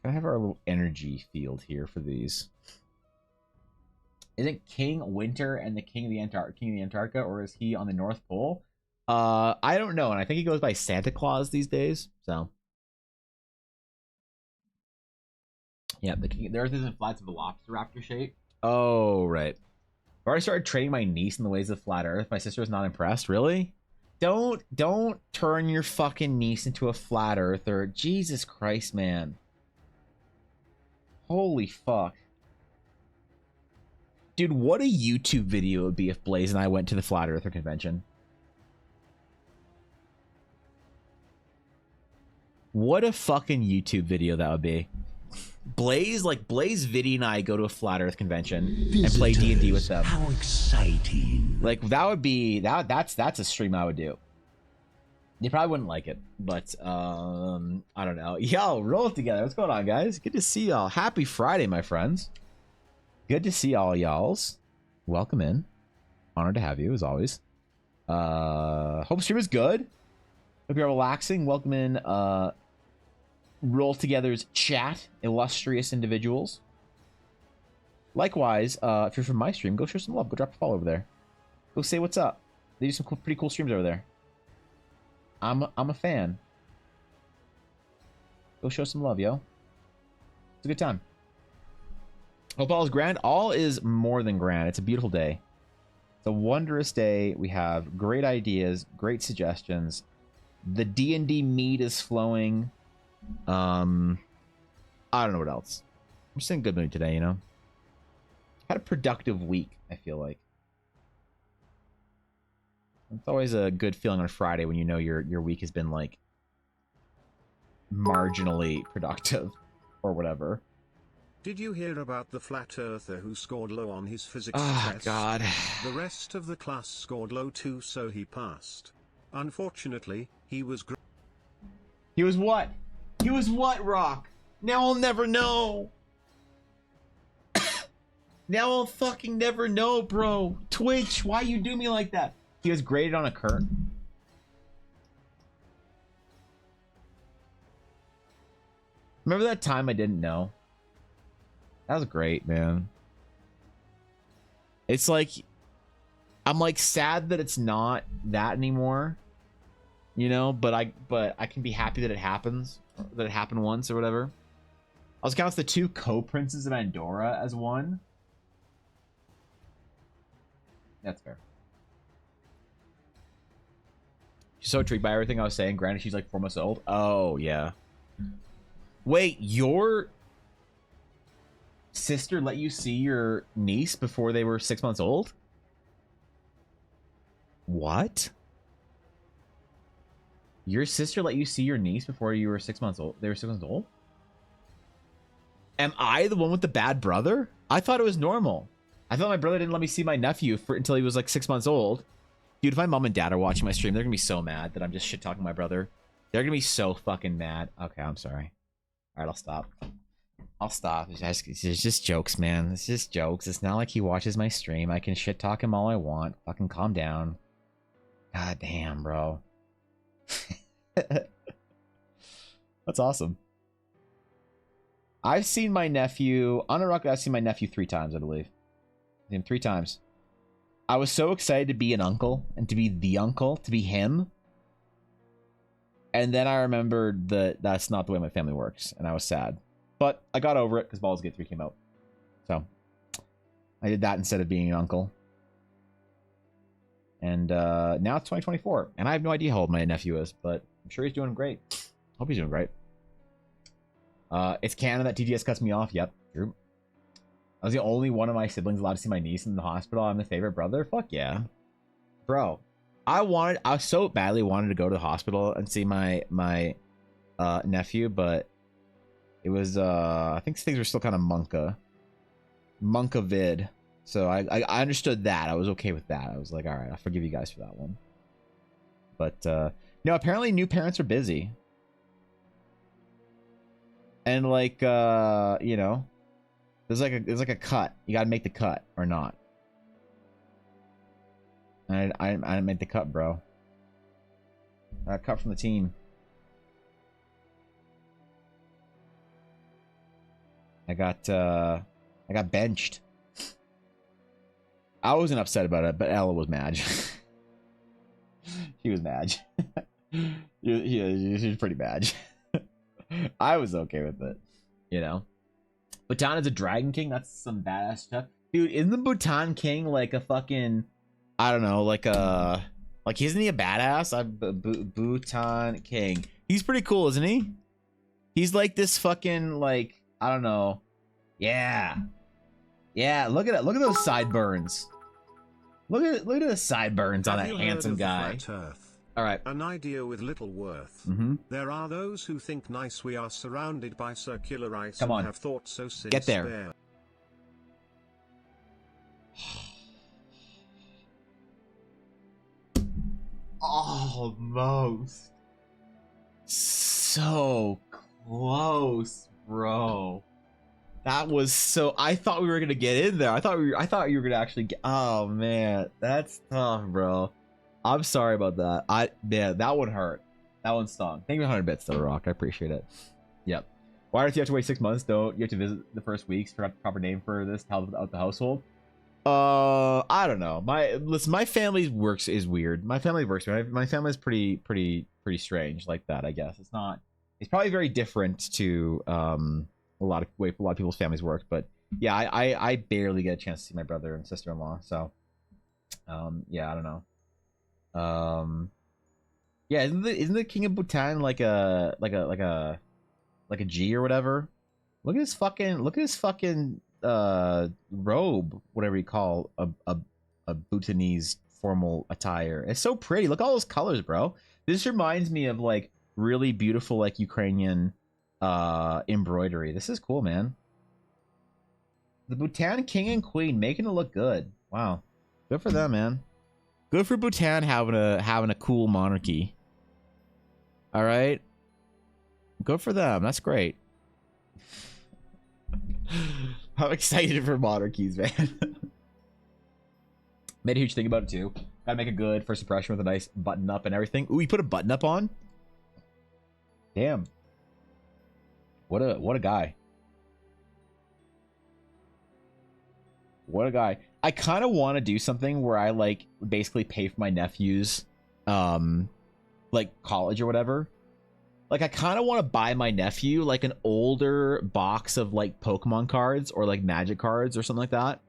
I have our little energy field here for these. Isn't King Winter and the King of the Antarctica, or is he on the North Pole? I don't know, and I think he goes by Santa Claus these days. So, yeah, the Earth isn't flat; it's a velociraptor shape. Oh, right. I've already started training my niece in the ways of flat Earth. My sister was not impressed. Really? Don't turn your fucking niece into a flat earther. Jesus Christ, man. Holy fuck. Dude, what a YouTube video it would be if Blaze and I went to the Flat Earther convention. What a fucking YouTube video that would be. Blaze, Viddy and I go to a Flat Earth convention and play D&D with them. How exciting. Like, that would be, that's a stream I would do. You probably wouldn't like it, but, I don't know. Yo, roll it together. What's going on, guys? Good to see y'all. Happy Friday, my friends. Good to see all y'alls. Welcome in. Honored to have you, as always. Hope stream is good. Hope you're relaxing. Welcome in, Roll Together's chat, illustrious individuals. Likewise, if you're from my stream, go show some love. Go drop a follow over there. Go say what's up. They do some cool, pretty cool streams over there. I'm a fan. Go show some love, yo. It's a good time. Hope all is grand. All is more than grand. It's a beautiful day. It's a wondrous day. We have great ideas, great suggestions. The D&D meat is flowing. I don't know what else. I'm just in a good mood today, you know. Had a productive week, I feel like. It's always a good feeling on Friday when you know your week has been like marginally productive or whatever. Did you hear about the flat earther who scored low on his physics test? God. The rest of the class scored low too, so he passed. Unfortunately, he was He was what? He was what, Rock? Now I'll never know. Now I'll fucking never know, bro. Twitch, why you do me like that? He was graded on a curve. Remember that time I didn't know? That was great, man. It's like, I'm like sad that it's not that anymore, you know. But I can be happy that it happens, that it happened once or whatever. I was counts the 2 co-princes of Andorra as one. That's fair. She's so intrigued by everything I was saying. Granted, she's like 4 months old. Oh yeah. Wait, your sister let you see your niece before they were 6 months old? What? Your sister let you see your niece before you were 6 months old? They were 6 months old? Am I the one with the bad brother? I thought it was normal. I thought my brother didn't let me see my nephew until he was like 6 months old. Dude, if my mom and dad are watching my stream, they're gonna be so mad that I'm just shit talking my brother. They're gonna be so fucking mad. Okay, I'm sorry. All right, I'll stop. I'll stop. It's just jokes, man. It's just jokes. It's not like he watches my stream. I can shit talk him all I want. Fucking calm down. God damn, bro. That's awesome. I've seen my nephew on a rock. I've seen my nephew 3 times, I believe. I've seen him 3 times. I was so excited to be an uncle and to be the uncle, to be him. And then I remembered that that's not the way my family works, and I was sad. But I got over it because Baldur's Gate 3 came out. So I did that instead of being an uncle. And now it's 2024, and I have no idea how old my nephew is, but I'm sure he's doing great. Hope he's doing great. It's canon that TGS cuts me off. Yep, true. I was the only one of my siblings allowed to see my niece in the hospital. I'm the favorite brother. Fuck yeah, bro. I so badly wanted to go to the hospital and see my nephew, but it was I think things were still kind of monka vid. So I understood that. I was okay with that. I was like, all right, I'll forgive you guys for that one. But no, apparently new parents are busy. And like you know, there's like a cut. You gotta make the cut or not. I didn't make the cut, bro. I got cut from the team. I got benched. I wasn't upset about it, but Ella was mad. She was mad. She was pretty mad. I was okay with it, you know. Bhutan is a dragon king. That's some badass stuff, dude. Isn't the Bhutan king like a fucking, I don't know, like isn't he a badass? Bhutan king. He's pretty cool, isn't he? He's like this fucking like, I don't know. Yeah. Look at those sideburns. Look at the sideburns on that handsome guy. All right. An idea with little worth. There are those who think nice we are surrounded by circular ice Come on. and have thought so since Get there. Almost. So close, bro. That was so. I thought we were gonna get in there. I thought you were gonna actually get. Oh man, that's tough, bro. I'm sorry about that. Man, that one hurt. That one stung. Thank you for 100 bits, though, Rock. I appreciate it. Yep. Why do you have to wait 6 months? Don't you have to visit the first weeks? Forgot the proper name for this to help out the household. I don't know. My family's works is weird. My family works. My family's pretty strange like that. I guess it's not. It's probably very different to a lot of people's families work. But yeah, I barely get a chance to see my brother and sister-in-law. So yeah, I don't know. Yeah, isn't the king of Bhutan like a G or whatever? Look at his fucking robe, whatever you call a Bhutanese formal attire. It's so pretty. Look at all those colors, bro. This reminds me of like really beautiful like Ukrainian embroidery. This is cool, man. The Bhutan king and queen making it look good. Wow, good for them, man. Good for Bhutan having a cool monarchy. All right, good for them. That's great. I'm excited for monarchies, man. Made a huge thing about it too. Gotta make a good first impression with a nice button up and everything. Ooh, you put a button up on? Damn. What a guy. What a guy. I kind of want to do something where I like basically pay for my nephew's like college or whatever. Like I kind of want to buy my nephew like an older box of like Pokemon cards or like Magic cards or something like that.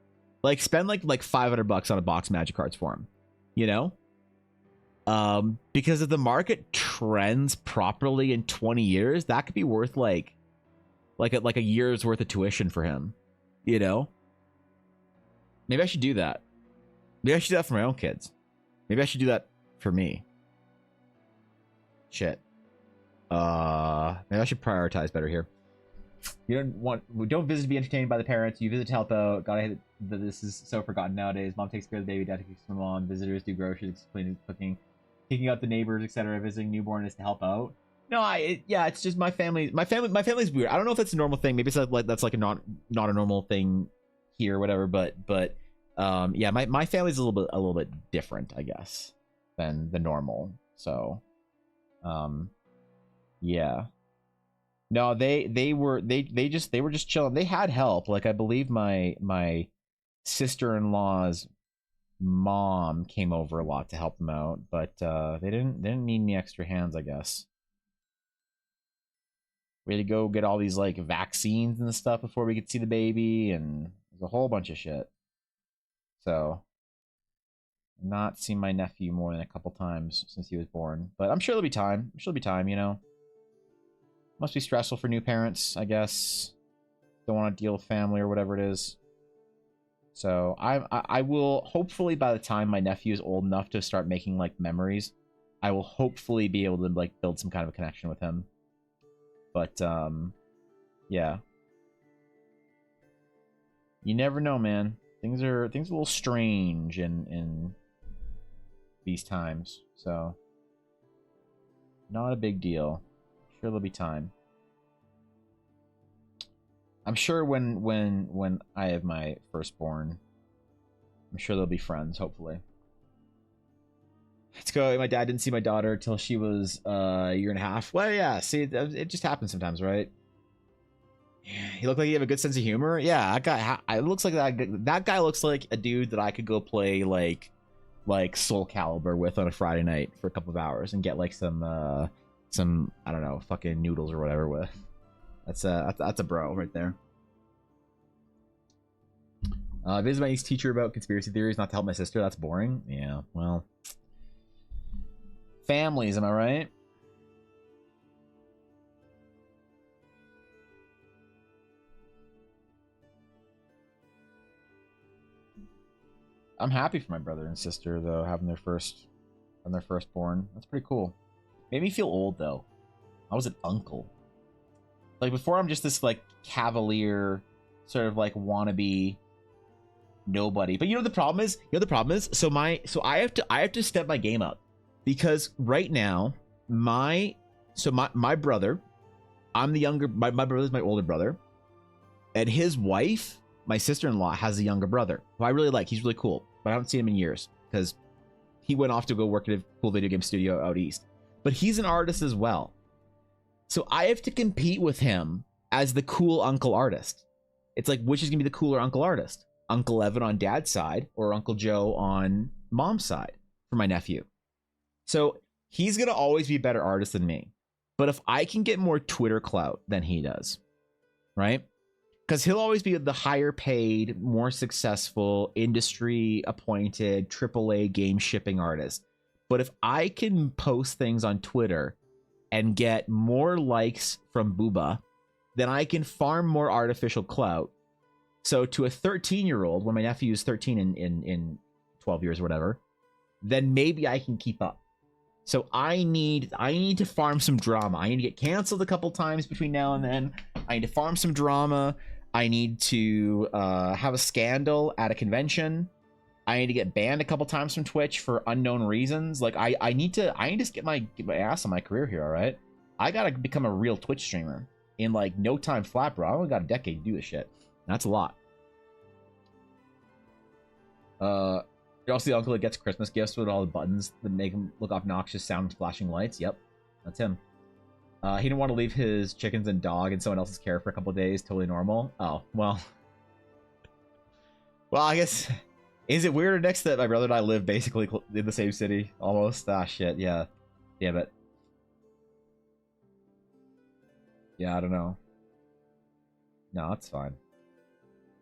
Like spend like $500 on a box of Magic cards for him, you know? Because if the market trends properly in 20 years, that could be worth like a year's worth of tuition for him, you know? Maybe I should do that. Maybe I should do that for my own kids. Maybe I should do that for me. Shit. Maybe I should prioritize better here. Don't visit to be entertained by the parents. You visit to help out. God, I hate that this is so forgotten nowadays. Mom takes care of the baby. Dad takes care of mom. Visitors do groceries, cleaning, cooking, taking out the neighbors, etc. Visiting newborn is to help out. No, it's just my family. My family's weird. I don't know if that's a normal thing. Maybe it's like that's like a not a normal thing here, or whatever. But yeah, my family's a little bit different, I guess, than the normal. So, yeah. No, they were just chilling. They had help. Like I believe my sister-in-law's mom came over a lot to help them out, but they didn't need any extra hands, I guess. We had to go get all these like vaccines and stuff before we could see the baby, and there's a whole bunch of shit. So, not seen my nephew more than a couple times since he was born, but I'm sure there'll be time. I'm sure there'll be time, you know. Must be stressful for new parents, I guess. Don't want to deal with family or whatever it is. So I will hopefully, by the time my nephew is old enough to start making like memories, I will hopefully be able to like build some kind of a connection with him. But yeah. You never know, man. Things are a little strange in these times. So not a big deal. Sure there'll be time. I'm sure when I have my firstborn, I'm sure they'll be friends, hopefully. Let's go. My dad didn't see my daughter till she was a year and a half. Well, yeah, see, it just happens sometimes, right? Yeah, he looked like he had a good sense of humor. Yeah, that guy, it looks like that guy looks like a dude that I could go play like Soul Calibur with on a Friday night for a couple of hours and get like some I don't know, fucking noodles or whatever with. That's a bro right there. Visit my teacher about conspiracy theories, not to help my sister. That's boring. Yeah, well, families, am I right? I'm happy for my brother and sister though, having their firstborn. That's pretty cool. Made me feel old though. I was an uncle. Like before, I'm just this like cavalier, sort of like wannabe nobody. But you know the problem is. So I have to step my game up, because right now my brother, I'm the younger. My brother's my older brother, and his wife, my sister-in-law, has a younger brother who I really like. He's really cool, but I haven't seen him in years because he went off to go work at a cool video game studio out east. But he's an artist as well. So I have to compete with him as the cool uncle artist. It's like, which is going to be the cooler uncle artist? Uncle Evan on dad's side or Uncle Joe on mom's side for my nephew. So he's going to always be a better artist than me. But if I can get more Twitter clout than he does, right? Because he'll always be the higher paid, more successful, industry appointed, AAA game shipping artist. But if I can post things on Twitter and get more likes from Booba, then I can farm more artificial clout So to a 13-year-old, when my nephew is 13 in 12 years or whatever, then maybe I can keep up. So I need to farm some drama. I need to get canceled a couple times between now and then. I need to farm some drama. I need to have a scandal at a convention. I need to get banned a couple times from Twitch for unknown reasons. Like I need to get my ass on my career here. All right, I gotta become a real Twitch streamer in like no time flat, bro. I only got a decade to do this shit. That's a lot. You're also the uncle that gets Christmas gifts with all the buttons that make him look obnoxious, sound flashing lights. Yep, that's him. He didn't want to leave his chickens and dog in someone else's care for a couple days. Totally normal. Oh, well. Well, I guess... Is it weird or next that my brother and I live basically in the same city? Almost? Ah, shit, yeah. Damn it. Yeah, I don't know. No, it's fine.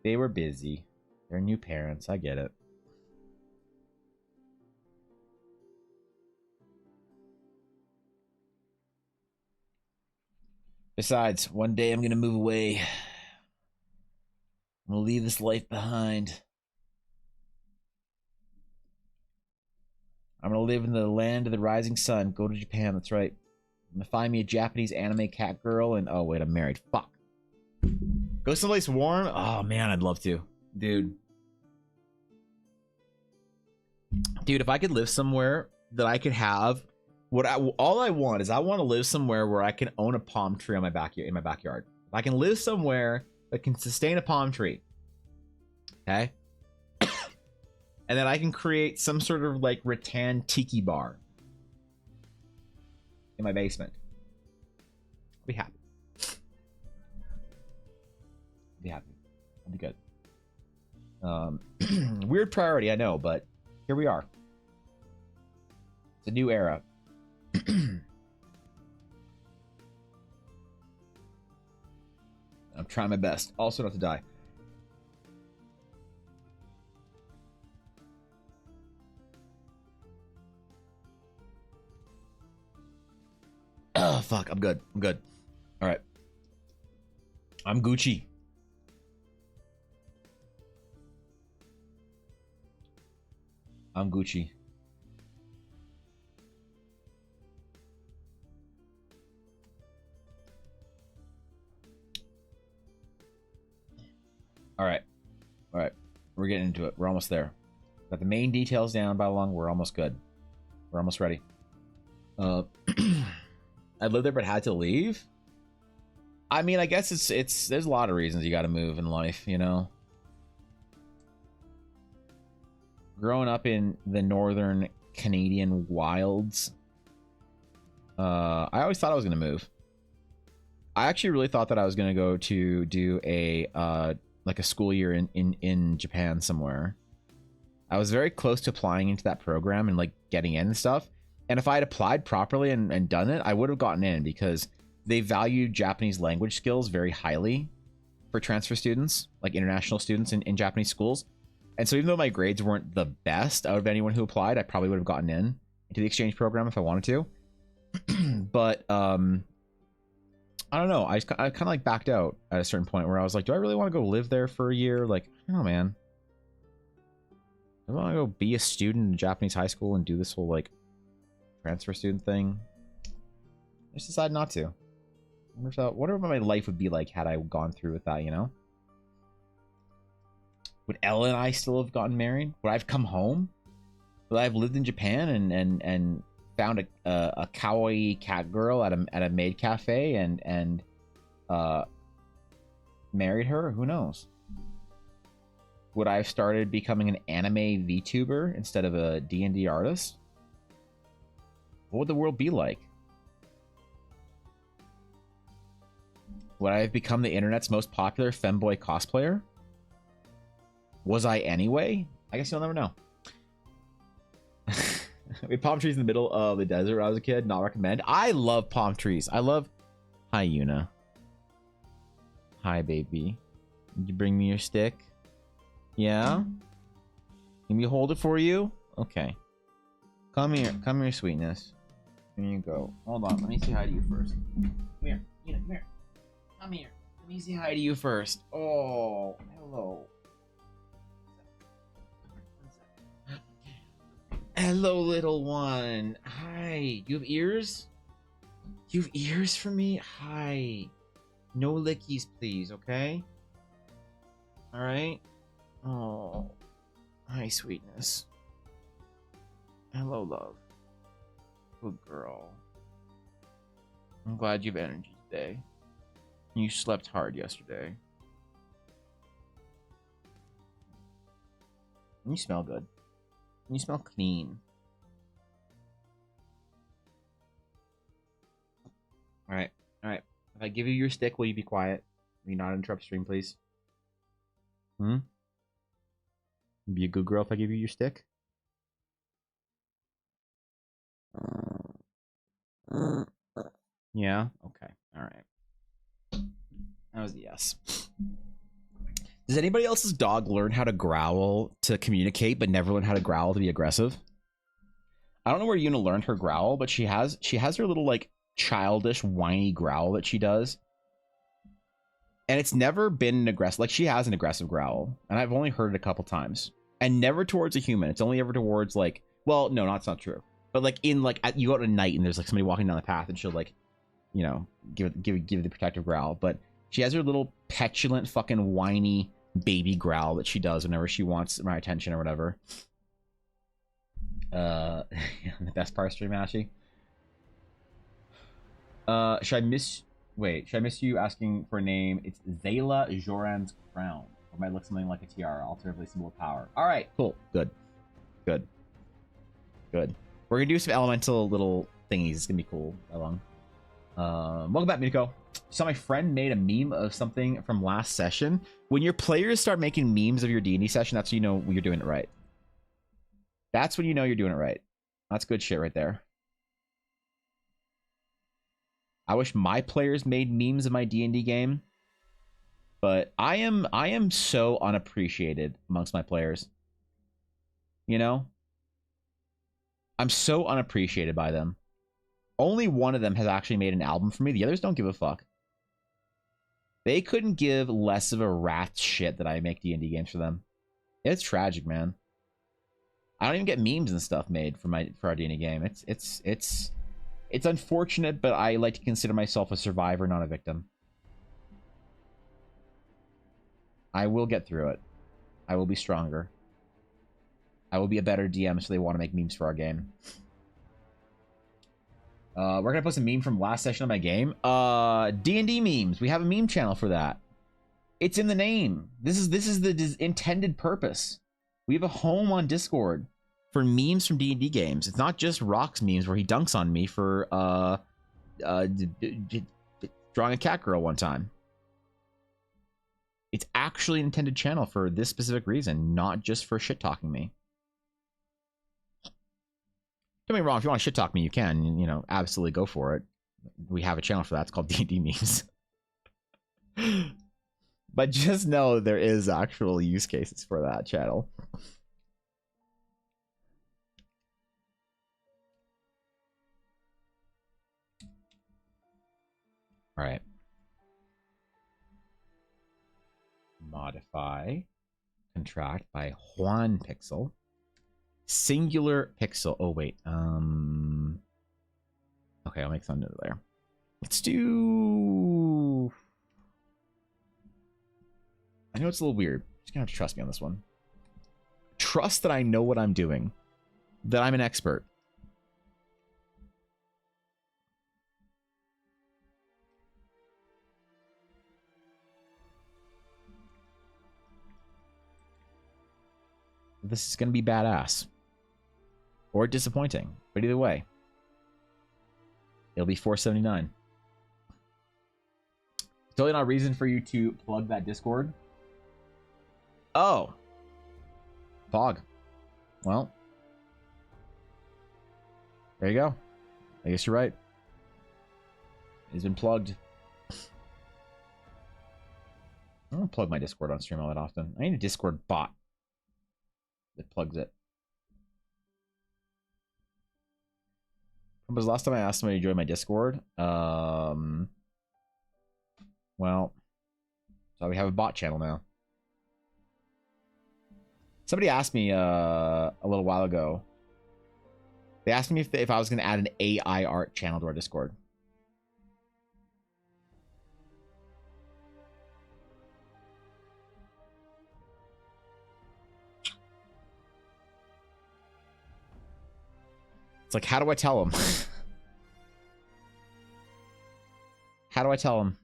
They were busy. They're new parents. I get it. Besides, one day I'm gonna move away. I'm gonna leave this life behind. I'm gonna live in the land of the rising sun. Go to Japan, that's right. I'm gonna find me a Japanese anime cat girl and... Oh, wait, I'm married. Fuck. Go someplace warm? Oh, man, I'd love to. Dude, if I could live somewhere that I could have... all I want is I want to live somewhere where I can own a palm tree on my backyard. If I can live somewhere that can sustain a palm tree, okay, and then I can create some sort of like rattan tiki bar in my basement, I'll be happy. I'll be good. Weird priority, I know, but here we are. It's a new era. I'm trying my best. Also not to die. Oh, fuck. I'm good. All right. I'm Gucci. All right. We're getting into it. We're almost there. Got the main details down by long. We're almost good. We're almost ready. I lived there but had to leave. I mean, I guess it's there's a lot of reasons you got to move in life, you know. Growing up in the northern Canadian wilds, I always thought I was going to move. I actually really thought that I was going to go to do a like a school year in Japan somewhere. I was very close to applying into that program and like getting in and stuff. And if I had applied properly and done it, I would have gotten in because they value Japanese language skills very highly for transfer students, like international students in Japanese schools. And so even though my grades weren't the best out of anyone who applied, I probably would have gotten in into the exchange program if I wanted to. But I don't know. I kind of like backed out at a certain point where I was like, do I really want to go live there for a year? Like, I don't know, man. I want to go be a student in Japanese high school and do this whole like transfer student thing. I just decided not to. I wonder what my life would be like had I gone through with that, you know? Would Ella and I still have gotten married? Would I have come home? Would I have lived in Japan and found a kawaii cat girl at a maid cafe and married her? Who knows? Would I have started becoming an anime VTuber instead of a D&D artist? What would the world be like? Would I have become the internet's most popular femboy cosplayer? Was I anyway? I guess you'll never know. We had palm trees in the middle of the desert when I was a kid. Not recommend. I love palm trees. I love... Hi, Yuna. Hi, baby. Did you bring me your stick? Yeah? Can we hold it for you? Okay. Come here. Come here, sweetness. Here you go. Hold on. Let me say hi to you first. Come here. Yuna, come here. Come here. Let me say hi to you first. Oh, hello. Hello, little one. Hi. You have ears? You have ears for me? Hi. No lickies, please, okay? Alright? Oh. Hi, sweetness. Hello, love. Good girl. I'm glad you have energy today. You slept hard yesterday. You smell good. You smell clean. Alright, alright. If I give you your stick, will you be quiet? Will you not interrupt stream, please? Be a good girl if I give you your stick? Yeah? Okay. Alright. That was a yes. Does anybody else's dog learn how to growl to communicate, but never learn how to growl to be aggressive? I don't know where Yuna learned her growl, but she has her little like childish whiny growl that she does, and it's never been an aggressive. Like she has an aggressive growl, and I've only heard it a couple times, and never towards a human. It's only ever towards like, well, no, that's not true. But like in like you go out at night and there's like somebody walking down the path, and she'll like, you know, give the protective growl, but she has her little petulant fucking whiny baby growl that she does whenever she wants my attention or whatever. The best part of stream, Ashy. Should I miss you asking for a name? It's Zayla Joran's crown. Or might look something like a tiara, alternatively symbol of power. Alright, cool. Good. We're gonna do some elemental little thingies. It's gonna be cool. Welcome back, Miko. So my friend made a meme of something from last session. When your players start making memes of your D&D session, that's when you know you're doing it right. That's when you know you're doing it right. That's good shit right there. I wish my players made memes of my D&D game, but I am so unappreciated amongst my players. You know? I'm so unappreciated by them. Only one of them has actually made an album for me. The others don't give a fuck. They couldn't give less of a rat's shit that I make D&D games for them. It's tragic, man. I don't even get memes and stuff made for our D&D game. It's unfortunate, but I like to consider myself a survivor, not a victim. I will get through it. I will be stronger. I will be a better DM, so they want to make memes for our game. We're gonna post a meme from last session of my game. D&D memes. We have a meme channel for that. It's in the name. This is the intended purpose. We have a home on Discord for memes from D&D games. It's not just Rock's memes where he dunks on me for drawing a cat girl one time. It's actually an intended channel for this specific reason, not just for shit talking me. Don't get me wrong, if you want to shit talk me, you can, you know, absolutely go for it. We have a channel for that. It's called D&D memes. But just know there is actual use cases for that channel. All right. Modify. Contract by Juan Pixel. Singular pixel. Oh, wait. Okay, I'll make something there. Let's do... I know it's a little weird. Just gonna have to trust me on this one. Trust that I know what I'm doing. That I'm an expert. This is gonna be badass. Or disappointing. But either way. It'll be $4.79. Totally not a reason for you to plug that Discord. Oh. Fog. Well. There you go. I guess you're right. It's been plugged. I don't plug my Discord on stream all that often. I need a Discord bot that plugs it. When was the last time I asked somebody to join my Discord? Well, So we have a bot channel now. Somebody asked me a little while ago. They asked me if I was going to add an AI art channel to our Discord. It's like, how do I tell them? How do I tell them?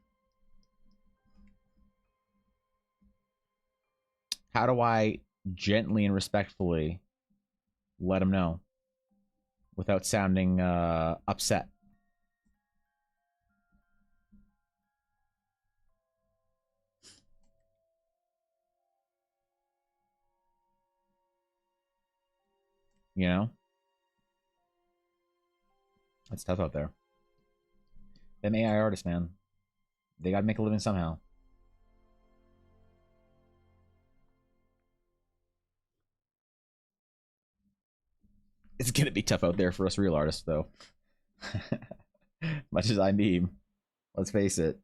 How do I gently and respectfully let them know without sounding upset? You know? It's tough out there. Them AI artists, man. They gotta make a living somehow. It's gonna be tough out there for us real artists, though. Much as I need. Let's face it.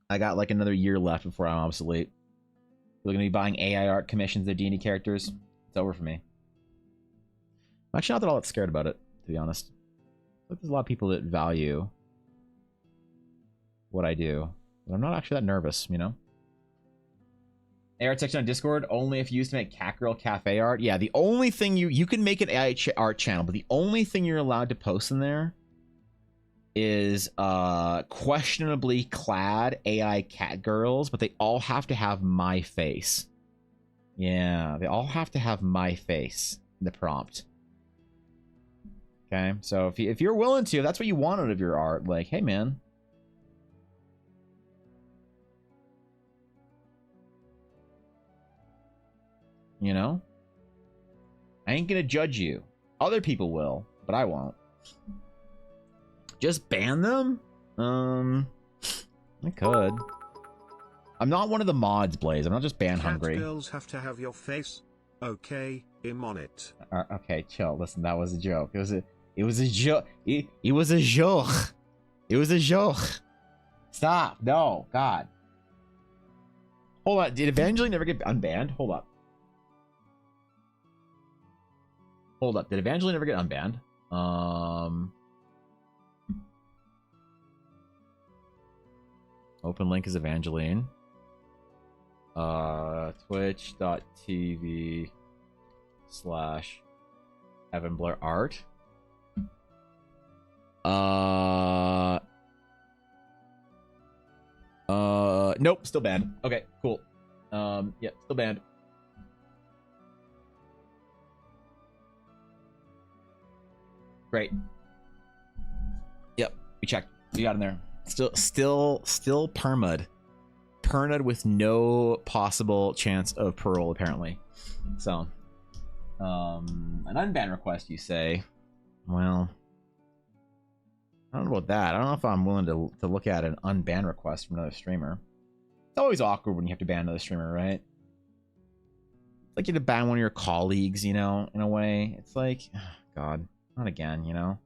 I got like another year left before I'm obsolete. We're gonna be buying AI art commissions of D&D characters. It's over for me. I'm actually not all that scared about it, to be honest. But there's a lot of people that value what I do. But I'm not actually that nervous, you know? AR section on Discord, only if used to make Catgirl Cafe art. Yeah, the only thing you can make an AI art channel, but the only thing you're allowed to post in there is questionably clad AI cat girls, but they all have to have my face. Yeah, they all have to have my face in the prompt. Okay, so if you're willing to, if that's what you want out of your art, like, hey man. You know? I ain't gonna judge you. Other people will, but I won't. Just ban them? I could. I'm not one of the mods, Blaze. I'm not just ban hungry. Girls have to have your face. Okay, I'm on it. Okay, chill. Listen, that was a joke. It was a joke. It was a joke. It was a joke. Stop. No, God. Hold on. Did Evangeline never get unbanned? Hold up. Hold up. Did Evangeline ever get unbanned? Open link is Evangeline. Twitch.tv/Evan Blair Art. Nope, still banned. Okay, cool. Yeah, still banned. Great. Yep, we checked. We got in there. Still permud. Permud with no possible chance of parole, apparently. So, an unban request, you say? Well, I don't know about that. I don't know if I'm willing to look at an unban request from another streamer. It's always awkward when you have to ban another streamer, right? It's like you have to ban one of your colleagues, you know, in a way. It's like, oh, God, not again, you know?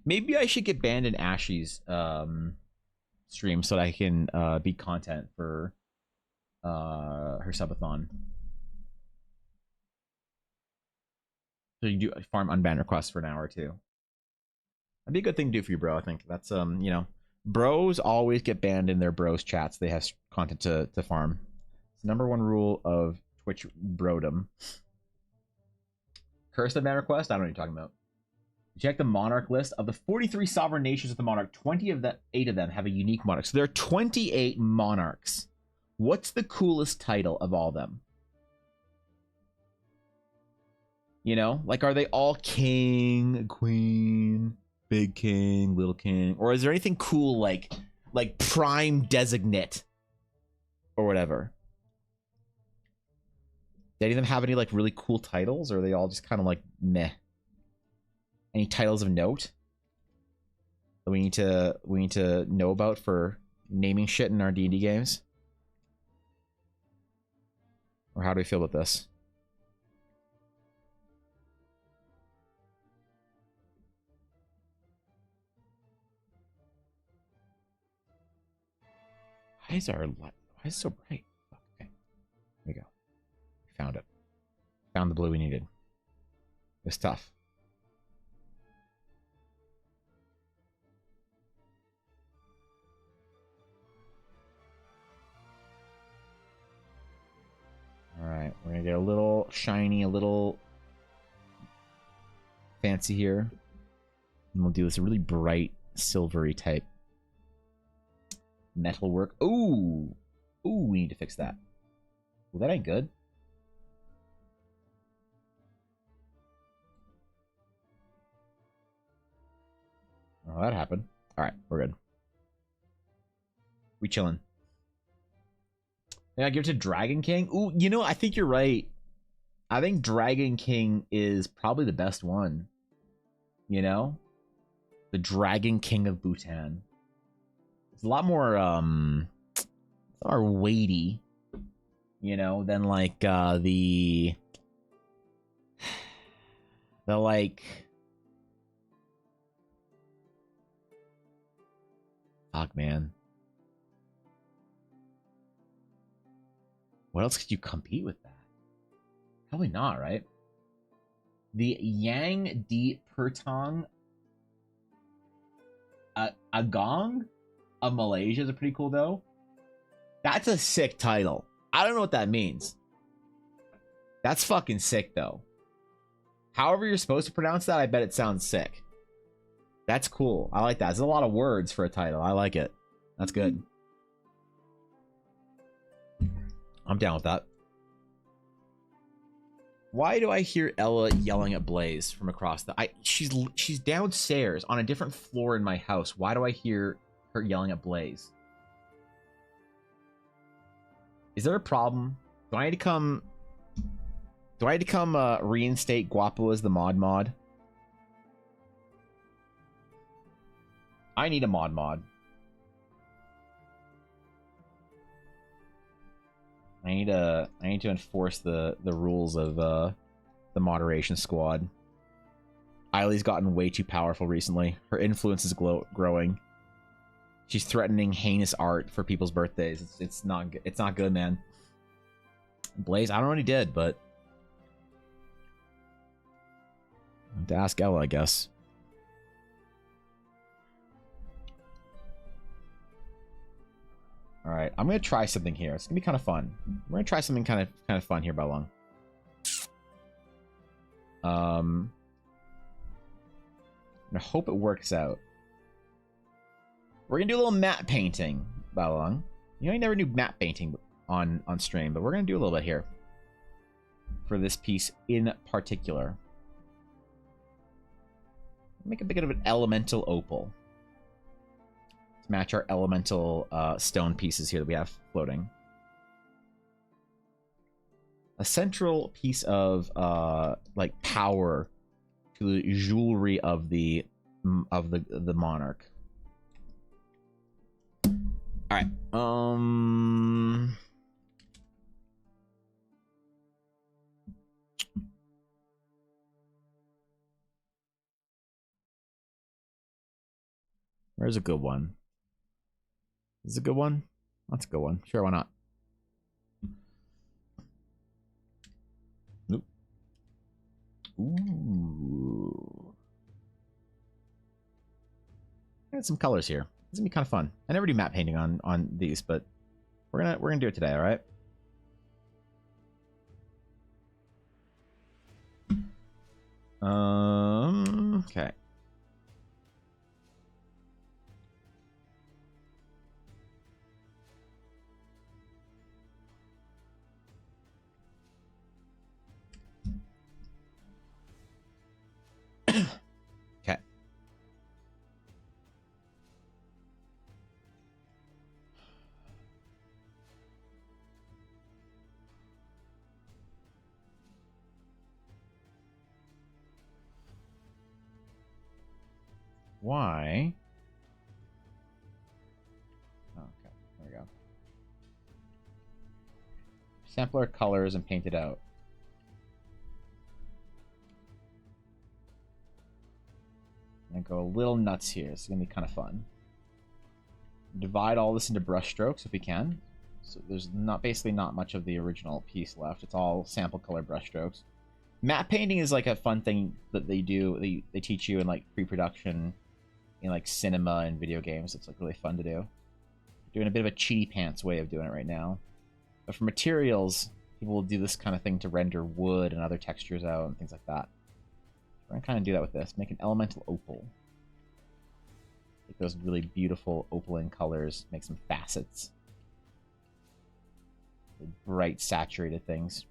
Maybe I should get banned in Ashley's stream so that I can be content for her subathon. So you can do farm unban requests for an hour or two. That'd be a good thing to do for you, bro. I think that's you know, bros always get banned in their bros chats. They have content to farm. It's the #1 rule of Twitch brodom. Cursed unban request? I don't know what you're talking about. Check the monarch list. Of the 43 sovereign nations of the monarch, 8 of them have a unique monarch. So there are 28 monarchs. What's the coolest title of all of them? You know, like, are they all king, queen, big king, little king? Or is there anything cool like prime designate or whatever? Do any of them have any like really cool titles, or are they all just kind of like meh? Any titles of note that we need to know about for naming shit in our D&D games? Or how do we feel about this? Why is our light? Why is it so bright? Okay, there we go. Found it. Found the blue we needed. It's tough. Alright, we're gonna get a little shiny, a little fancy here. And we'll do this really bright, silvery type metal work. Ooh! Ooh, we need to fix that. Well, that ain't good. Oh, that happened. Alright, we're good. We chilling. Yeah, give it to Dragon King. Ooh, you know, I think you're right. I think Dragon King is probably the best one. You know? The Dragon King of Bhutan. It's a lot more, weighty, you know, than like, the like... Fuck, man. What else could you compete with that? Probably not, right? The Yang Di Pertong Agong of Malaysia is pretty cool, though. That's a sick title. I don't know what that means. That's fucking sick, though. However you're supposed to pronounce that, I bet it sounds sick. That's cool. I like that. There's a lot of words for a title. I like it. That's good. I'm down with that. Why do I hear Ella yelling at Blaze from across the... She's downstairs on a different floor in my house. Why do I hear her yelling at Blaze? Is there a problem? Do I need to come... reinstate Guapo as the mod? I need a mod. I need to enforce the rules of the moderation squad. Eileen's gotten way too powerful recently. Her influence is growing. She's threatening heinous art for people's birthdays. It's not good, man. Blaze, I don't know what he did, but I have to ask Ella, I guess. All right, I'm gonna try something here. It's gonna be kind of fun. We're gonna try something kind of fun here, Balong. I hope it works out. We're gonna do a little matte painting, Balong. You know, I never do matte painting on stream, but we're gonna do a little bit here for this piece in particular. Make a bit of an elemental opal. Match our elemental stone pieces here that we have floating. A central piece of like power to the jewelry of the monarch. All right. Where's a good one? Is this a good one? That's a good one. Sure, why not? Nope. Ooh. Got some colors here. This is gonna be kind of fun. I never do matte painting on these, but we're gonna do it today, all right? Okay. Okay. Why? Okay, there we go. Sample our colors and paint it out. I'm gonna go a little nuts here. It's gonna be kind of fun. divide all this into brush strokes if we can. So there's basically not much of the original piece left. It's all sample color brush strokes. Matte painting is like a fun thing that they do. They teach you in like pre-production, in like cinema and video games. It's like really fun to do. Doing a bit of a cheaty pants way of doing it right now. But for materials, people will do this kind of thing to render wood and other textures out and things like that. We're gonna kind of do that with this. Make an elemental opal. Take those really beautiful opaline colors, make some facets. Really bright, saturated things.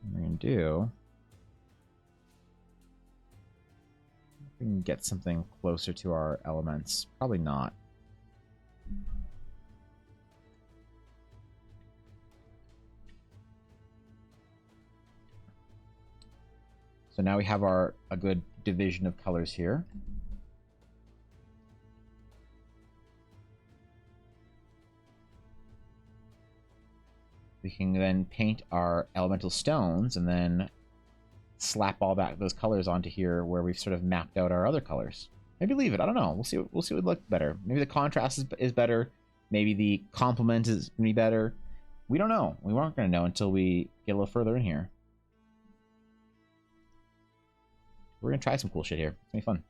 What we're gonna do. We can get something closer to our elements. Probably not. So now we have a good division of colors here. We can then paint our elemental stones and then slap all those colors onto here where we've sort of mapped out our other colors. Maybe leave it. I don't know. We'll see. We'll see what would look better. Maybe the contrast is better. Maybe the complement is gonna be better. We don't know. We weren't gonna know until we get a little further in here. We're gonna try some cool shit here. It's gonna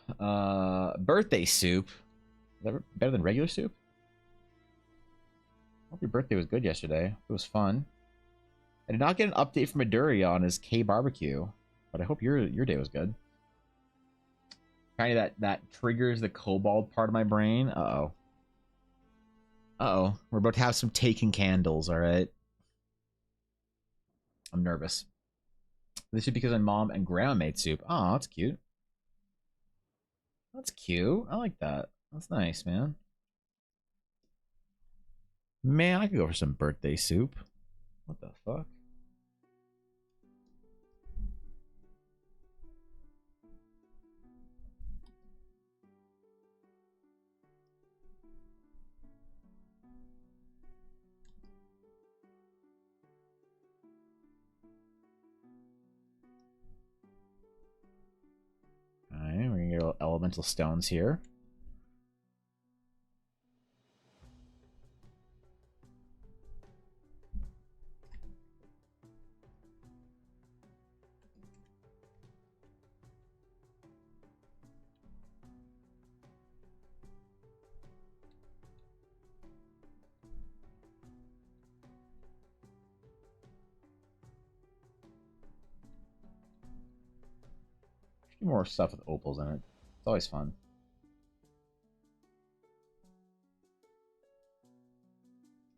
be fun. Birthday soup. Is that better than regular soup? Hope your birthday was good yesterday. It was fun. I did not get an update from Aduria on his K barbecue, but I hope your day was good. Kind of that triggers the kobold part of my brain. Uh-oh. Uh-oh. We're about to have some taking candles, alright? I'm nervous. This is because my mom and grandma made soup. Oh, that's cute. That's cute. I like that. That's nice, man. Man, I could go for some birthday soup. What the fuck? Alright, we're gonna get elemental stones here. More stuff with opals in it. It's always fun.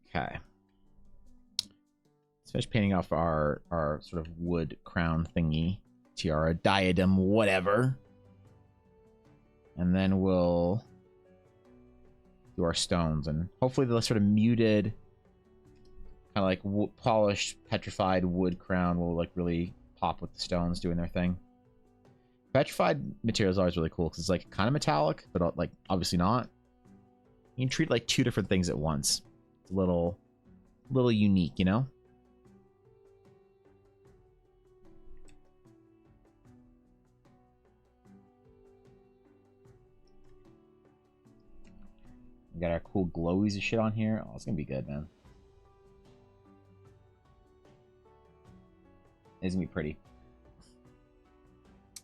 Okay. Let's finish painting off our sort of wood crown thingy. Tiara, diadem, whatever. And then we'll do our stones. And hopefully the sort of muted, kind of like polished, petrified wood crown will like really pop with the stones doing their thing. Petrified material is always really cool because it's like kind of metallic, but like obviously not. You can treat like two different things at once. It's a little unique, you know? We got our cool glowies and shit on here. Oh, it's gonna be good, man. It's gonna be pretty.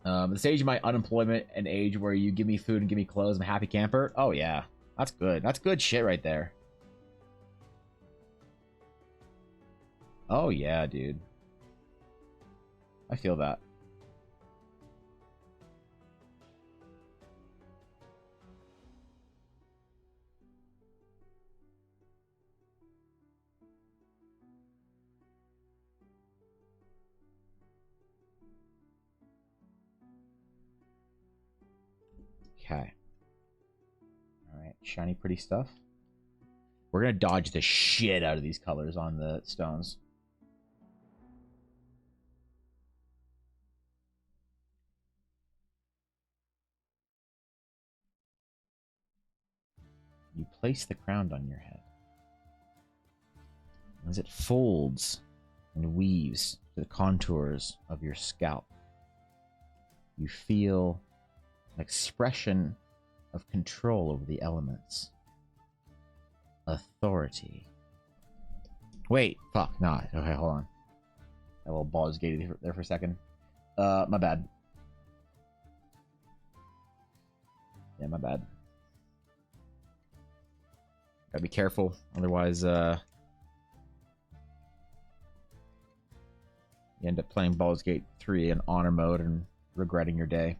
The stage of my unemployment and age where you give me food and give me clothes, I'm a happy camper. Oh yeah, that's good. That's good shit right there. Oh yeah, dude. I feel that. Okay. Alright, shiny pretty stuff. We're gonna dodge the shit out of these colors on the stones. You place the crown on your head. As it folds and weaves to the contours of your scalp, you feel An expression of control over the elements. Authority. Wait, fuck, nah. Okay, hold on. That little Baldur's Gate there for a second. My bad. Yeah, my bad. Gotta be careful, otherwise, you end up playing Baldur's Gate 3 in honor mode and regretting your day.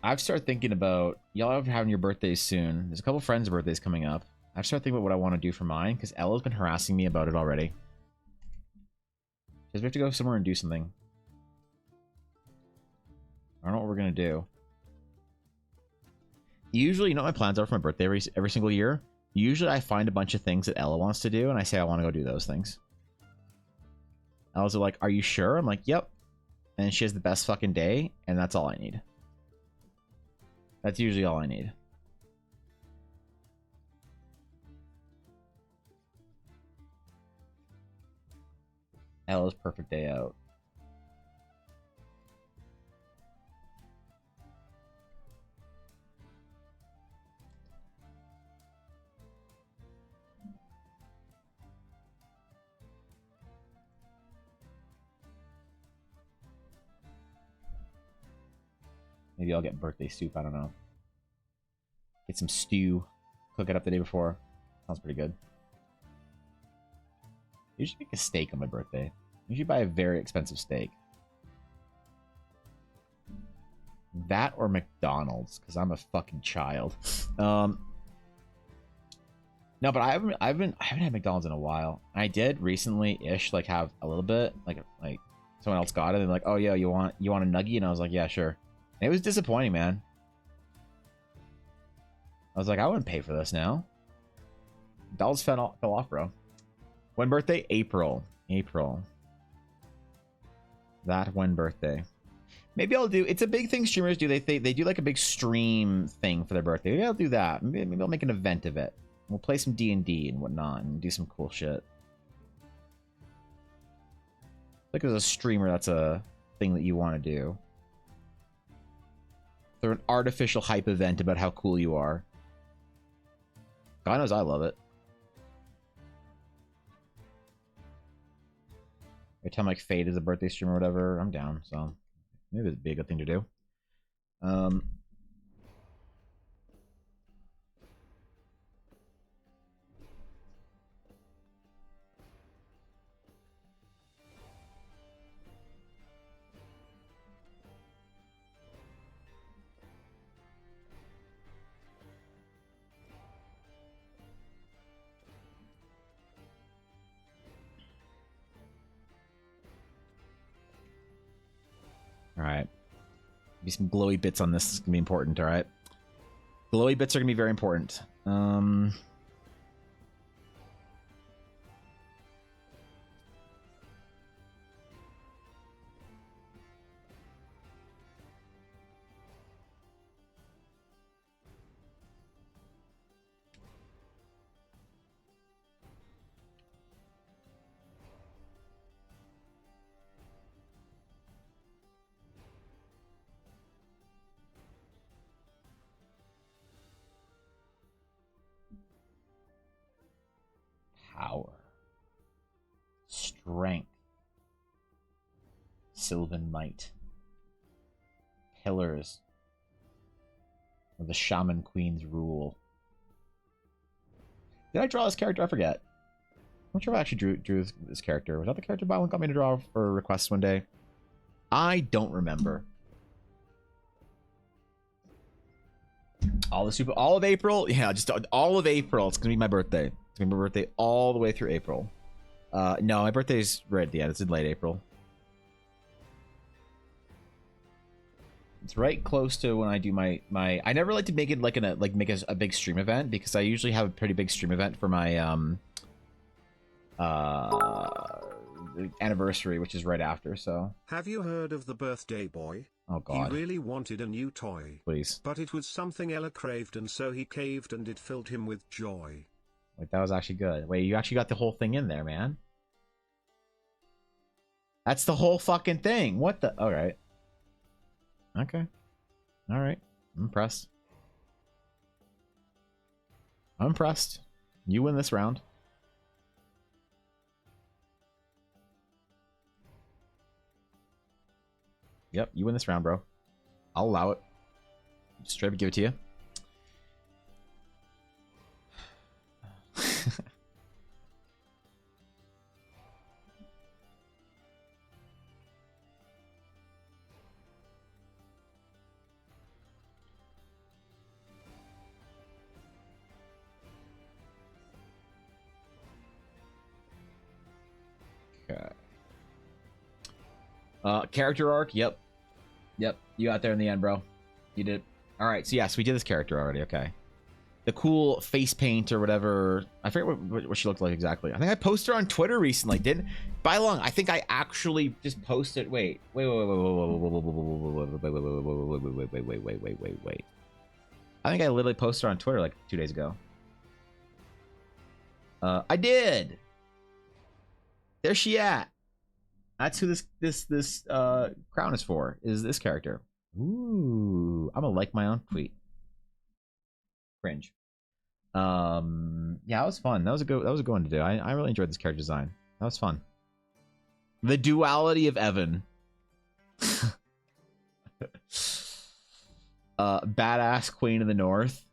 I've started thinking about, y'all are having your birthdays soon. There's a couple friends' birthdays coming up. I've started thinking about what I want to do for mine, because Ella's been harassing me about it already. Because we have to go somewhere and do something. I don't know what we're going to do. Usually, you know what my plans are for my birthday every single year? Usually I find a bunch of things that Ella wants to do, and I say I want to go do those things. Ella's like, are you sure? I'm like, yep. And she has the best fucking day, and that's all I need. That's usually all I need. Ella's perfect day out. Maybe I'll get birthday soup, I don't know. Get some stew. Cook it up the day before. Sounds pretty good. Usually make a steak on my birthday. Usually buy a very expensive steak. That or McDonald's, because I'm a fucking child. No, but I haven't had McDonald's in a while. I did recently-ish, like, have a little bit, like someone else got it, and like, oh yeah, you want a nuggie? And I was like, yeah, sure. And it was disappointing, man. I was like, I wouldn't pay for this now. Dollars fell off, bro. When birthday? April. That when birthday. Maybe I'll do. It's a big thing streamers do. They do like a big stream thing for their birthday. Maybe I'll do that. Maybe I'll make an event of it. We'll play some D&D and whatnot and do some cool shit. Like as a streamer, that's a thing that you want to do. They're an artificial hype event about how cool you are. God knows I love it. Every time like Fade is a birthday stream or whatever, I'm down. So maybe it'd be a good thing to do. Alright. Be some glowy bits on this. It's gonna be important, alright? Glowy bits are gonna be very important. Power. Strength. Sylvan Might. Pillars of the Shaman Queen's rule. Did I draw this character? I forget. I'm not sure if I actually drew this character. Was that the character Byron got me to draw for requests one day? I don't remember. All of April? Yeah, just all of April. It's gonna be my birthday. It's gonna be my birthday all the way through April. No, my birthday's right at the end. It's in late April. It's right close to when I do my. I never like to make it like make a big stream event, because I usually have a pretty big stream event for my anniversary, which is right after. So. Have you heard of the birthday boy? Oh God. He really wanted a new toy. Please. But it was something Ella craved, and so he caved, and it filled him with joy. Wait, that was actually good. Wait, you actually got the whole thing in there, man. That's the whole fucking thing. What the? All right. Okay. All right. I'm impressed. I'm impressed. You win this round. Yep, you win this round, bro. I'll allow it. Straight up give it to you. Okay. Character arc. Yep. You got there in the end, bro. You did. All right. So yes, we did this character already. Okay. The cool face paint or whatever. I forget what she looked like exactly. I think I posted her on Twitter recently. Didn't by long. I think I actually just posted. Wait. I think I literally posted her on Twitter like 2 days ago. I did. There's she at. That's who this crown is for. Is this character? Ooh, I'm gonna like my own tweet. Cringe. Yeah, that was fun. That was a good one to do. I really enjoyed this character design. That was fun. The duality of Evan. Badass Queen of the North.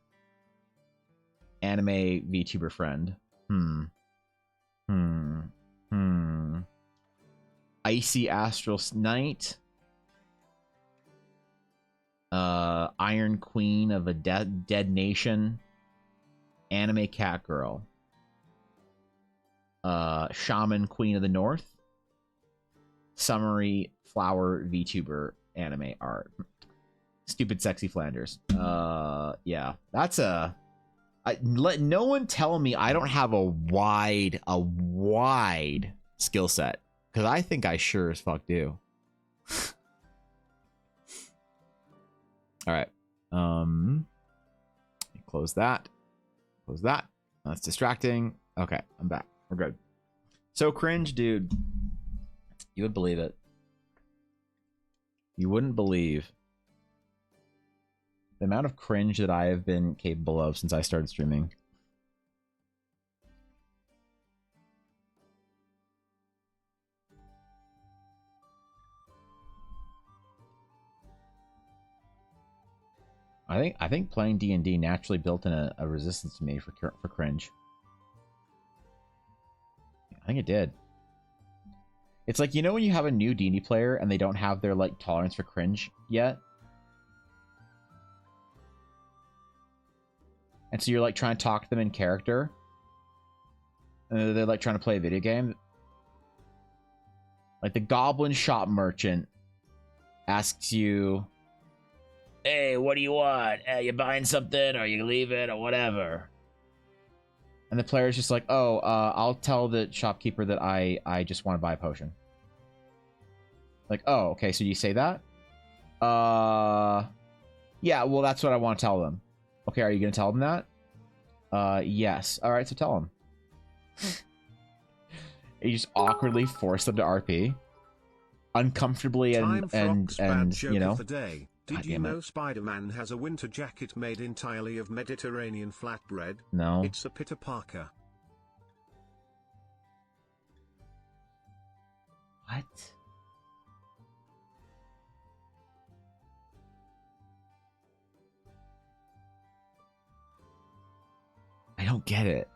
Anime VTuber friend. Icy Astral Knight. Iron Queen of a dead nation. Anime cat girl. Shaman Queen of the North. Summary flower VTuber anime art. Stupid sexy Flanders. Yeah, that's a. Let no one tell me I don't have a wide skill set, because I think I sure as fuck do. All right. Close that. Close that. That's distracting. Okay, I'm back. We're good. So cringe, dude. You would believe it. You wouldn't believe the amount of cringe that I have been capable of since I started streaming. I think playing D&D naturally built in a resistance to me for cringe. I think it did. It's like, you know when you have a new D&D player and they don't have their like tolerance for cringe yet? And so you're like trying to talk to them in character. And they're like trying to play a video game. Like the goblin shop merchant asks you, "Hey, what do you want? You buying something, or you leave it, or whatever?" And the player's just like, "Oh, I'll tell the shopkeeper that I just want to buy a potion." Like, "Oh, okay, so you say that?" Yeah, well, that's what I want to tell them." "Okay, are you going to tell them that?" Yes. All right, so tell them. You just awkwardly force them to RP. Uncomfortably and you know. Did you know Spider-Man has a winter jacket made entirely of Mediterranean flatbread? No. It's a Peter Parker. What? I don't get it.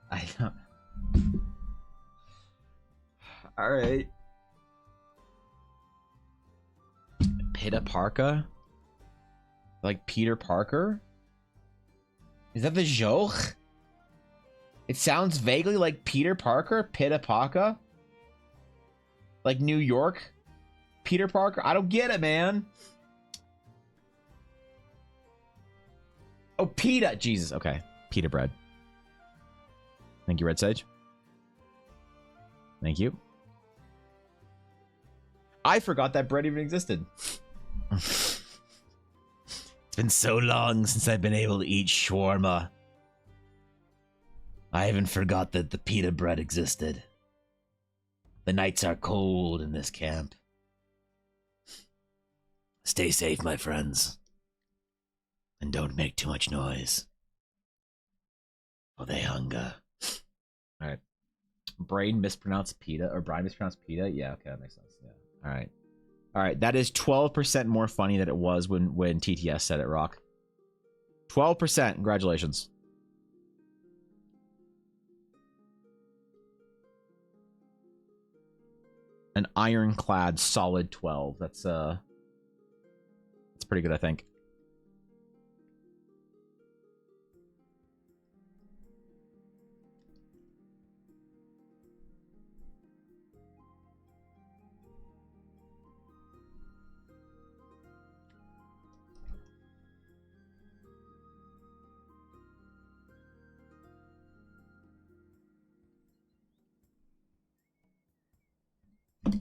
I don't. All right. Peter Parker? Like Peter Parker? Is that the joke? It sounds vaguely like Peter Parker, Peter Parker? Like New York? Peter Parker? I don't get it, man. Oh, pita. Jesus, okay. Pita bread. Thank you, Red Sage. Thank you. I forgot that bread even existed. It's been so long since I've been able to eat shawarma. I even forgot that the pita bread existed. The nights are cold in this camp. Stay safe, my friends. And don't make too much noise. For they hunger. Alright. Brain mispronounced pita, or Brian mispronounced pita? Yeah, okay, that makes sense. Yeah. Alright. Alright, that is 12% more funny than it was when TTS said it, Rock. 12%. Congratulations. An ironclad solid 12. That's pretty good, I think.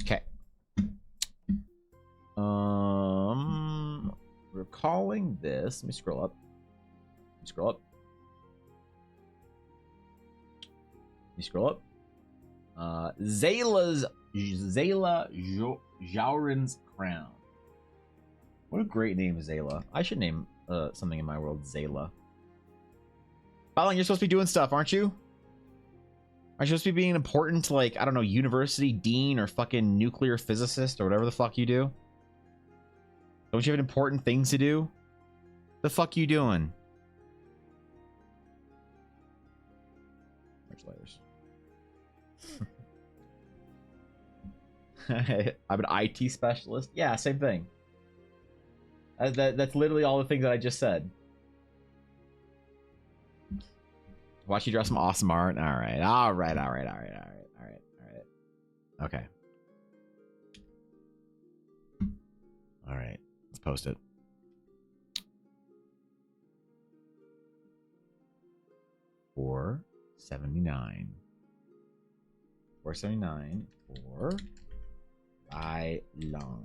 Okay. Recalling this. Let me scroll up. Let me scroll up. Let me scroll up. Zayla Jaurin's crown. What a great name, Zayla. I should name something in my world Zayla. Balin, you're supposed to be doing stuff, aren't you? Aren't you supposed to be being important, like, I don't know, university dean or fucking nuclear physicist or whatever the fuck you do? Don't you have important things to do? The fuck you doing? Much layers. I'm an IT specialist. Yeah, same thing. That's literally all the things that I just said. Watch you draw some awesome art. All right. Okay. All right. Let's post it. $4.79. $4.79 for I long.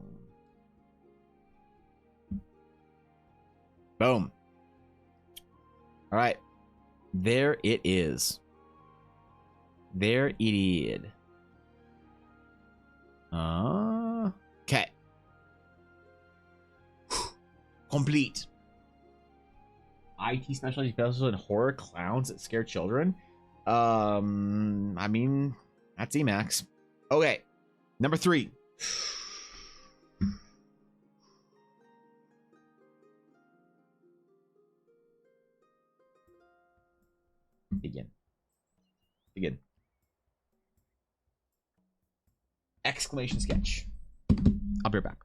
Boom. All right. There it is. There it is. Okay. Complete. IT specialty in horror clowns that scare children. I mean, that's Emacs. Okay. Number 3. Begin. Exclamation sketch. I'll be right back.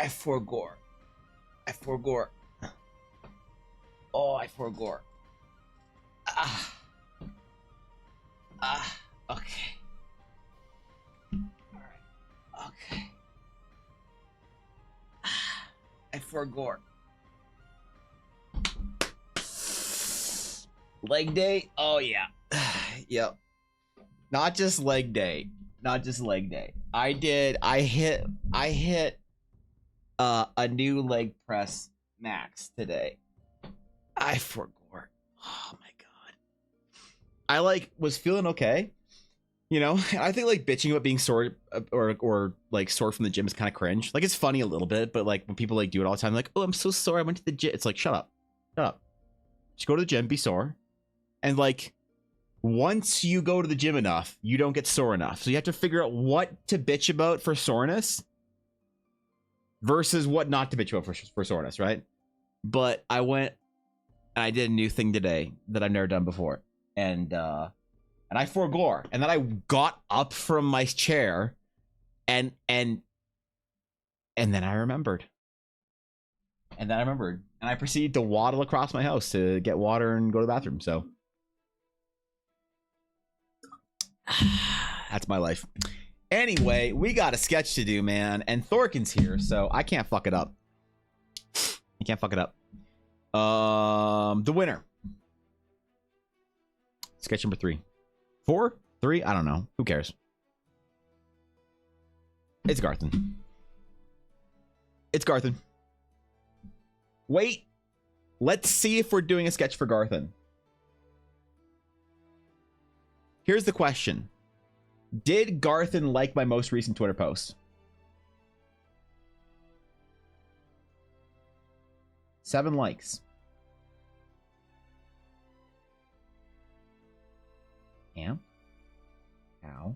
I forgore. I forgore. Oh, I forgore. Ah. Ah. Okay. Alright. Okay. Ah. I forgore. Leg day? Oh, yeah. Yep. Not just leg day. Not just leg day. I hit a new leg press max today. I forgore. Oh my god. I like was feeling okay. You know, I think like bitching about being sore or like sore from the gym is kind of cringe. Like it's funny a little bit, but like when people like do it all the time, like, oh, I'm so sore. I went to the gym. It's like, shut up. Shut up. Just go to the gym, be sore. And like once you go to the gym enough, you don't get sore enough. So you have to figure out what to bitch about for soreness versus what not to bitch about for soreness, right? But I went and I did a new thing today that I've never done before. And I forgore. And then I got up from my chair and then I remembered. And I proceeded to waddle across my house to get water and go to the bathroom. So that's my life. Anyway, we got a sketch to do, man. And Thorkin's here, so I can't fuck it up. I can't fuck it up. The winner. Sketch number 3. 4? 3? I don't know. Who cares? It's Garthen. It's Garthen. Wait. Let's see if we're doing a sketch for Garthen. Here's the question. Did Garthen like my most recent Twitter post? 7 likes. Amp. Cow.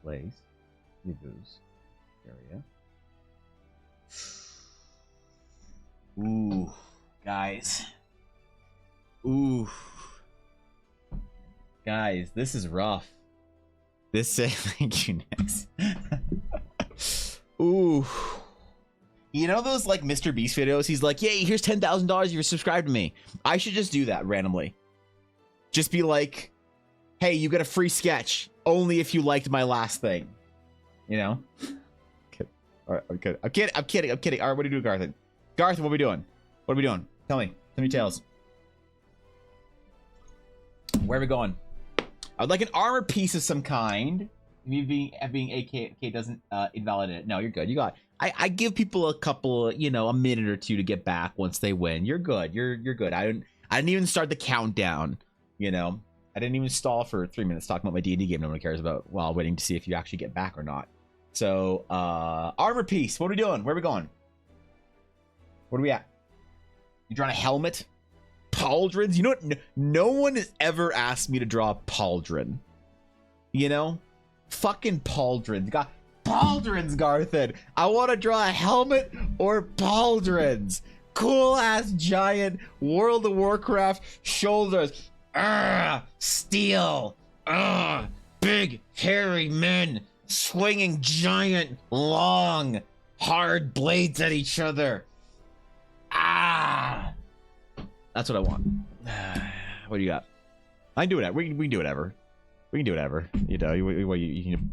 Blaze. Reviews. Area. Ooh. Guys. Ooh. Guys, this is rough. This thank you, Nex. Ooh. You know those like Mr. Beast videos? He's like, yay, here's $10,000 if you're subscribed to me. I should just do that randomly. Just be like, hey, you get a free sketch only if you liked my last thing. You know? Okay. All right, I'm kidding. I'm kidding. All right, what do you do, Garthen? Garthen, what are we doing? What are we doing? Tell me tales. Where are we going? I'd like an armor piece of some kind. Me being AK doesn't invalidate it. No, you're good. You got it. I give people a couple, a minute or two to get back once they win. You're good. You're good. I didn't even start the countdown. I didn't even stall for 3 minutes talking about my D&D game no one cares about while waiting to see if you actually get back or not. So, armor piece. What are we doing? Where are we going? What are we at? You drawing a helmet? Pauldrons? You know what? No one has ever asked me to draw a pauldron. Fucking pauldrons. Got pauldrons, Garthen. I want to draw a helmet or pauldrons. Cool ass giant World of Warcraft shoulders. Steel. Big hairy men swinging giant long hard blades at each other. That's what I want. What do you got? I can do whatever. We can do whatever. We can do whatever. You can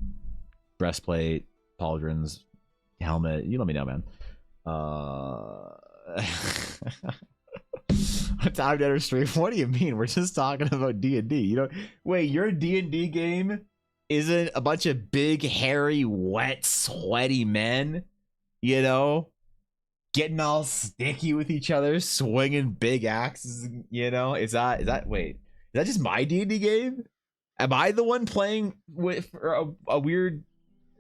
breastplate, pauldrons, helmet. You let me know, man. Time to enter stream. What do you mean? We're just talking about D&D. Wait, your D&D game isn't a bunch of big, hairy, wet, sweaty men? Getting all sticky with each other, swinging big axes, is that wait, is that just my D&D game? Am I the one playing with a weird,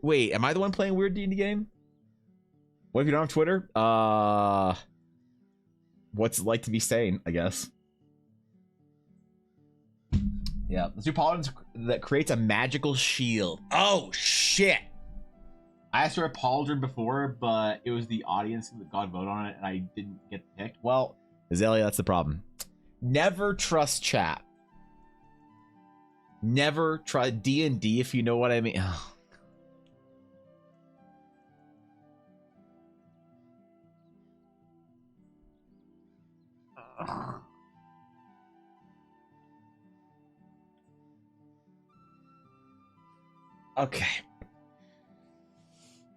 wait, am I the one playing a weird D&D game? What if you don't have Twitter? What's it like to be sane, I guess. Yeah, let's do pauldrons that creates a magical shield. Oh, shit. I asked for a pauldron before, but it was the audience that got a vote on it, and I didn't get picked. Well, Azalea, that's the problem. Never trust chat. Never try D&D, if you know what I mean. Okay.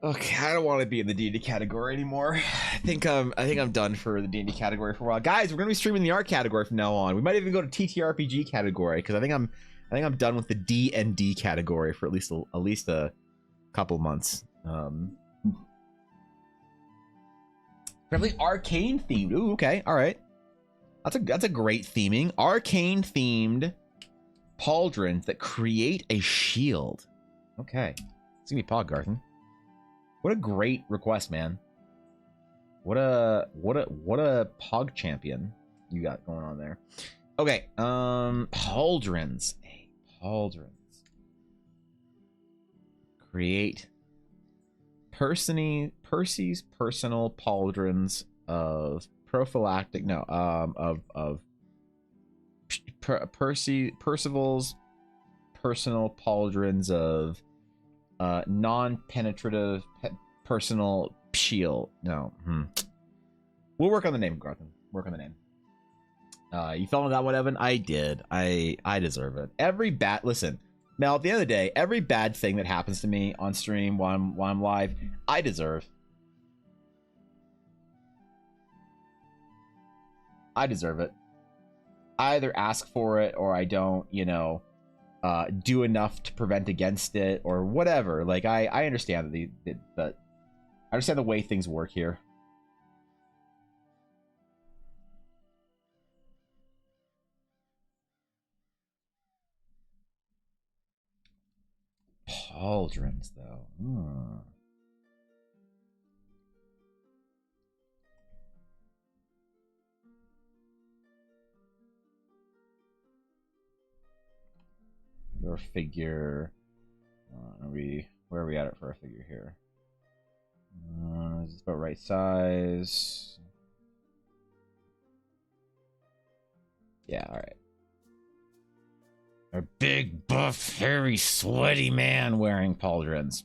Okay, I don't want to be in the D&D category anymore. I think I'm done for the D&D category for a while. Guys, we're gonna be streaming the art category from now on. We might even go to TTRPG category because I think I'm done with the D&D category for at least a couple months. Probably arcane themed. Ooh, okay, all right. That's a great theming. Arcane themed pauldrons that create a shield. Okay, it's gonna be Pog Garthen. What a great request, man. What a Pog champion you got going on there. Okay, pauldrons. Hey, pauldrons. Create Percy's personal pauldrons of prophylactic Percival's personal pauldrons of non-penetrative personal shield. No. We'll work on the name, Garthen. Work on the name. You fell into that one, Evan? I did. I deserve it. Listen, Mel, at the end of the day, every bad thing that happens to me on stream while I'm live, I deserve. I deserve it. I either ask for it or I don't, do enough to prevent against it or whatever. Like I understand that I understand the way things work here. Pauldrons, though. Your figure. Where are we at it for a figure here? Is it about right size? Yeah, all right. A big, buff, hairy, sweaty man wearing pauldrons.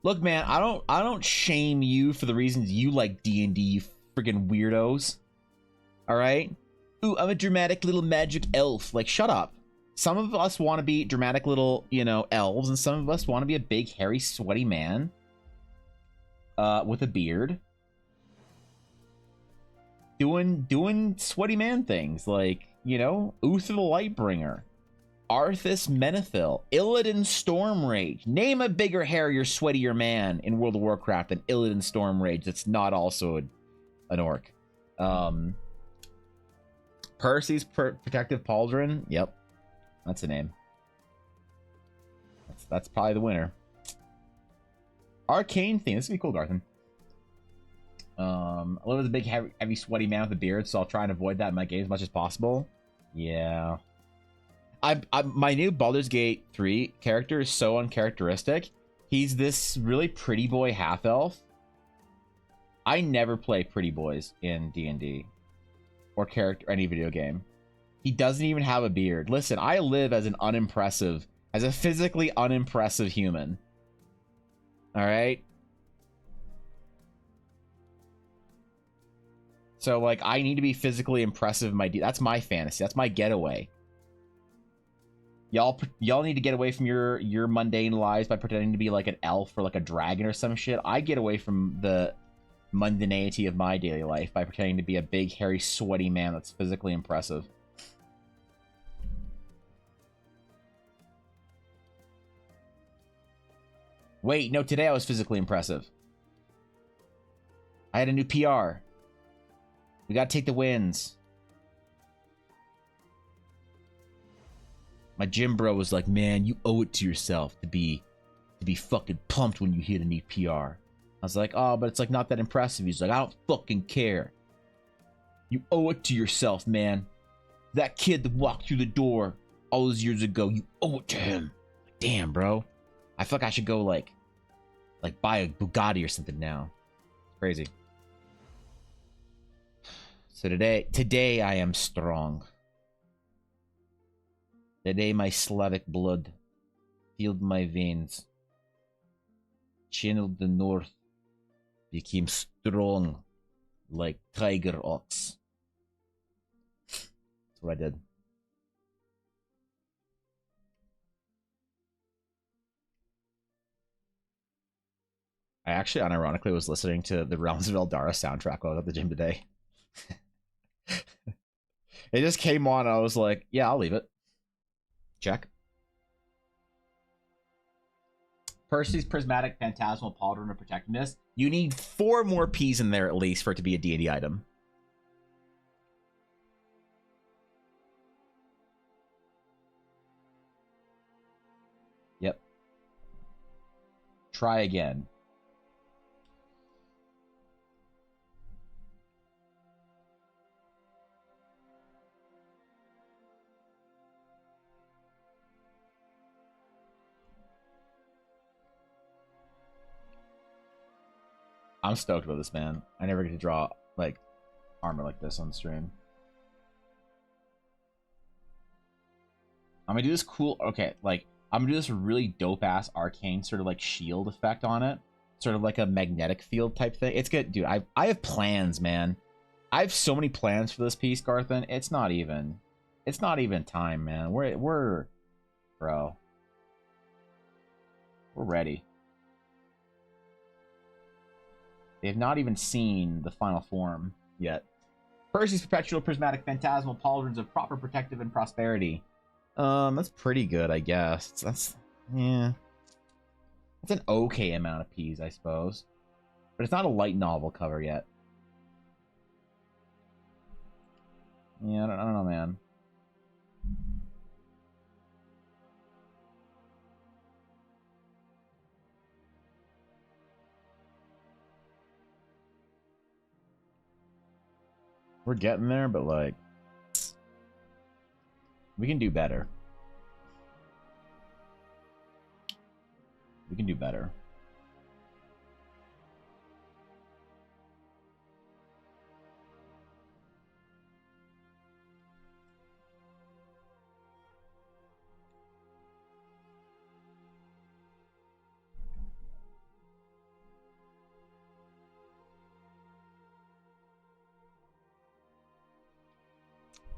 Look, man, I don't shame you for the reasons you like D&D, you freaking weirdos. All right? Ooh, I'm a dramatic little magic elf. Like, shut up. Some of us want to be dramatic little, elves, and some of us want to be a big, hairy, sweaty man with a beard. Doing sweaty man things like, Uther the Lightbringer, Arthas Menethil, Illidan Stormrage. Name a bigger, hairier, sweatier man in World of Warcraft than Illidan Stormrage that's not also an orc. Percy's Protective Pauldron. Yep. That's a name. That's probably the winner. Arcane theme. This would be cool, Garthen. A little bit of a big, heavy, sweaty man with a beard, so I'll try and avoid that in my game as much as possible. Yeah. My new Baldur's Gate 3 character is so uncharacteristic. He's this really pretty boy half-elf. I never play pretty boys in D&D or any video game. He doesn't even have a beard. Listen, I live as a physically unimpressive human. All right? So, like, I need to be physically impressive in that's my fantasy. That's my getaway. Y'all need to get away from your mundane lives by pretending to be like an elf or like a dragon or some shit. I get away from the mundanity of my daily life by pretending to be a big, hairy, sweaty man that's physically impressive. Wait, no, today I was physically impressive. I had a new PR. We gotta take the wins. My gym bro was like, man, you owe it to yourself to be fucking pumped when you hit a new PR. I was like, oh, but it's like not that impressive. He's like, I don't fucking care. You owe it to yourself, man. That kid that walked through the door all those years ago, you owe it to him. Damn, bro. I feel like I should go like buy a Bugatti or something now. It's crazy. So today I am strong. Today my Slavic blood filled my veins, channeled the north, became strong like tiger ox. That's what I did. I actually unironically was listening to the Realms of Eldara soundtrack while I was at the gym today. It just came on. I was like, yeah, I'll leave it. Check. Percy's Prismatic Phantasmal Pauldron of Protectiveness. You need 4 more P's in there at least for it to be a D&D item. Yep. Try again. I'm stoked about this, man. I never get to draw like armor like this on stream. I'm gonna do this cool. Okay, like I'm gonna do this really dope ass arcane sort of like shield effect on it, sort of like a magnetic field type thing. It's good, dude. I have plans, man. I have so many plans for this piece, Garthan. It's not even time, man. We're bro. We're ready. They have not even seen the final form yet. Percy's Perpetual Prismatic Phantasmal Pauldrons of Proper Protective and Prosperity. That's pretty good, I guess. That's an okay amount of P's, I suppose. But it's not a light novel cover yet. Yeah, I don't know, man. We're getting there, but like we can do better. We can do better.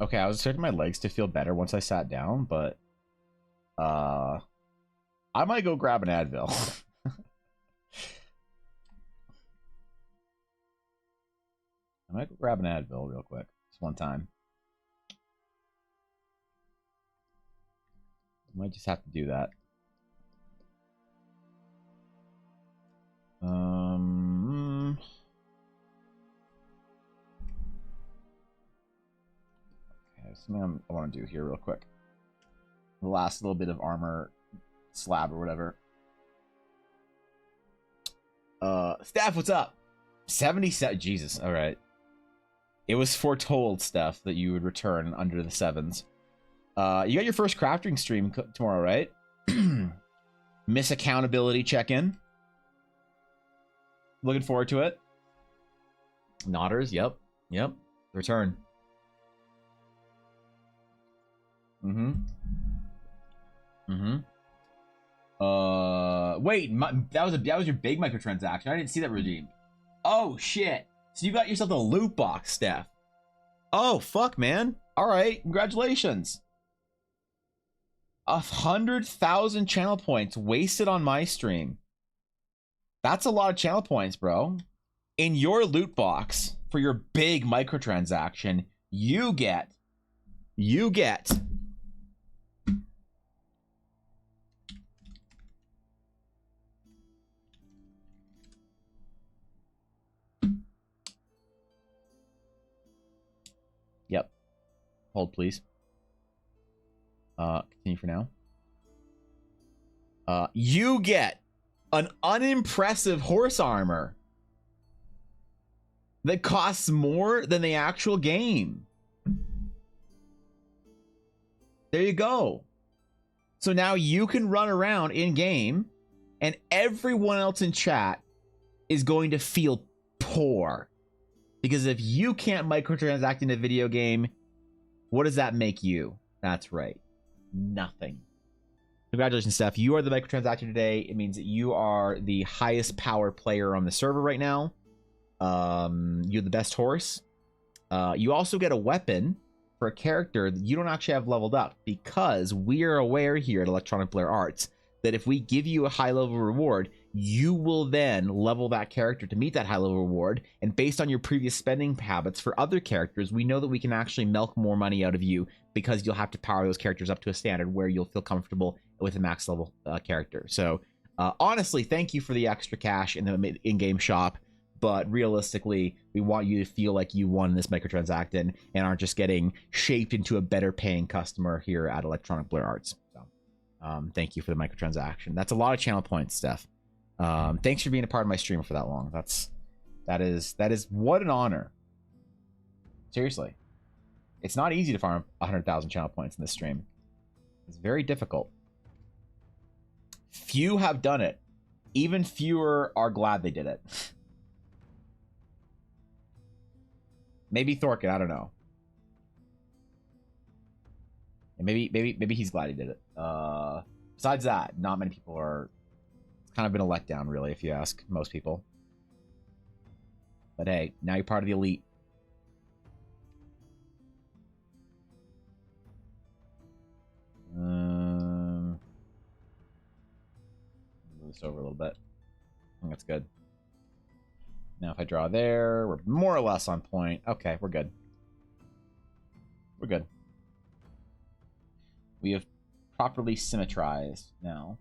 Okay, I was expecting my legs to feel better once I sat down, but I might go grab an Advil. I might go grab an Advil real quick. Just one time. I might just have to do that. Something I want to do here real quick. The last little bit of armor slab or whatever. Steph, what's up? 77. Jesus. All right. It was foretold, Steph, that you would return under the 7s. You got your first crafting stream tomorrow, right? Miss accountability check-in. Looking forward to it. Nodders. Yep. Return. Wait, that was your big microtransaction. I didn't see that redeemed. Oh shit! So you got yourself a loot box, Steph. Oh fuck, man! All right, congratulations. 100,000 channel points wasted on my stream. That's a lot of channel points, bro. In your loot box for your big microtransaction, you get. Yep. Hold, please. Continue for now. You get an unimpressive horse armor that costs more than the actual game. There you go. So now you can run around in game and everyone else in chat is going to feel poor. Because if you can't microtransact in a video game, what does that make you? That's right. Nothing. Congratulations, Steph. You are the microtransaction today. It means that you are the highest power player on the server right now. You're the best horse. You also get a weapon for a character that you don't actually have leveled up, because we are aware here at Electronic Blair Arts that if we give you a high level reward, you will then level that character to meet that high level reward. And based on your previous spending habits for other characters, we know that we can actually milk more money out of you because you'll have to power those characters up to a standard where you'll feel comfortable with a max level character. So honestly, thank you for the extra cash in the in-game shop. But realistically, we want you to feel like you won this microtransaction and aren't just getting shaped into a better paying customer here at Electronic Blur Arts. So thank you for the microtransaction. That's a lot of channel points, Steph. Thanks for being a part of my stream for that long. That is what an honor. Seriously. It's not easy to farm 100,000 channel points in this stream. It's very difficult. Few have done it. Even fewer are glad they did it. Maybe Thorkin, I don't know. And maybe he's glad he did it. Besides that, not many people are. It's kind of been a letdown, really, if you ask most people. But hey, now you're part of the elite. Move this over a little bit. I think that's good. Now if I draw there, we're more or less on point. Okay, we're good. We're good. We have properly symmetrized now.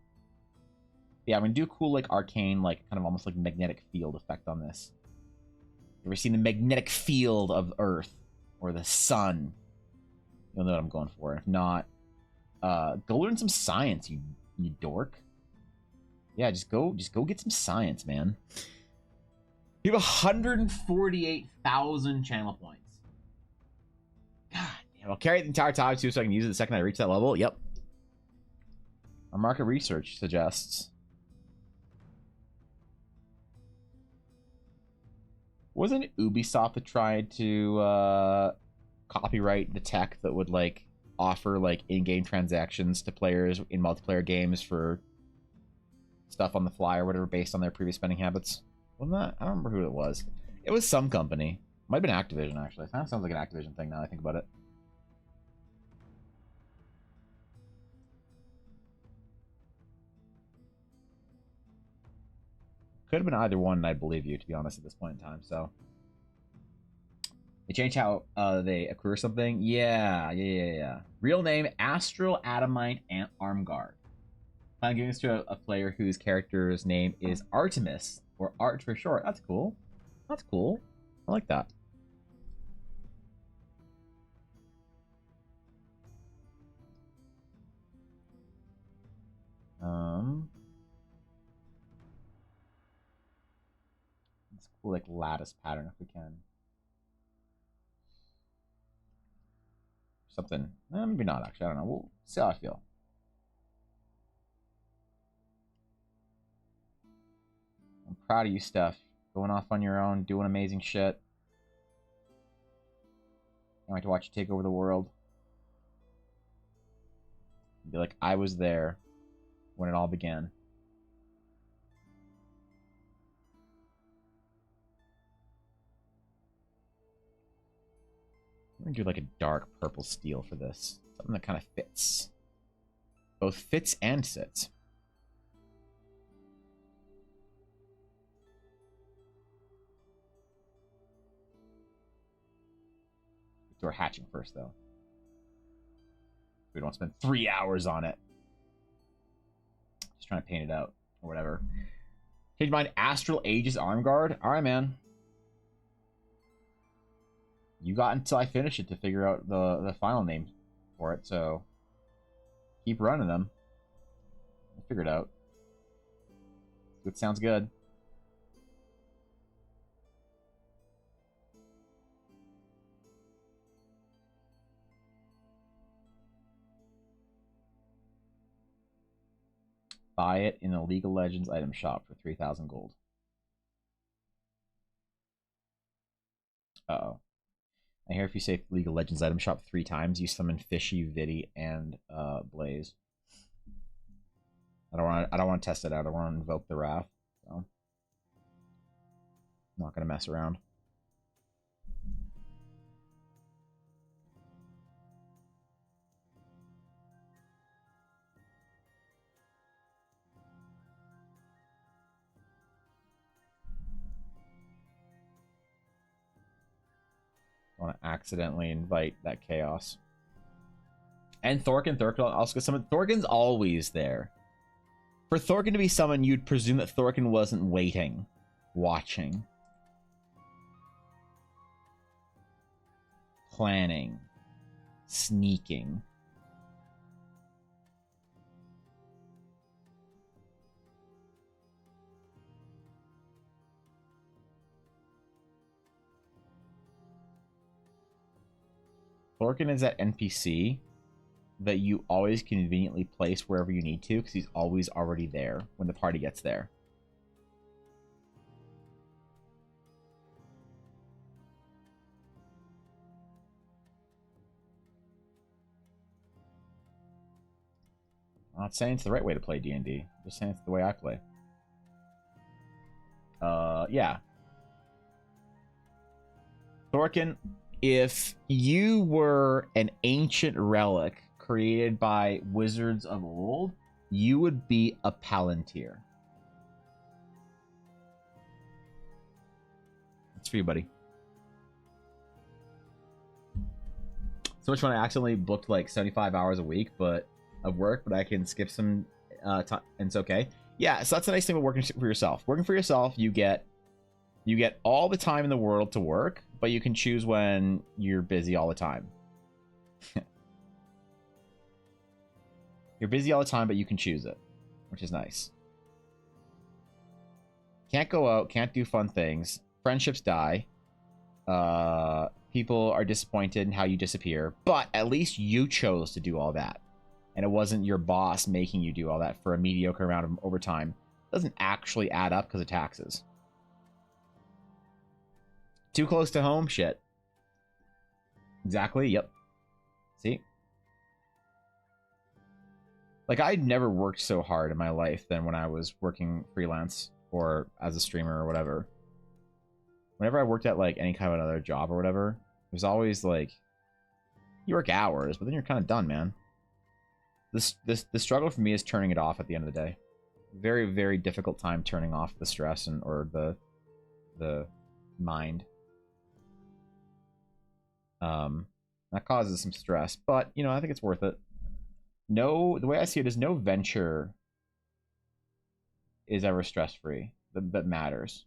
Yeah, I'm gonna do a cool, like, arcane, like, kind of almost like magnetic field effect on this. You ever seen the magnetic field of Earth or the sun? You'll know what I'm going for. If not, go learn some science, you dork. Yeah, just go get some science, man. You have 148,000 channel points. God damn, I'll carry it the entire time too, so I can use it the second I reach that level. Yep. Our market research suggests. Wasn't Ubisoft that tried to copyright the tech that would like offer like in-game transactions to players in multiplayer games for stuff on the fly or whatever based on their previous spending habits? Wasn't that? I don't remember who it was. It was some company. Might have been Activision, actually. It kind of sounds like an Activision thing now that I think about it. Could have been either one, and I believe you, to be honest, at this point in time, so. They changed how they accrue something? Yeah. Real name, Astral Adamite and Armguard. I'm giving this to a player whose character's name is Artemis, or Art for short. That's cool. That's cool. I like that. It's cool, like lattice pattern if we can. Something. Maybe not actually. I don't know. We'll see how I feel. I'm proud of you, Steph. Going off on your own, doing amazing shit. Can't wait to watch you take over the world. Be like, I was there when it all began. I'm gonna do like a dark purple steel for this. Something that kind of fits. Both fits and sits. We're hatching first, though. We don't spend 3 hours on it. Just trying to paint it out, or whatever. Change mind, Astral Aegis Armguard. All right, man. You got until I finish it to figure out the final name for it, so keep running them. I'll figure it out. It sounds good. Buy it in the League of Legends item shop for 3,000 gold. Uh-oh. I hear if you say League of Legends item shop 3 times, you summon Fishy, Viddy, and Blaze. I don't want to test it out. I want to invoke the Wrath. So I'm not gonna mess around. want to accidentally invite that chaos. And Thorkin also get summoned. Thorkin's always there. For Thorkin to be summoned, you'd presume that Thorkin wasn't waiting, watching, planning, sneaking. Thorkin is that NPC that you always conveniently place wherever you need to, because he's always already there when the party gets there. I'm not saying it's the right way to play D&D. I'm just saying it's the way I play. Yeah. Thorkin, if you were an ancient relic created by wizards of old, you would be a Palantir. It's for you, buddy. So much fun. I accidentally booked like 75 hours a week of work, but I can skip some time, and it's okay. Yeah, so that's the nice thing about working for yourself. Working for yourself, you get all the time in the world to work, but you can choose when you're busy all the time. You're busy all the time, but you can choose it, which is nice. Can't go out, can't do fun things. Friendships die. People are disappointed in how you disappear, but at least you chose to do all that. And it wasn't your boss making you do all that for a mediocre amount of overtime. It doesn't actually add up because of taxes. Too close to home? Shit. Exactly, yep. See? Like, I'd never worked so hard in my life than when I was working freelance or as a streamer or whatever. Whenever I worked at, like, any kind of another job or whatever, it was always, like, you work hours, but then you're kind of done, man. The struggle for me is turning it off at the end of the day. Very, very difficult time turning off the stress or the mind. That causes some stress, but, you know, I think it's worth it. The way I see it is no venture is ever stress-free that matters.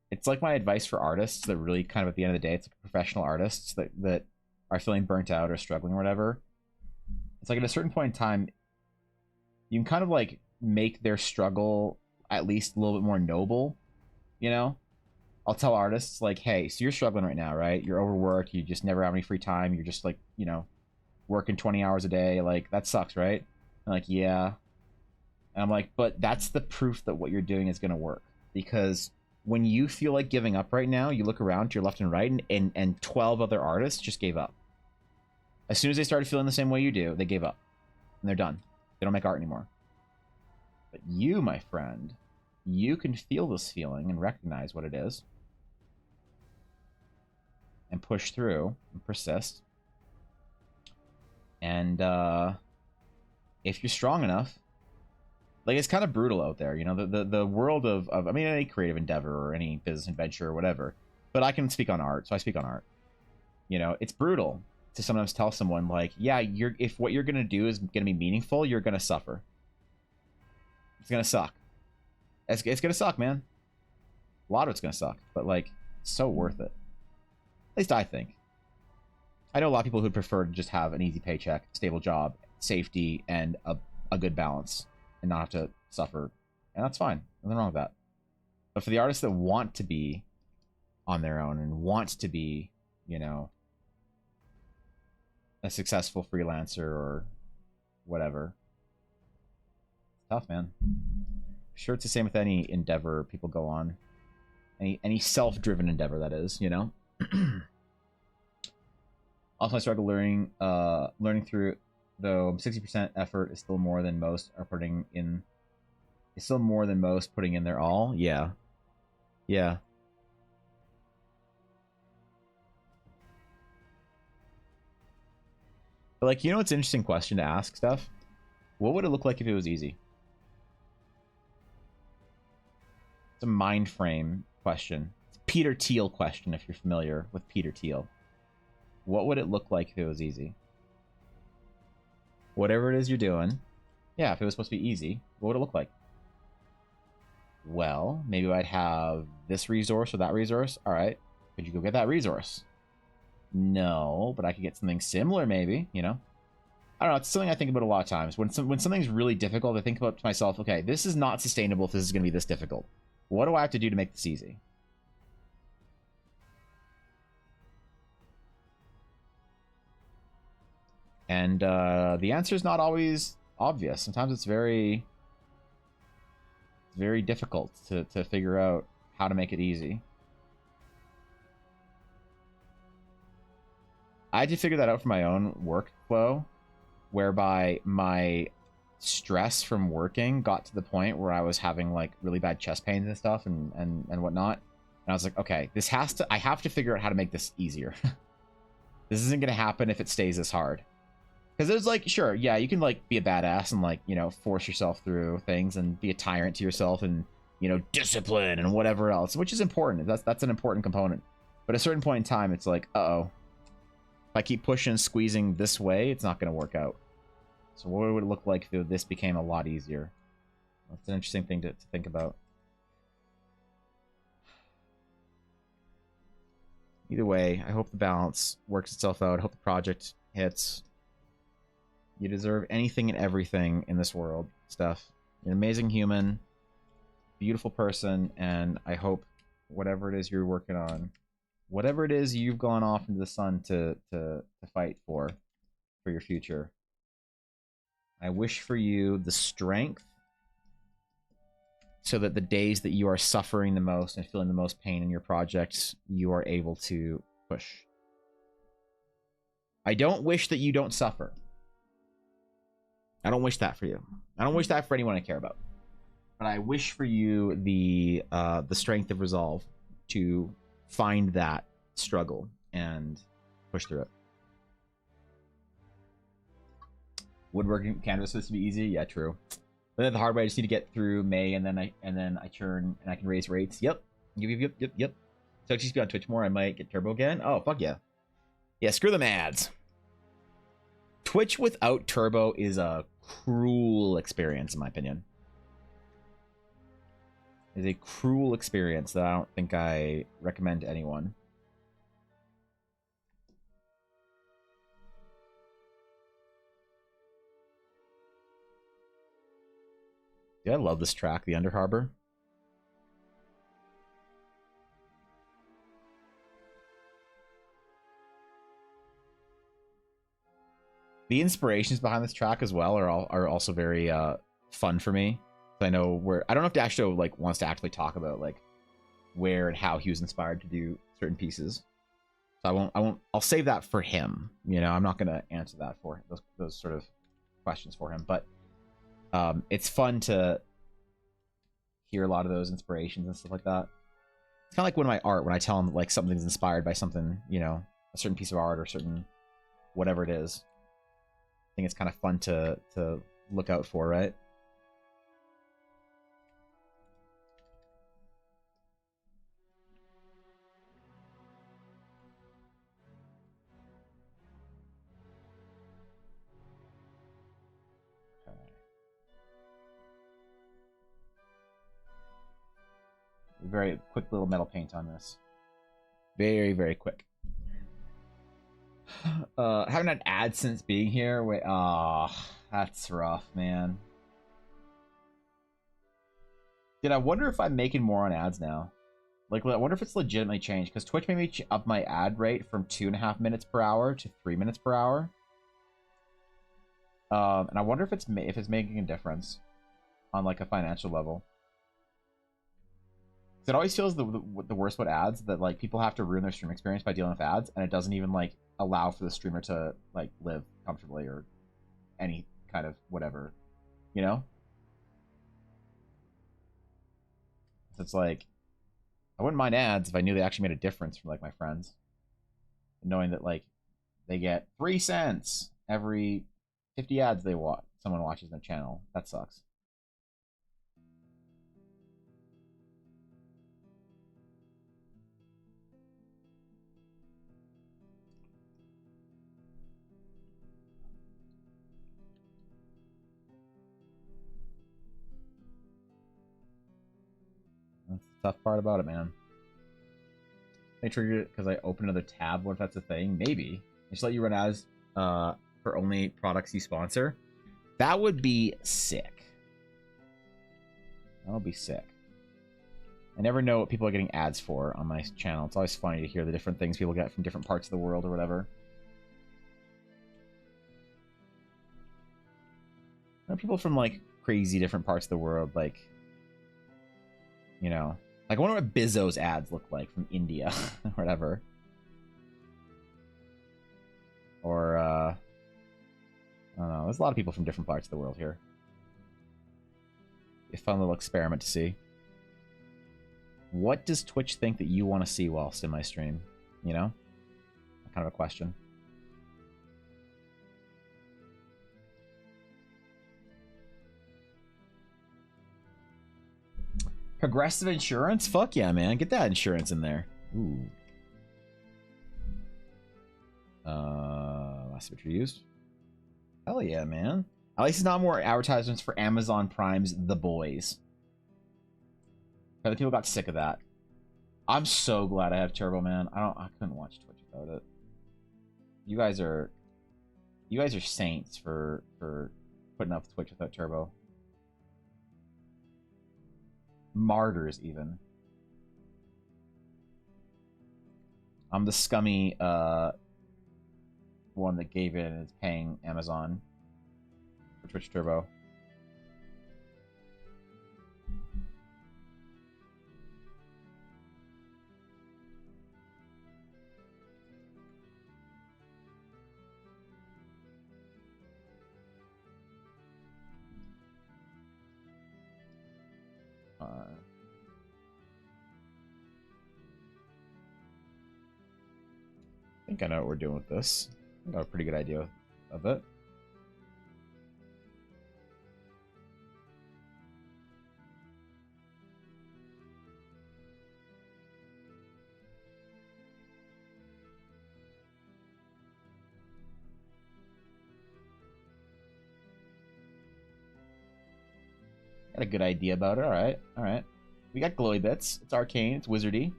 It's like my advice for artists that really kind of at the end of the day, it's like professional artists that are feeling burnt out or struggling or whatever. It's like at a certain point in time, you can kind of like make their struggle at least a little bit more noble, you know? I'll tell artists like, hey, so you're struggling right now, right? You're overworked, you just never have any free time, you're just like, you know, working 20 hours a day, like that sucks, right? I'm like, yeah. And I'm like, but that's the proof that what you're doing is gonna work. Because when you feel like giving up right now, you look around to your left and right and 12 other artists just gave up. As soon as they started feeling the same way you do, they gave up. And they're done. They don't make art anymore. But you, my friend, you can feel this feeling and recognize what it is. And push through and persist. And if you're strong enough, like, it's kind of brutal out there, you know, the world of I mean, any creative endeavor or any business adventure or whatever. But I can speak on art, so I speak on art. You know, it's brutal to sometimes tell someone like, yeah, if what you're gonna do is gonna be meaningful, you're gonna suffer. It's gonna suck. It's gonna suck, man. A lot of it's gonna suck, but like, it's so worth it. At least I think. I know a lot of people who'd prefer to just have an easy paycheck, stable job, safety, and a good balance, and not have to suffer. And that's fine. Nothing wrong with that. But for the artists that want to be on their own and want to be, you know, a successful freelancer or whatever, it's tough, man. Sure, it's the same with any endeavor people go on. Any self-driven endeavor, that is, you know? Also, I struggle learning through, though 60% effort is still more than most are putting in. It's still more than most putting in their all. Yeah, yeah. But like, you know, it's an interesting question to ask, Steph. What would it look like if it was easy? It's a mind frame question. It's Peter Thiel question, if you're familiar with Peter Thiel. What would it look like if it was easy? Whatever it is you're doing, yeah, if it was supposed to be easy, what would it look like? Well, maybe I'd have this resource or that resource. All right, could you go get that resource? No, but I could get something similar, maybe, you know? I don't know, it's something I think about a lot of times. When something's really difficult, I think about to myself, okay, this is not sustainable if this is going to be this difficult. What do I have to do to make this easy? And the answer is not always obvious. Sometimes it's very difficult to figure out how to make it easy. I had to figure that out for my own workflow, whereby my stress from working got to the point where I was having like really bad chest pains and stuff and whatnot. And I was like, okay, I have to figure out how to make this easier. This isn't going to happen if it stays this hard. Because it was like, sure, yeah, you can like be a badass and like, you know, force yourself through things and be a tyrant to yourself and, you know, discipline and whatever else, which is important. That's an important component. But at a certain point in time, it's like, uh-oh. If I keep pushing and squeezing this way, it's not going to work out. So what would it look like if this became a lot easier? That's an interesting thing to think about. Either way, I hope the balance works itself out. I hope the project hits. You deserve anything and everything in this world, Steph. You're an amazing human, beautiful person, and I hope whatever it is you're working on, whatever it is you've gone off into the sun to fight for your future, I wish for you the strength so that the days that you are suffering the most and feeling the most pain in your projects, you are able to push. I don't wish that you don't suffer. I don't wish that for you. I don't wish that for anyone I care about. But I wish for you the strength of resolve to find that struggle and push through it. Woodworking canvas supposed to be easy? Yeah, true. But then the hard way, I just need to get through May, and then I churn and I can raise rates. Yep. Yep. So just be on Twitch more. I might get turbo again. Oh, fuck yeah. Yeah, screw them ads. Twitch without turbo is a cruel experience, in my opinion. It's a cruel experience that I don't think I recommend to anyone. Dude, I love this track, the Under Harbor. The inspirations behind this track as well are also very fun for me. I know where I don't know if Dasho like wants to actually talk about like where and how he was inspired to do certain pieces. So I'll save that for him. You know, I'm not gonna answer that for those sort of questions for him. But it's fun to hear a lot of those inspirations and stuff like that. It's kind of like when my art, when I tell him like something's inspired by something, you know, a certain piece of art or certain whatever it is. I think it's kind of fun to look out for, right? Very quick little metal paint on this. Very, very quick. Haven't had ads since being here. Wait, that's rough, man. Dude, I wonder if I'm making more on ads now. Like, I wonder if it's legitimately changed, because Twitch made me up my ad rate from 2.5 minutes per hour to 3 minutes per hour. And I wonder if it's making a difference on like a financial level. It always feels the worst with ads, that like people have to ruin their stream experience by dealing with ads, and it doesn't even like allow for the streamer to like live comfortably or any kind of whatever, you know? So it's like, I wouldn't mind ads if I knew they actually made a difference for like my friends, knowing that like they get 3 cents every 50 ads someone watches their channel. That sucks. That's the tough part about it, man. They triggered it because I opened another tab. What if that's a thing? Maybe. They just let you run ads for only products you sponsor. That would be sick. That would be sick. I never know what people are getting ads for on my channel. It's always funny to hear the different things people get from different parts of the world or whatever. There are people from, like, crazy different parts of the world, like, you know, like, I wonder what Bizzo's ads look like from India or whatever. Or, I don't know. There's a lot of people from different parts of the world here. A fun little experiment to see. What does Twitch think that you want to see whilst in my stream? You know? Kind of a question. Progressive insurance? Fuck yeah, man. Get that insurance in there. Ooh. Last picture used. Hell yeah, man. At least it's not more advertisements for Amazon Prime's The Boys. Other people got sick of that. I'm so glad I have Turbo, man. I couldn't watch Twitch without it. You guys are saints for putting up Twitch without Turbo. Martyrs, even. I'm the scummy one that gave in and is paying Amazon for Twitch Turbo. I think I know what we're doing with this. I got a pretty good idea of it. Got a good idea about it. Alright, alright. We got glowy bits. It's arcane, it's wizardy.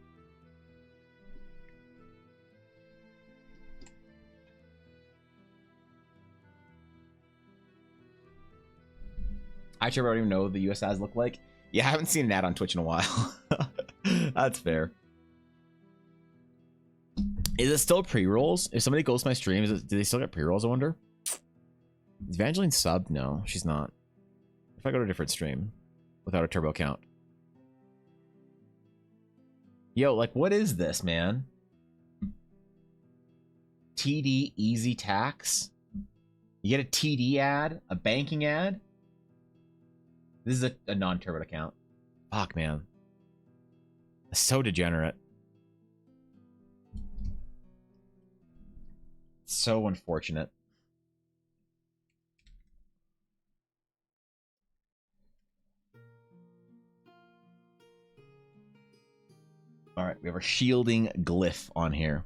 Actually, I don't even know what the US ads look like. Yeah, I haven't seen an ad on Twitch in a while. That's fair. Is it still pre-rolls? If somebody goes to my stream, do they still get pre-rolls, I wonder? Is Evangeline subbed? No, she's not. If I go to a different stream without a turbo count. Yo, like, what is this, man? TD Easy Tax? You get a TD ad? A banking ad? This is a non-turbo account. Fuck, man. So degenerate. So unfortunate. Alright, we have our shielding glyph on here.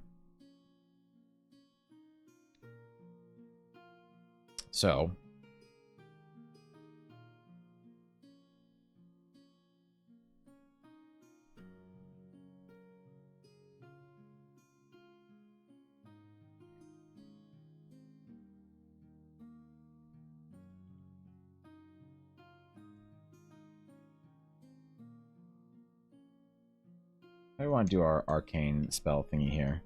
So... I want to do our arcane spell thingy here.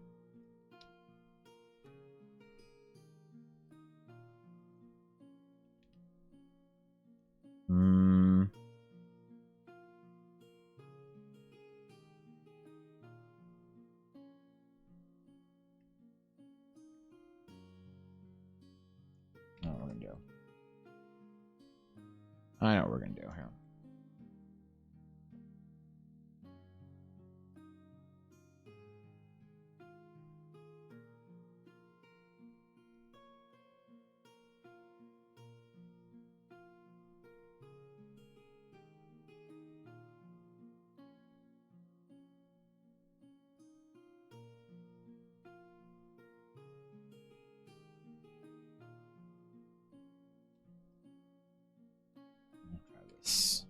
I know what we're gonna do. I know what we're gonna do here. Try this.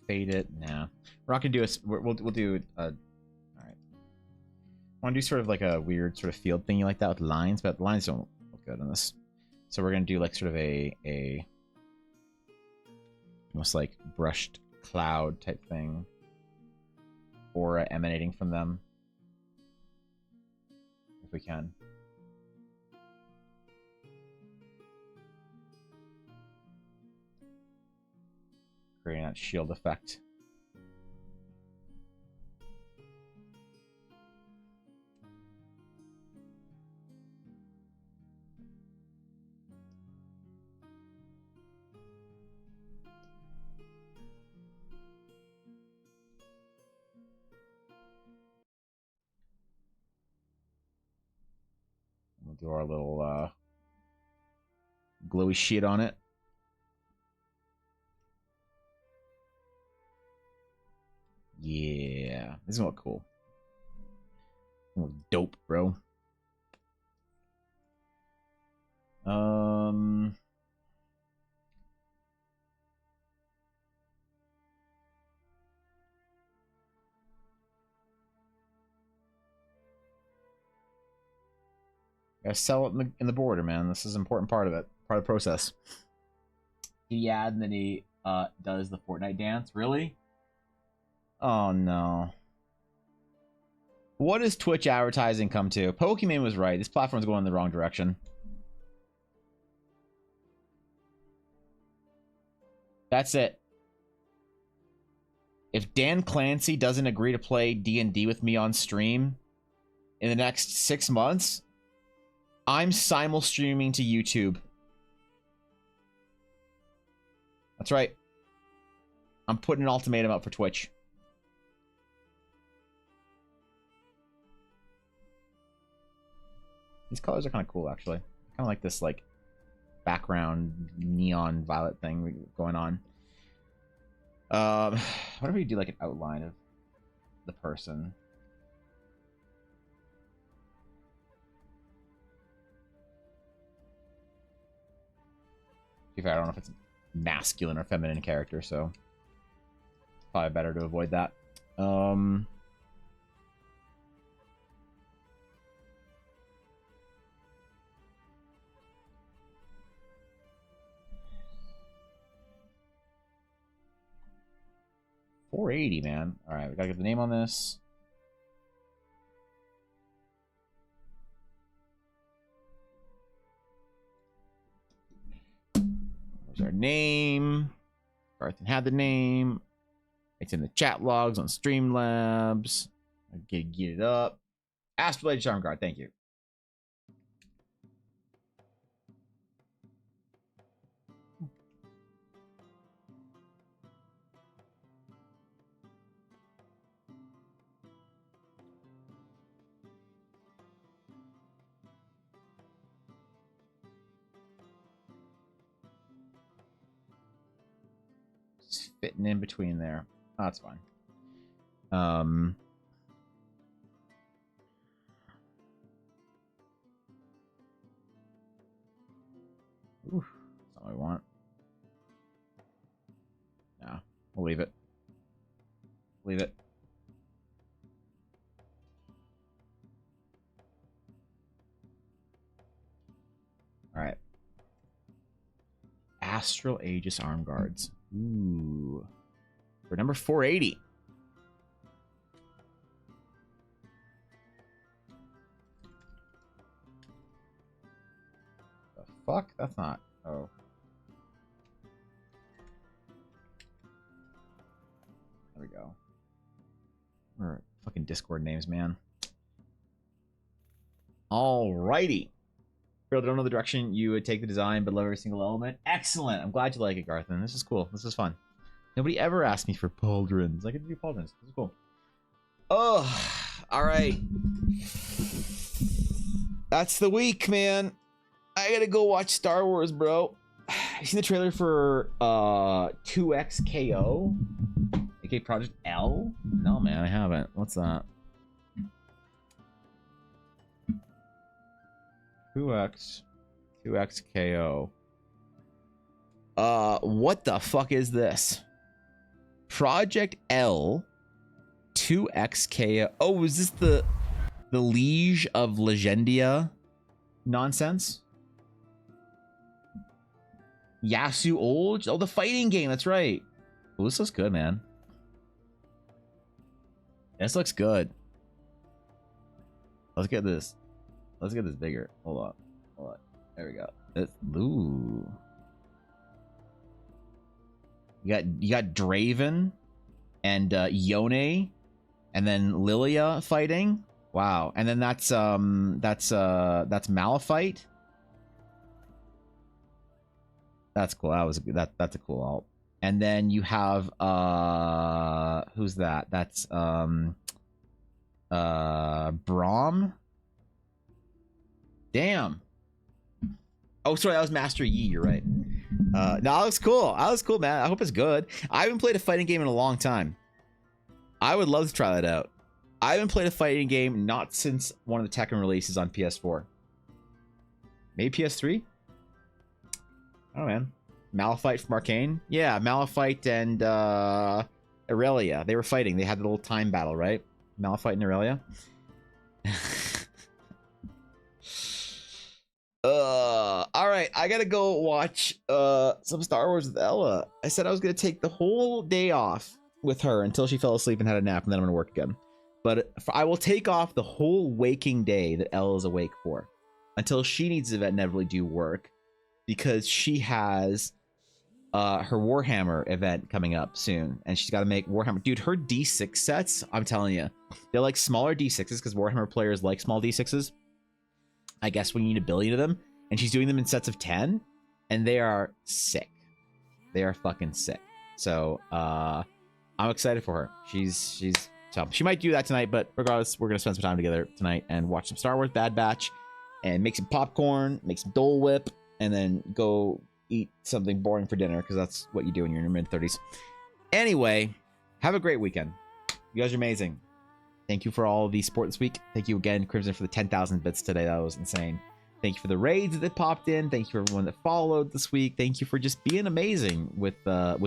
fade it. Nah, we're not gonna do a. We'll do a. All right. Want to do sort of like a weird sort of field thingy like that with lines, but the lines don't look good on this. So we're gonna do like sort of a almost like brushed cloud type thing, aura emanating from them, if we can. Creating that shield effect. We'll do our little glowy shit on it. Yeah, this is gonna look cool. Look dope, bro. Gotta sell it in the border, man. This is an important part of it, part of the process. He and then he does the Fortnite dance. Really? Oh no. What does Twitch advertising come to? Pokemon was right. This platform's going in the wrong direction. That's it. If Dan Clancy doesn't agree to play D&D with me on stream in the next 6 months, I'm simul streaming to YouTube. That's right. I'm putting an ultimatum up for Twitch. These colors are kind of cool, actually. Kind of like this, like, background neon violet thing going on. What if we do, like, an outline of the person? To be fair, I don't know if it's masculine or feminine character, so probably better to avoid that. 480, man. All right, we gotta get the name on this. There's our name. Garthan had the name. It's in the chat logs on Streamlabs. I get it up. Astrolated Charm Guard, thank you. Just fitting in between there. Oh, that's fine. Oof, that's not what I want. No, we'll leave it. Leave it. All right. Astral Aegis Arm Guards. Ooh. For number 480. The fuck? That's not. Oh. There we go. Or fucking Discord names, man. Alrighty. I don't know the direction you would take the design, but love every single element. Excellent. I'm glad you like it, Garthan. This is cool. This is fun. Nobody ever asked me for pauldrons. I could do pauldrons. This is cool. Oh, all right. That's the week, man. I gotta go watch Star Wars, bro. You seen the trailer for 2XKO? aka Project L? No, man, I haven't. What's that? 2XKO. What the fuck is this? Project L 2XK. Oh, is this the Liege of Legendia nonsense? Yasu Old? Oh, the fighting game. That's right. Oh, this looks good, man. This looks good. Let's get this. Let's get this bigger. Hold on. Hold on. There we go. Ooh. You got Draven and Yone, and then Lilia fighting. Wow. And then that's Malphite. That's cool. That's a cool alt. And then you have who's that? That's Braum. Damn. Oh, sorry, that was Master Yi. You're right. No, that looks cool. That looks cool, man. I hope it's good. I haven't played a fighting game in a long time. I would love to try that out. I haven't played a fighting game not since one of the Tekken releases on PS4. Maybe PS3? I don't know, man. Malphite from Arcane? Yeah, Malphite and Aurelia. They were fighting. They had the little time battle, right? Malphite and Aurelia. Alright, I gotta go watch some Star Wars with Ella. I said I was gonna take the whole day off with her until she fell asleep and had a nap, and then I'm gonna work again. But I will take off the whole waking day that Ella is awake for until she needs to inevitably do work, because she has her Warhammer event coming up soon, and she's got to make Warhammer. Dude, her D6 sets, I'm telling you, they're like smaller D6s because Warhammer players like small D6s. I guess when you need a billion of them, and she's doing them in sets of 10, and they are sick. They are fucking sick. So I'm excited for her. She's so she might do that tonight, but regardless, we're gonna spend some time together tonight and watch some Star Wars Bad Batch, and make some popcorn, make some Dole Whip, and then go eat something boring for dinner, because that's what you do when you're in your mid-30s. Anyway, have a great weekend. You guys are amazing. Thank you for all the support this week. Thank you again, Crimson, for the 10,000 bits today. That was insane. Thank you for the raids that popped in. Thank you for everyone that followed this week. Thank you for just being amazing with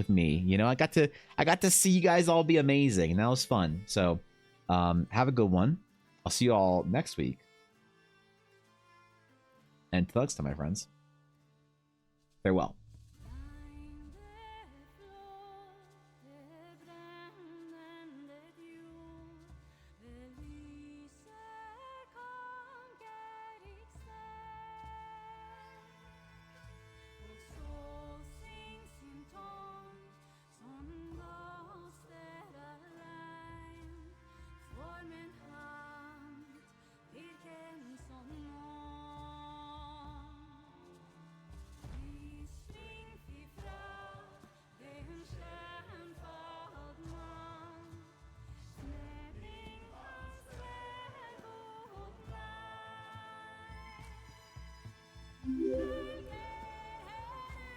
me. You know, I got to see you guys all be amazing, and that was fun. So have a good one. I'll see you all next week. And until next time, my friends, farewell.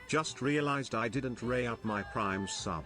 Just realized I didn't re-up my Prime sub.